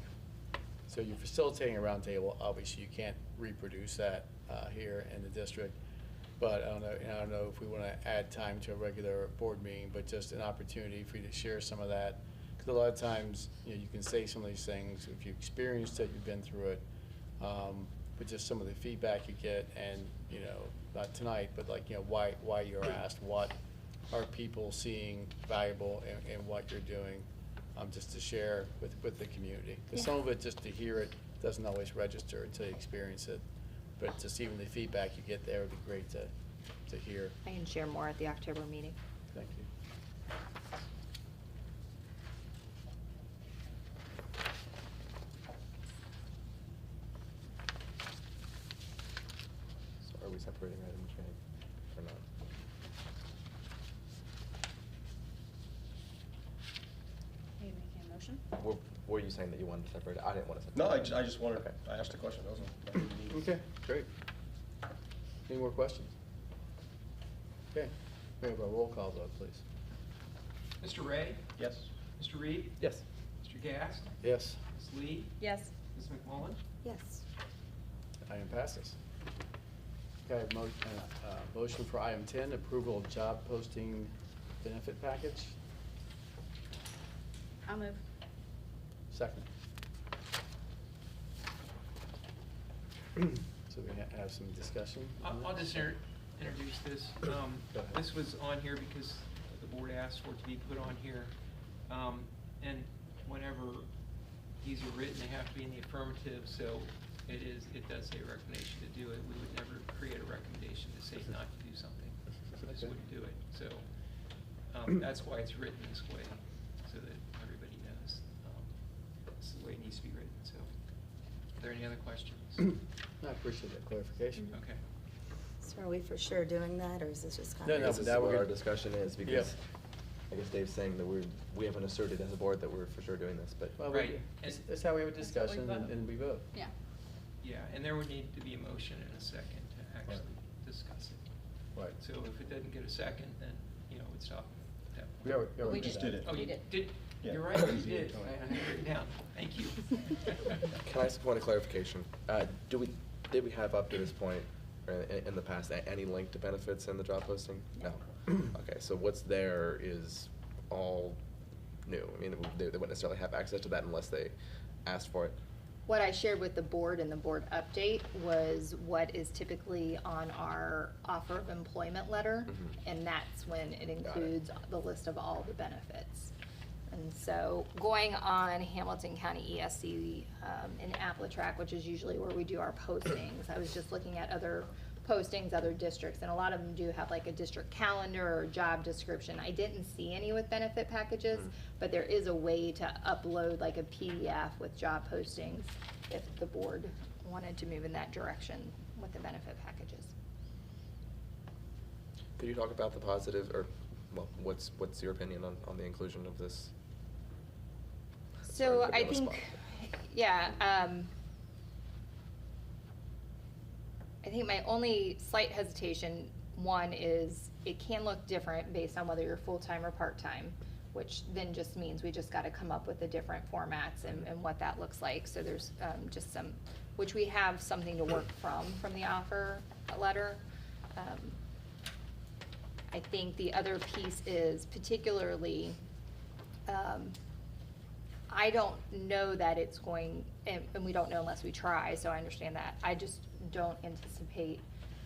So you're facilitating a roundtable, obviously you can't reproduce that here in the district. But I don't know if we want to add time to a regular board meeting, but just an opportunity for you to share some of that. Because a lot of times, you can say some of these things, if you experienced it, you've been through it, but just some of the feedback you get, and, not tonight, but like, why you're asked, what are people seeing valuable in what you're doing, just to share with the community. Because some of it, just to hear it, doesn't always register until you experience it. But just even the feedback you get there would be great to hear. I can share more at the October meeting. Thank you. So are we separating item J or not? Are you making a motion? Were you saying that you wanted to separate it? I didn't want to No, separate it. I just wanted, Okay. I asked a question, that wasn't. Okay, great. Any more questions? Okay, we have a roll call vote, please. Mr. Ray? Yes. Mr. Reed? Yes. Mr. Gass? Yes. Ms. Lee? Yes. Ms. McMullen? Yes. Item passes. Okay, motion for item 10, approval of job posting benefit package. I'll move. Second. So we have some discussion. I'll just introduce this. ahead. This was on here because the board asked for it to be put on here. And whenever these are written, they have to be in the affirmative, so it does say a recommendation to do it. We would never create a recommendation to say not to do something. So this wouldn't do it. So that's why it's written this way, so that everybody knows. This is the way it needs to be written, so. Are there any other questions? I appreciate that clarification. Okay. So are we for sure doing that, or is this just kind No, of? no, This is now we're what our good. discussion is, because I guess Dave's saying that we haven't asserted as a board that we're for sure doing this, but. Well, Right. that's how we have a That's what we discussion vote. and we vote. Yeah. Yeah, and there would need to be a motion in a second to actually discuss it. Right. So if it doesn't get a second, then, you know, it's up. at that point. We already We just did it. Oh, you did. did? Yeah. You're right, you did. I had it written down. Thank you. Can I ask a point of clarification? Did we have up to this point, or in the past, any link to benefits in the job posting? No. Okay, so what's there is all new. I mean, they wouldn't necessarily have access to that unless they asked for it. What I shared with the board in the board update was what is typically on our offer of employment letter, and that's when it includes the list of all the benefits. And so going on Hamilton County ESC in Applitrack, which is usually where we do our postings, I was just looking at other postings, other districts, and a lot of them do have like a district calendar or job description. I didn't see any with benefit packages, but there is a way to upload like a PDF with job postings if the board wanted to move in that direction with the benefit packages. Could you talk about the positive, or, well, what's your opinion on the inclusion of this? So Sorry, I put you on the think, spot. yeah, I think my only slight hesitation, one, is it can look different based on whether you're full-time or part-time, which then just means we just gotta come up with the different formats and what that looks like. So there's just some, which we have something to work from the offer letter. I think the other piece is particularly, I don't know that it's going, and we don't know unless we try, so I understand that. I just don't anticipate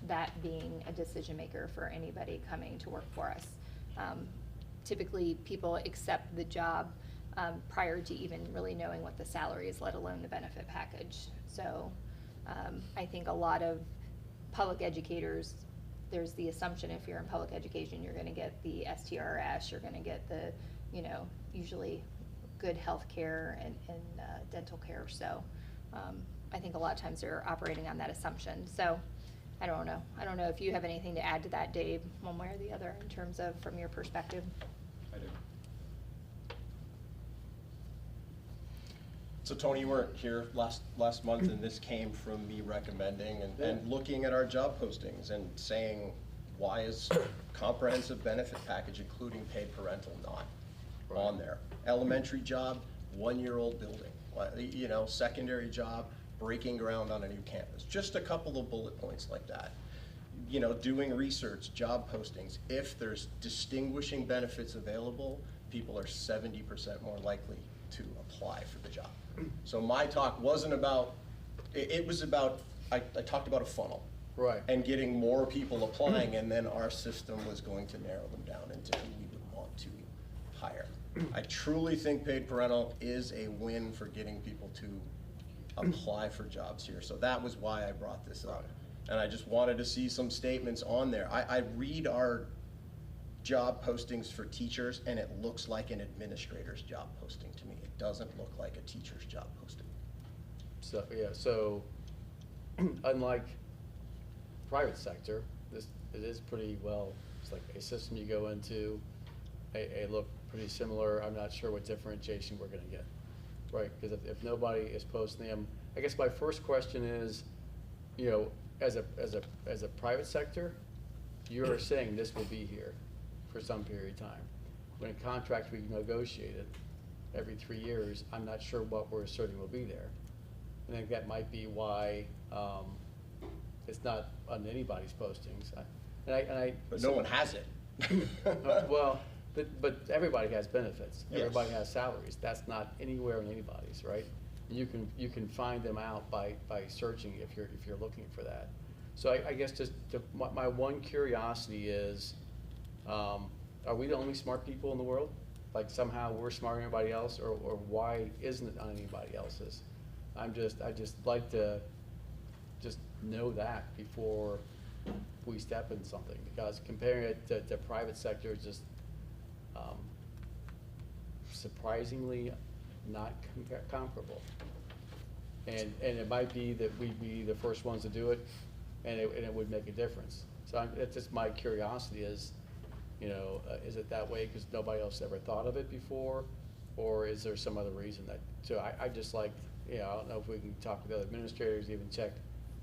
that being a decision maker for anybody coming to work for us. Typically, people accept the job prior to even really knowing what the salary is, let alone the benefit package. So I think a lot of public educators, there's the assumption if you're in public education, you're gonna get the STRS, you're gonna get the, you know, usually good health care and dental care. So I think a lot of times they're operating on that assumption. So I don't know. I don't know if you have anything to add to that, Dave, one way or the other, in terms of from your perspective. I do. So Tony, you weren't here last month, and this came from me recommending and looking at our job postings and saying, why is comprehensive benefit package, including paid parental, not on there? Elementary job, 1-year-old building. You know, secondary job, breaking ground on a new campus. Just a couple of bullet points like that. You know, doing research, job postings. If there's distinguishing benefits available, people are 70% more likely to apply for the job. So my talk wasn't about, it was about, I talked about a funnel. Right. And getting more people applying, and then our system was going to narrow them down into who we would want to hire. I truly think paid parental is a win for getting people to apply for jobs here. So that was why I brought this up. And I just wanted to see some statements on there. I read our job postings for teachers, and it looks like an administrator's job posting to me. It doesn't look like a teacher's job posting. So, yeah, so unlike private sector, it is pretty well, it's like a system you go into, they look pretty similar. I'm not sure what differentiation we're gonna get, right? Because if nobody is posting them, I guess my first question is, you know, as a private sector, you're saying this will be here for some period of time. When a contract we negotiated every 3 years, I'm not sure what we're asserting will be there. I think that might be why it's not on anybody's postings. But no one has it. Well, but everybody has benefits. Yes. Everybody has salaries. That's not anywhere in anybody's, right? You can find them out by searching if you're looking for that. So I guess just my one curiosity is, are we the only smart people in the world? Like somehow we're smarter than everybody else, or why isn't it on anybody else's? I just like to just know that before we step in something, because comparing it to private sector is just surprisingly not comparable. And it might be that we'd be the first ones to do it, and it would make a difference. So it's just my curiosity is, is it that way because nobody else ever thought of it before? Or is there some other reason that, so I just like, I don't know if we can talk with other administrators, even check.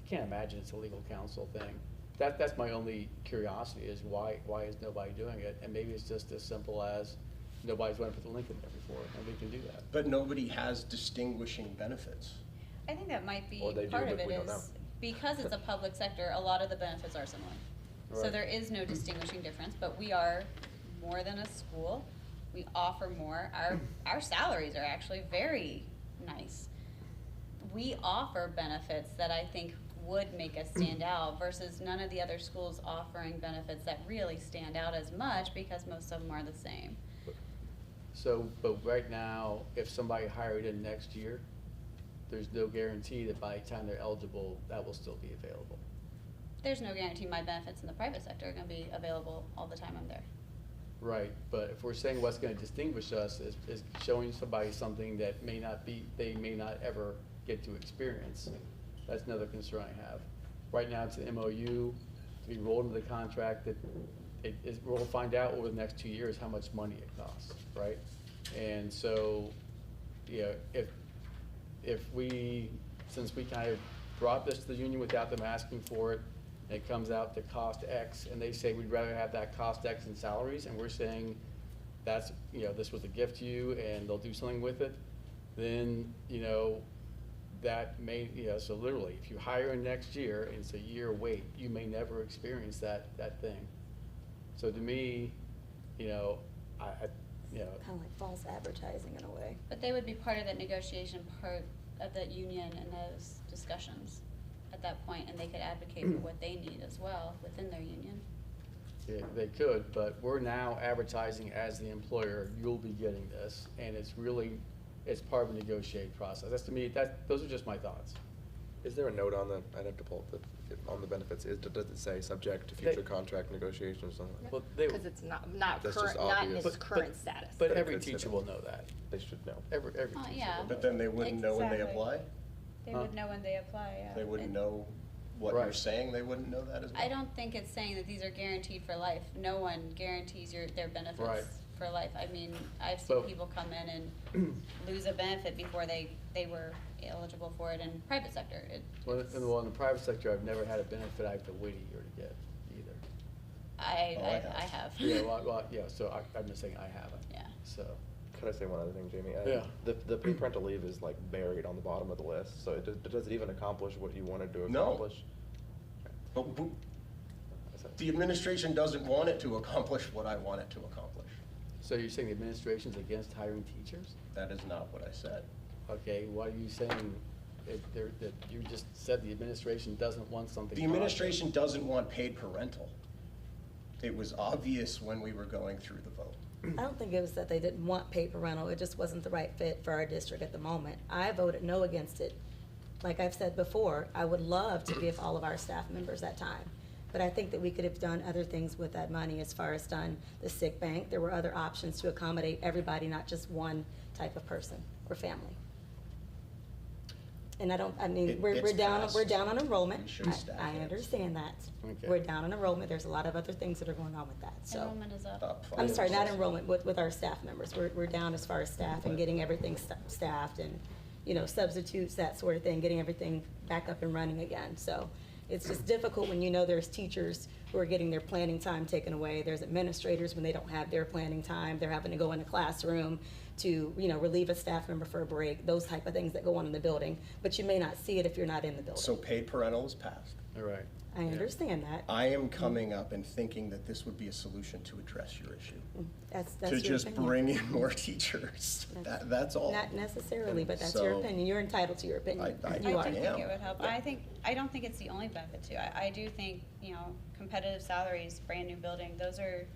I can't imagine it's a legal counsel thing. That's my only curiosity is why is nobody doing it? And maybe it's just as simple as nobody's went to put the link in there before, and we can do that. But nobody has distinguishing benefits. I think that might be Or they do, part of but it we don't know. is, because it's a public sector, a lot of the benefits are similar. So Right. there is no distinguishing difference, but we are more than a school. We offer more. Our salaries are actually very nice. We offer benefits that I think would make us stand out versus none of the other schools offering benefits that really stand out as much because most of them are the same. So, but right now, if somebody hired in next year, there's no guarantee that by the time they're eligible, that will still be available. There's no guarantee my benefits in the private sector are gonna be available all the time I'm there. Right, but if we're saying what's gonna distinguish us is showing somebody something that they may not ever get to experience, that's another concern I have. Right now, it's an MOU, to be rolled into the contract, that we'll find out over the next 2 years how much money it costs, right? And so, if we, since we kind of brought this to the union without them asking for it, and it comes out to cost X, and they say we'd rather have that cost X in salaries, and we're saying that's, this was a gift to you, and they'll do something with it, then, that may, so literally, if you hire in next year, and it's a year wait, you may never experience that thing. So to me, I Kind of like false advertising in a way. But they would be part of that negotiation, part of that union and those discussions at that point, and they could advocate for what they need as well within their union. yeah, they could, but we're now advertising as the employer, you'll be getting this, and it's part of a negotiating process. That's to me, those are just my thoughts. Is there a note on I'd have to pull up on the benefits, does it say subject to future contract negotiations or something like that? Well, Because it's not That's current, just not in obvious. its current status. But But every it's teacher hidden. will know that. They should know. Every teacher Yeah. will know. But then they wouldn't know when they Exactly. apply? They Huh? would know when they apply, yeah. They wouldn't And know what you're Right. saying, they wouldn't know that as well? I don't think it's saying that these are guaranteed for life. No one guarantees their benefits Right. for life. I mean, I've seen But- people come in and lose a benefit before they were eligible for it in private sector. Well, in the private sector, I've never had a benefit I have to wait a year to get either. I have. Yeah, yeah, so I'm just saying I haven't. Yeah. So, Could I say one other thing, Jamie? Yeah. The paid parental leave is like buried on the bottom of the list, so does it even accomplish what you wanted to No. accomplish? But the administration doesn't want it to accomplish what I want it to accomplish. so you're saying the administration's against hiring teachers? That is not what I said. Okay, why are you saying that you just said the administration doesn't want something? The administration doesn't want paid parental. It was obvious when we were going through the vote. I don't think it was that they didn't want paid parental, it just wasn't the right fit for our district at the moment. I voted no against it. Like I've said before, I would love to give all of our staff members that time. But I think that we could have done other things with that money as far as done the sick bank. There were other options to accommodate everybody, not just one type of person or family. And we're It's down passed. on enrollment. We should staff I it. understand that. Okay. We're down on enrollment. There's a lot of other things that are going on with that, so. Enrollment is up. I'm sorry, not enrollment, with our staff members. We're down as far as staff and getting everything staffed and, substitutes, that sort of thing, getting everything back up and running again. So it's just difficult when there's teachers who are getting their planning time taken away. There's administrators when they don't have their planning time. They're having to go in a classroom to, relieve a staff member for a break, those type of things that go on in the building. But you may not see it if you're not in the building. So paid parental is passed. All right. I understand that. I am coming up and thinking that this would be a solution to address your issue. That's To your just opinion. bring in more teachers. That's all. Not necessarily, but that's your So, opinion. You're entitled to your opinion. I You are. I do think am. it would help. I don't think it's the only benefit too. I do think, competitive salaries, brand new building, those are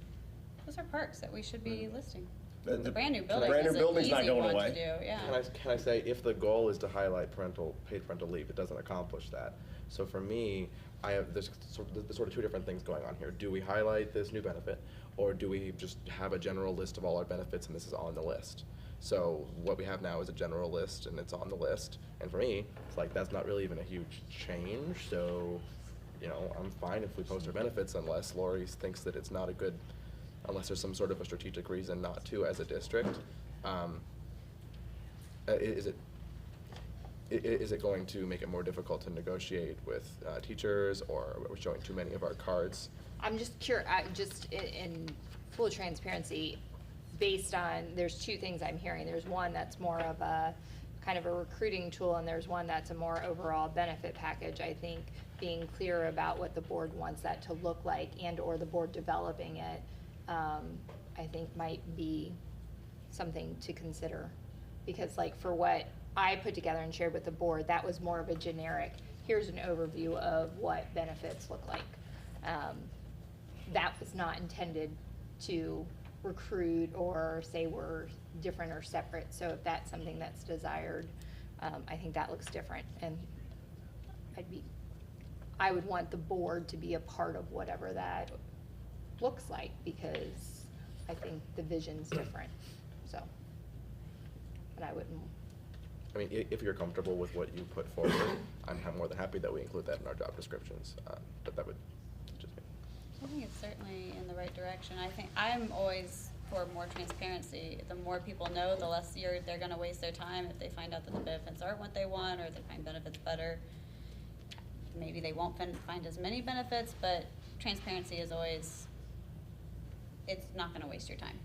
perks that we should be listing. The brand new Can I- building Brand new is an building's easy not going one away. to do, yeah. Can I say, if the goal is to highlight paid parental leave, it doesn't accomplish that. So for me, there's sort of two different things going on here. Do we highlight this new benefit, or do we just have a general list of all our benefits and this is on the list? So what we have now is a general list and it's on the list. And for me, it's like, that's not really even a huge change. So, you know, I'm fine if we post our benefits unless Lori thinks that it's not a good, unless there's some sort of a strategic reason not to as a district. Is it going to make it more difficult to negotiate with teachers, or are we showing too many of our cards? I'm just curious, in full transparency, based on, there's two things I'm hearing. There's one that's more of a kind of a recruiting tool, and there's one that's a more overall benefit package. I think being clear about what the board wants that to look like, and or the board developing it, I think might be something to consider. Because like for what I put together and shared with the board, that was more of a generic, here's an overview of what benefits look like. That was not intended to recruit or say we're different or separate. So if that's something that's desired, I think that looks different. And I would want the board to be a part of whatever that looks like, because I think the vision's different, so. But I wouldn't. I mean, if you're comfortable with what you put forward, I'm more than happy that we include that in our job descriptions, but that would just be. I think it's certainly in the right direction. I think I'm always for more transparency. The more people know, the less they're gonna waste their time if they find out that the benefits aren't what they want, or they find benefits better. Maybe they won't find as many benefits, but transparency is always, it's not gonna waste your time.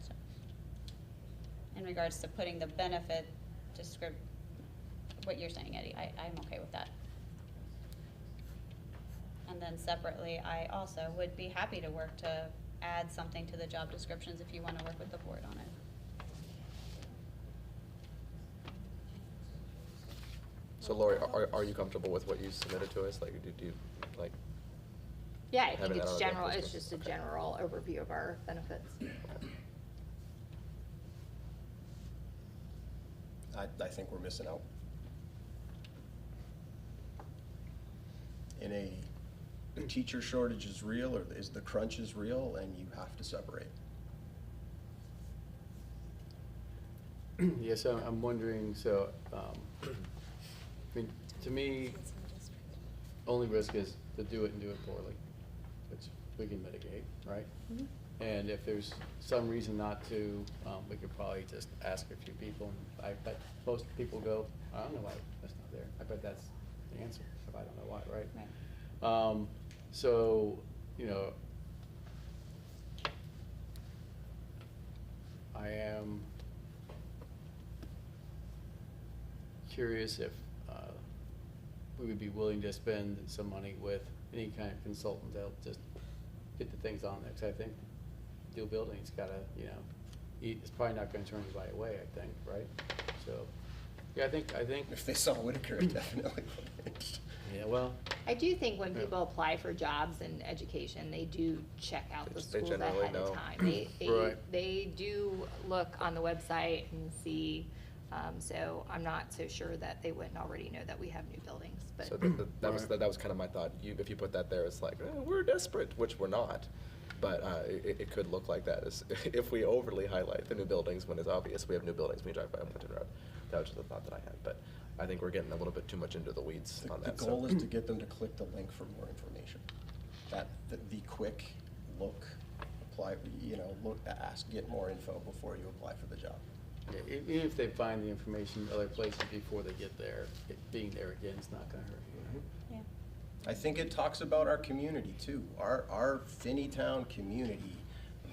So, in regards to putting the benefit what you're saying, Eddie, I'm okay with that. And then separately, I also would be happy to work to add something to the job descriptions if you want to work with the board on it. So Lori, are you comfortable with what you submitted to us? Like, did you, like? Yeah, I think having that it's on our general, job it's just a description? general overview of our benefits. I think we're missing out. The teacher shortage is real, or is the crunch is real, and you have to separate. Yeah, so I'm wondering, so, I mean, to me, only risk is to do it and do it poorly, which we can mitigate, right? Mhm. And if there's some reason not to, we could probably just ask a few people. I bet most people go, I don't know why that's not there. I bet that's the answer, if I don't know why, right? Right. So, you know, I am curious if we would be willing to spend some money with any kind of consultant to help just get the things on there. Because I think new building's gotta, you know, it's probably not gonna turn anybody away, I think, right? So, yeah, I think. If they saw Whitaker, it definitely would. Yeah, well. I do think when Yeah. people apply for jobs in education, they do check out the They schools generally ahead know. of time. Right. They do look on the website and see, so I'm not so sure that they wouldn't already know that we have new buildings, but. So that was kind of my thought. If you put that there, it's like, we're desperate, which we're not. But it could look like that if we overly highlight the new buildings when it's obvious we have new buildings when you drive by Upton Road. That was just a thought that I had, but I think we're getting a little bit too much into the weeds on that. The goal is to get them to click the link for more information. The quick look, apply, look, ask, get more info before you apply for the job. Yeah, even if they find the information other places before they get there, being there again is not gonna hurt you. Yeah. I think it talks about our community too. Our Finneytown community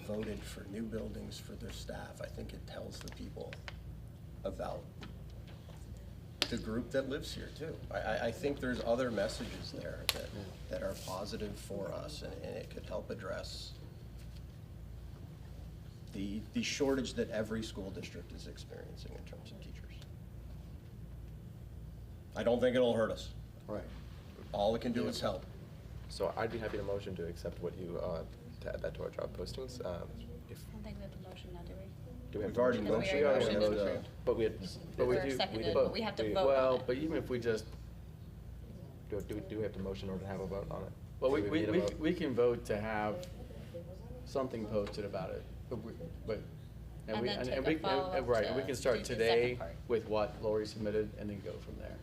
voted for new buildings for their staff. I think it tells the people about the group that lives here too. I think there's other messages there that are positive for us, and it could help address the shortage that every school district is experiencing in terms of teachers. I don't think it'll hurt us. Right. All it can do is help. So I'd be happy to motion to accept what you, to add that to our job postings. If, I don't think we have to motion now, do we? do we have We've to already motion? motioned. We already Motion is voted. approved. But we had, But we Or do, seconded, but but we have to we- vote on Well, it. but even if we just, do we have to motion in order to have a vote on it? well, Do need a vote? we can vote to have something posted about it, And then take a we follow-up right, and we to can start do the second today part. with what Lori submitted and then go from there.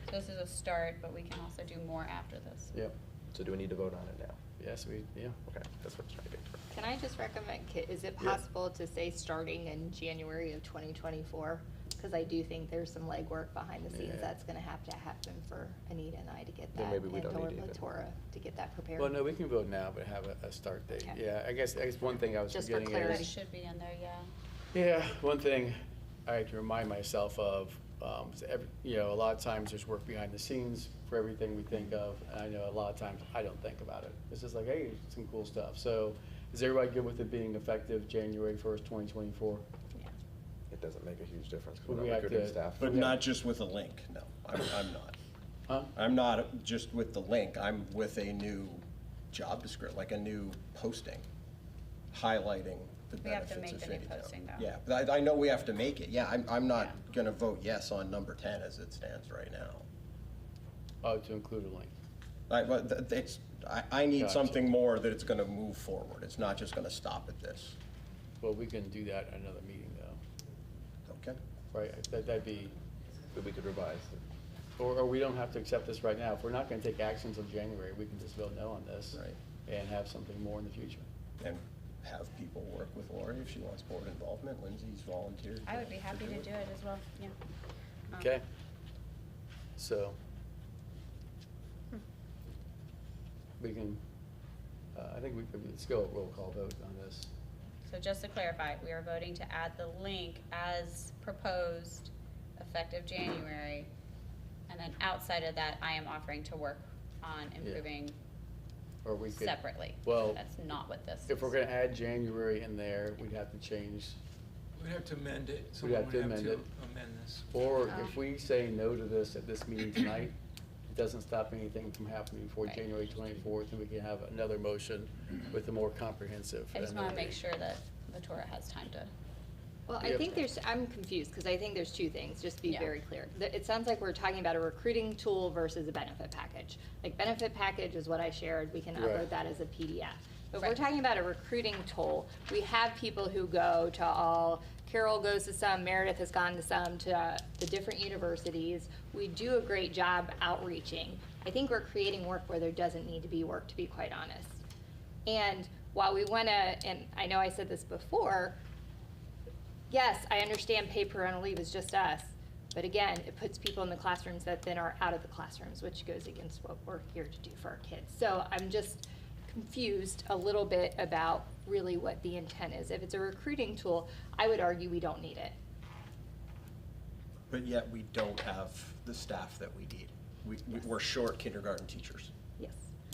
So this is a start, but we can also do more after this. Yep. So do we need to vote on it now? Yes, yeah. Okay, that's what I'm trying to get to. Can I just recommend, is it Yeah. possible to say starting in January of 2024? Because I do think there's some legwork behind the scenes Yeah. that's gonna have to happen for Anita and I to get Then that, maybe we and don't or need to even- Latora to get that prepared. Well, no, we can vote now, but have a start date. Okay. Yeah, I guess one thing I was Just for forgetting clarity. That is. should be in there, yeah. Yeah, one thing I have to remind myself of, is a lot of times there's work behind the scenes for everything we think of, and I know a lot of times I don't think about it. It's just like, hey, some cool stuff. So is everybody good with it being effective January 1st, 2024? Yeah. It doesn't make a huge difference Well, because we we're not have recruiting to- staff. But Okay. not just with a link, no, I'm not. Huh? I'm not just with the link, I'm with a new job description, like a new posting, highlighting the We have benefits to of make the new Finneytown. posting, though. Yeah, but I know we have to make it, yeah, I'm not Yeah. gonna vote yes on number 10 as it stands right now. Oh, to include a link. But I need Gotcha. something more that it's gonna move forward, it's not just gonna stop at this, Well, we can do that at another meeting though, okay? right? That'd be, But we could revise it. or we don't have to accept this right now. If we're not gonna take action until January, we can just vote no on this. Right. And have something more in the future. And have people work with Lori if she wants board involvement, Lindsay's volunteered. I would be happy to do it as well, yeah. Okay. So. We can, I think we could, let's go a roll call vote on this. So just to clarify, we are voting to add the link as proposed, effective January. And then outside of that, I am offering to work on improving Or we could. separately. Well, That's not what this is. if we're gonna add January in there, we'd have to change, We'd have to amend it. We'd Someone have to would have amend to it. amend this. or Oh. if we say no to this at this meeting tonight, it doesn't stop anything from happening before Right. January 24th, and we can have another motion with a more comprehensive. I just and wanna then- make sure that Latora has time to, Well, I Yep. think I'm confused, because I think there's two things, just to be Yeah. very clear. It sounds like we're talking about a recruiting tool versus a benefit package. Like, benefit package is what I shared, we can Right. upload that as a PDF. But if we're Right. talking about a recruiting tool, we have people who go to all, Carol goes to some, Meredith has gone to some, to the different universities. We do a great job outreaching. I think we're creating work where there doesn't need to be work, to be quite honest. And while we wanna, and I know I said this before, yes, I understand paid parental leave is just us, but again, it puts people in the classrooms that then are out of the classrooms, which goes against what we're here to do for our kids. So I'm just confused a little bit about really what the intent is. If it's a recruiting tool, I would argue we don't need it. But yet we don't have the staff that we need. We're short kindergarten teachers. Yes,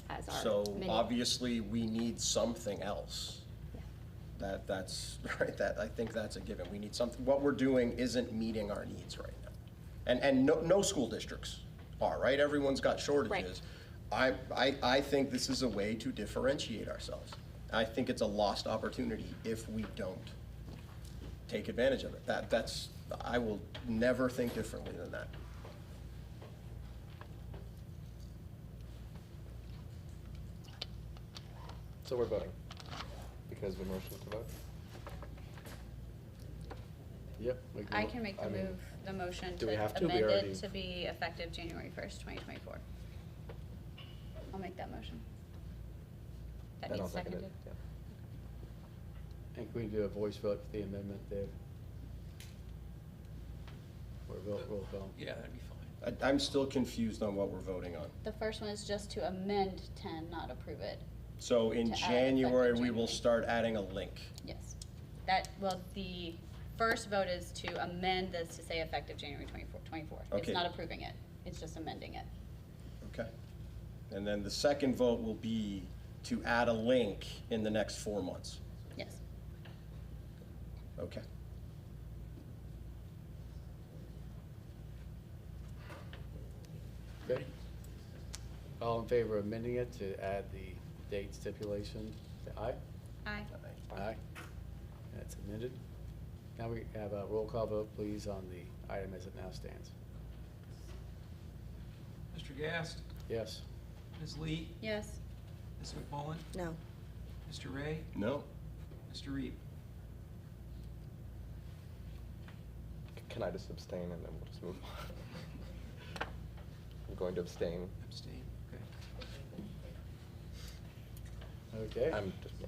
as our So many. obviously, we need something else. Yeah. That's, right, I think that's a given. We need something, what we're doing isn't meeting our needs right now. And no school districts are, right? Everyone's got shortages. I think this is a way to differentiate ourselves. I think it's a lost opportunity if we don't take advantage of it. I will never think differently than that. So we're voting because we motioned to vote? Yep. I can make I mean, the motion do we to have to? We amend already- it to be effective January 1st, 2024. I'll make that motion. That And I'll needs second it, seconded. yeah. And can we do a voice vote for the amendment, Dave? Or roll call? Yeah, that'd be fine. I'm still confused on what we're voting on. The first one is just to amend 10, not approve it. So in To add January, effective we will January. start adding a link. Yes. The first vote is to amend this to say effective January 24. It's Okay. not approving it, it's just amending it. Okay. And then the second vote will be to add a link in the next 4 months. Yes. Okay. Okay. All in favor of amending it to add the date stipulation, say aye? Aye. Aye. That's amended. Now we have a roll call vote, please, on the item as it now stands. Mr. Gast, Yes. Ms. Lee, Yes. Ms. McMullen, No. Mr. Ray, No? Mr. Reed. Can I just abstain and then we'll just move on? I'm going to abstain. Abstain, okay. Okay. I'm just, yeah.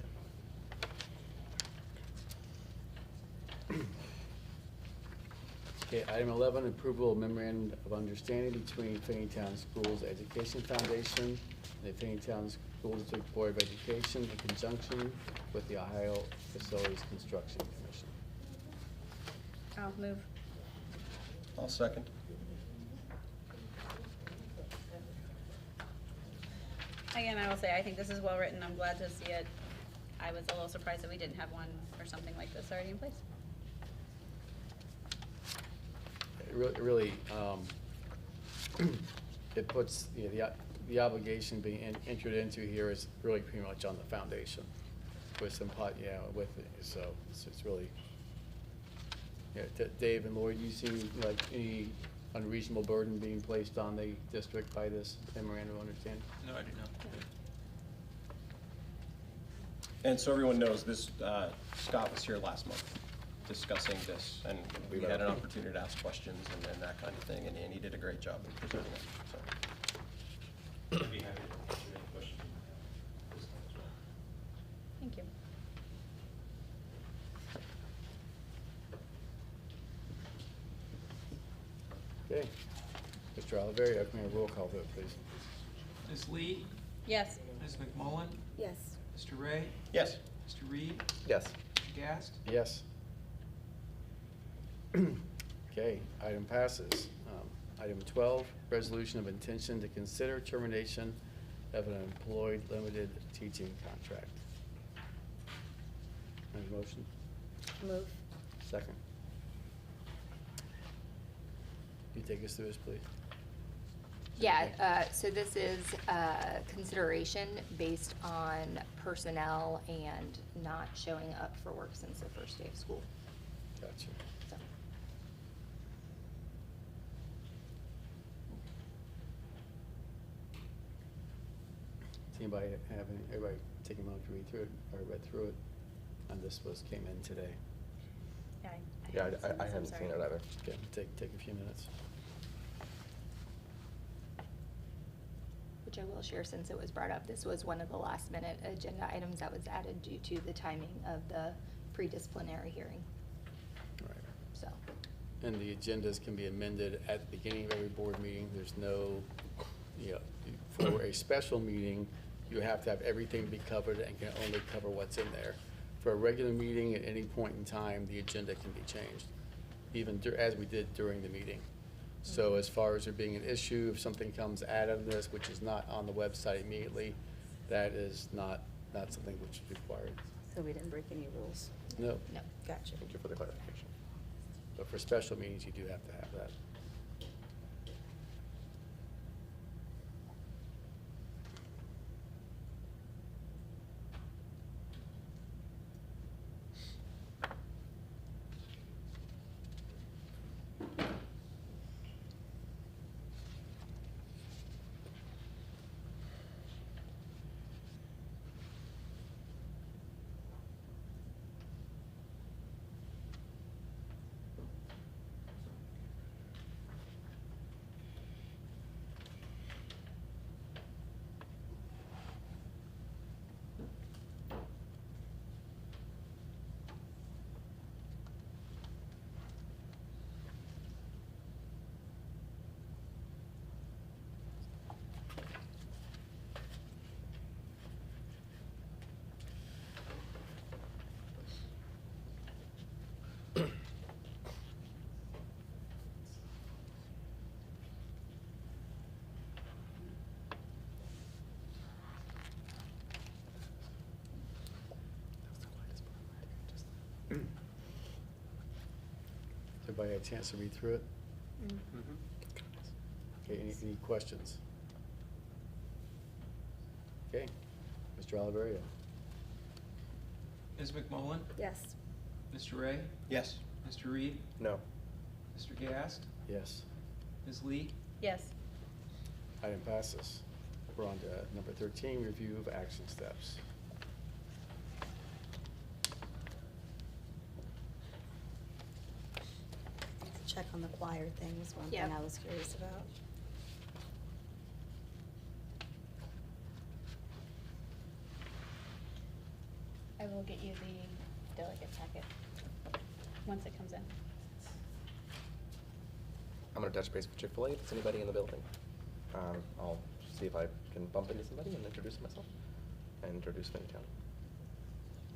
Okay, item 11, approval of memorandum of understanding between Finneytown Schools Education Foundation and the Finneytown School District Board of Education in conjunction with the Ohio Facilities Construction Commission. I'll move. I'll second. Again, I will say, I think this is well written. I'm glad to see it. I was a little surprised that we didn't have one or something like this already in place. It really, it puts, you know, the obligation being entered into here is really pretty much on the foundation with some with it, so it's really, yeah, Dave and Lloyd, you see like any unreasonable burden being placed on the district by this memorandum of understanding? No, I do not. And so everyone knows this, Scott was here last month discussing this, and we had an opportunity to ask questions and that kind of thing, and he did a great job in presenting it, so. I'd be happy to answer any questions this time as well. Thank you. Okay. Mr. Oliveri, can we have a roll call vote, please? Ms. Lee, Yes. Ms. McMullen, Yes. Mr. Ray, Yes. Mr. Reed, Yes. Mr. Gast. Yes. Okay, item passes. Item 12, resolution of intention to consider termination of an employed limited teaching contract. Any motion? Move. Second. Can you take us through this, please? Yeah, so this is consideration based on personnel and not showing up for work since the first day of school. Gotcha. So, Does anybody have any, everybody take a moment to read through it, or read through it? And this came in today. Yeah, Yeah, haven't seen I this, I'm hadn't sorry. seen it either. Okay, take a few minutes. which I will share since it was brought up, this was one of the last minute agenda items that was added due to the timing of the pre-disciplinary hearing, Right. so. And the agendas can be amended at the beginning of every board meeting. There's no, you know, for a special meeting, you have to have everything be covered and can only cover what's in there. For a regular meeting, at any point in time, the agenda can be changed, even as we did during the meeting. So as far as there being an issue, if something comes out of this, which is not on the website immediately, that is not something which is required. So we didn't break any rules. No. No. Gotcha. Thank you for the clarification. But for special meetings, you do have to have that. Everybody had a chance to read through it? Okay, any questions? Okay. Mr. Oliverio? Ms. McMullen? Yes. Mr. Ray? Yes. Mr. Reed? No. Mr. Gast? Yes. Ms. Lee? Yes. Item passes. We're on to number 13, review of action steps. Check on the choir thing was one thing Yep. I was curious about. I will get you the delegate packet once it comes in. I'm gonna touch base with Chick-fil-A, if there's anybody in the building. I'll see if I can bump into somebody and introduce myself and introduce Finneytown.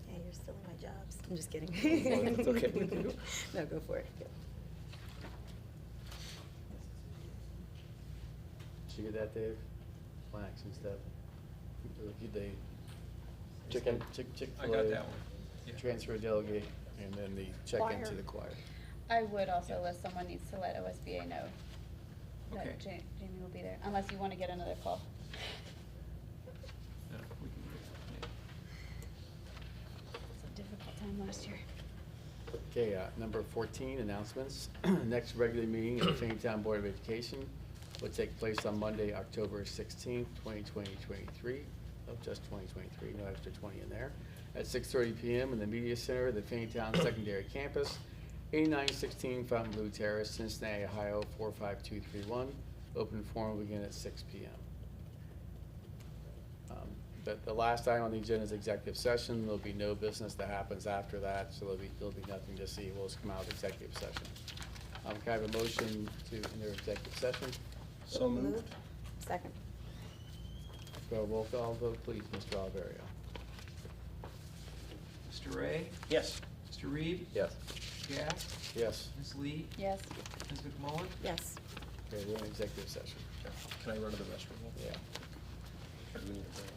Yeah, you're stealing my jobs. I'm just kidding. Well, if it's okay with you. No, go for it. Did you get that, Dave? One action step. The Chicken. Chick-fil-A. I got that one. Yeah. Transfer delegate, and then the check Choir. into the choir. I would also list someone needs to let OSBA know Okay. that Jamie will be there, unless you want to get another call. No, we can do it. It's a difficult time last year. Okay, number 14, announcements. Next regular meeting of the Finneytown Board of Education will take place on Monday, October 16th, 2023. Oh, just 2023, no extra 20 in there. At 6:30 PM in the Media Center of the Finneytown Secondary Campus, 8916 Fontainebleau Terrace, Cincinnati, Ohio, 45231. Open forum will begin at 6 PM. The last item on the agenda is executive session. There'll be no business that happens after that, so there'll be nothing to see. We'll just come out of executive session. Can I have a motion to enter executive session? So moved. Second. Go roll call vote, please, Mr. Oliverio. Mr. Ray? Yes. Mr. Reed? Yes. Mr. Gast? Yes. Ms. Lee? Yes. Ms. McMullen? Yes. Okay, we're in executive session. Can I run to the restroom? Yeah. Or do we need a break?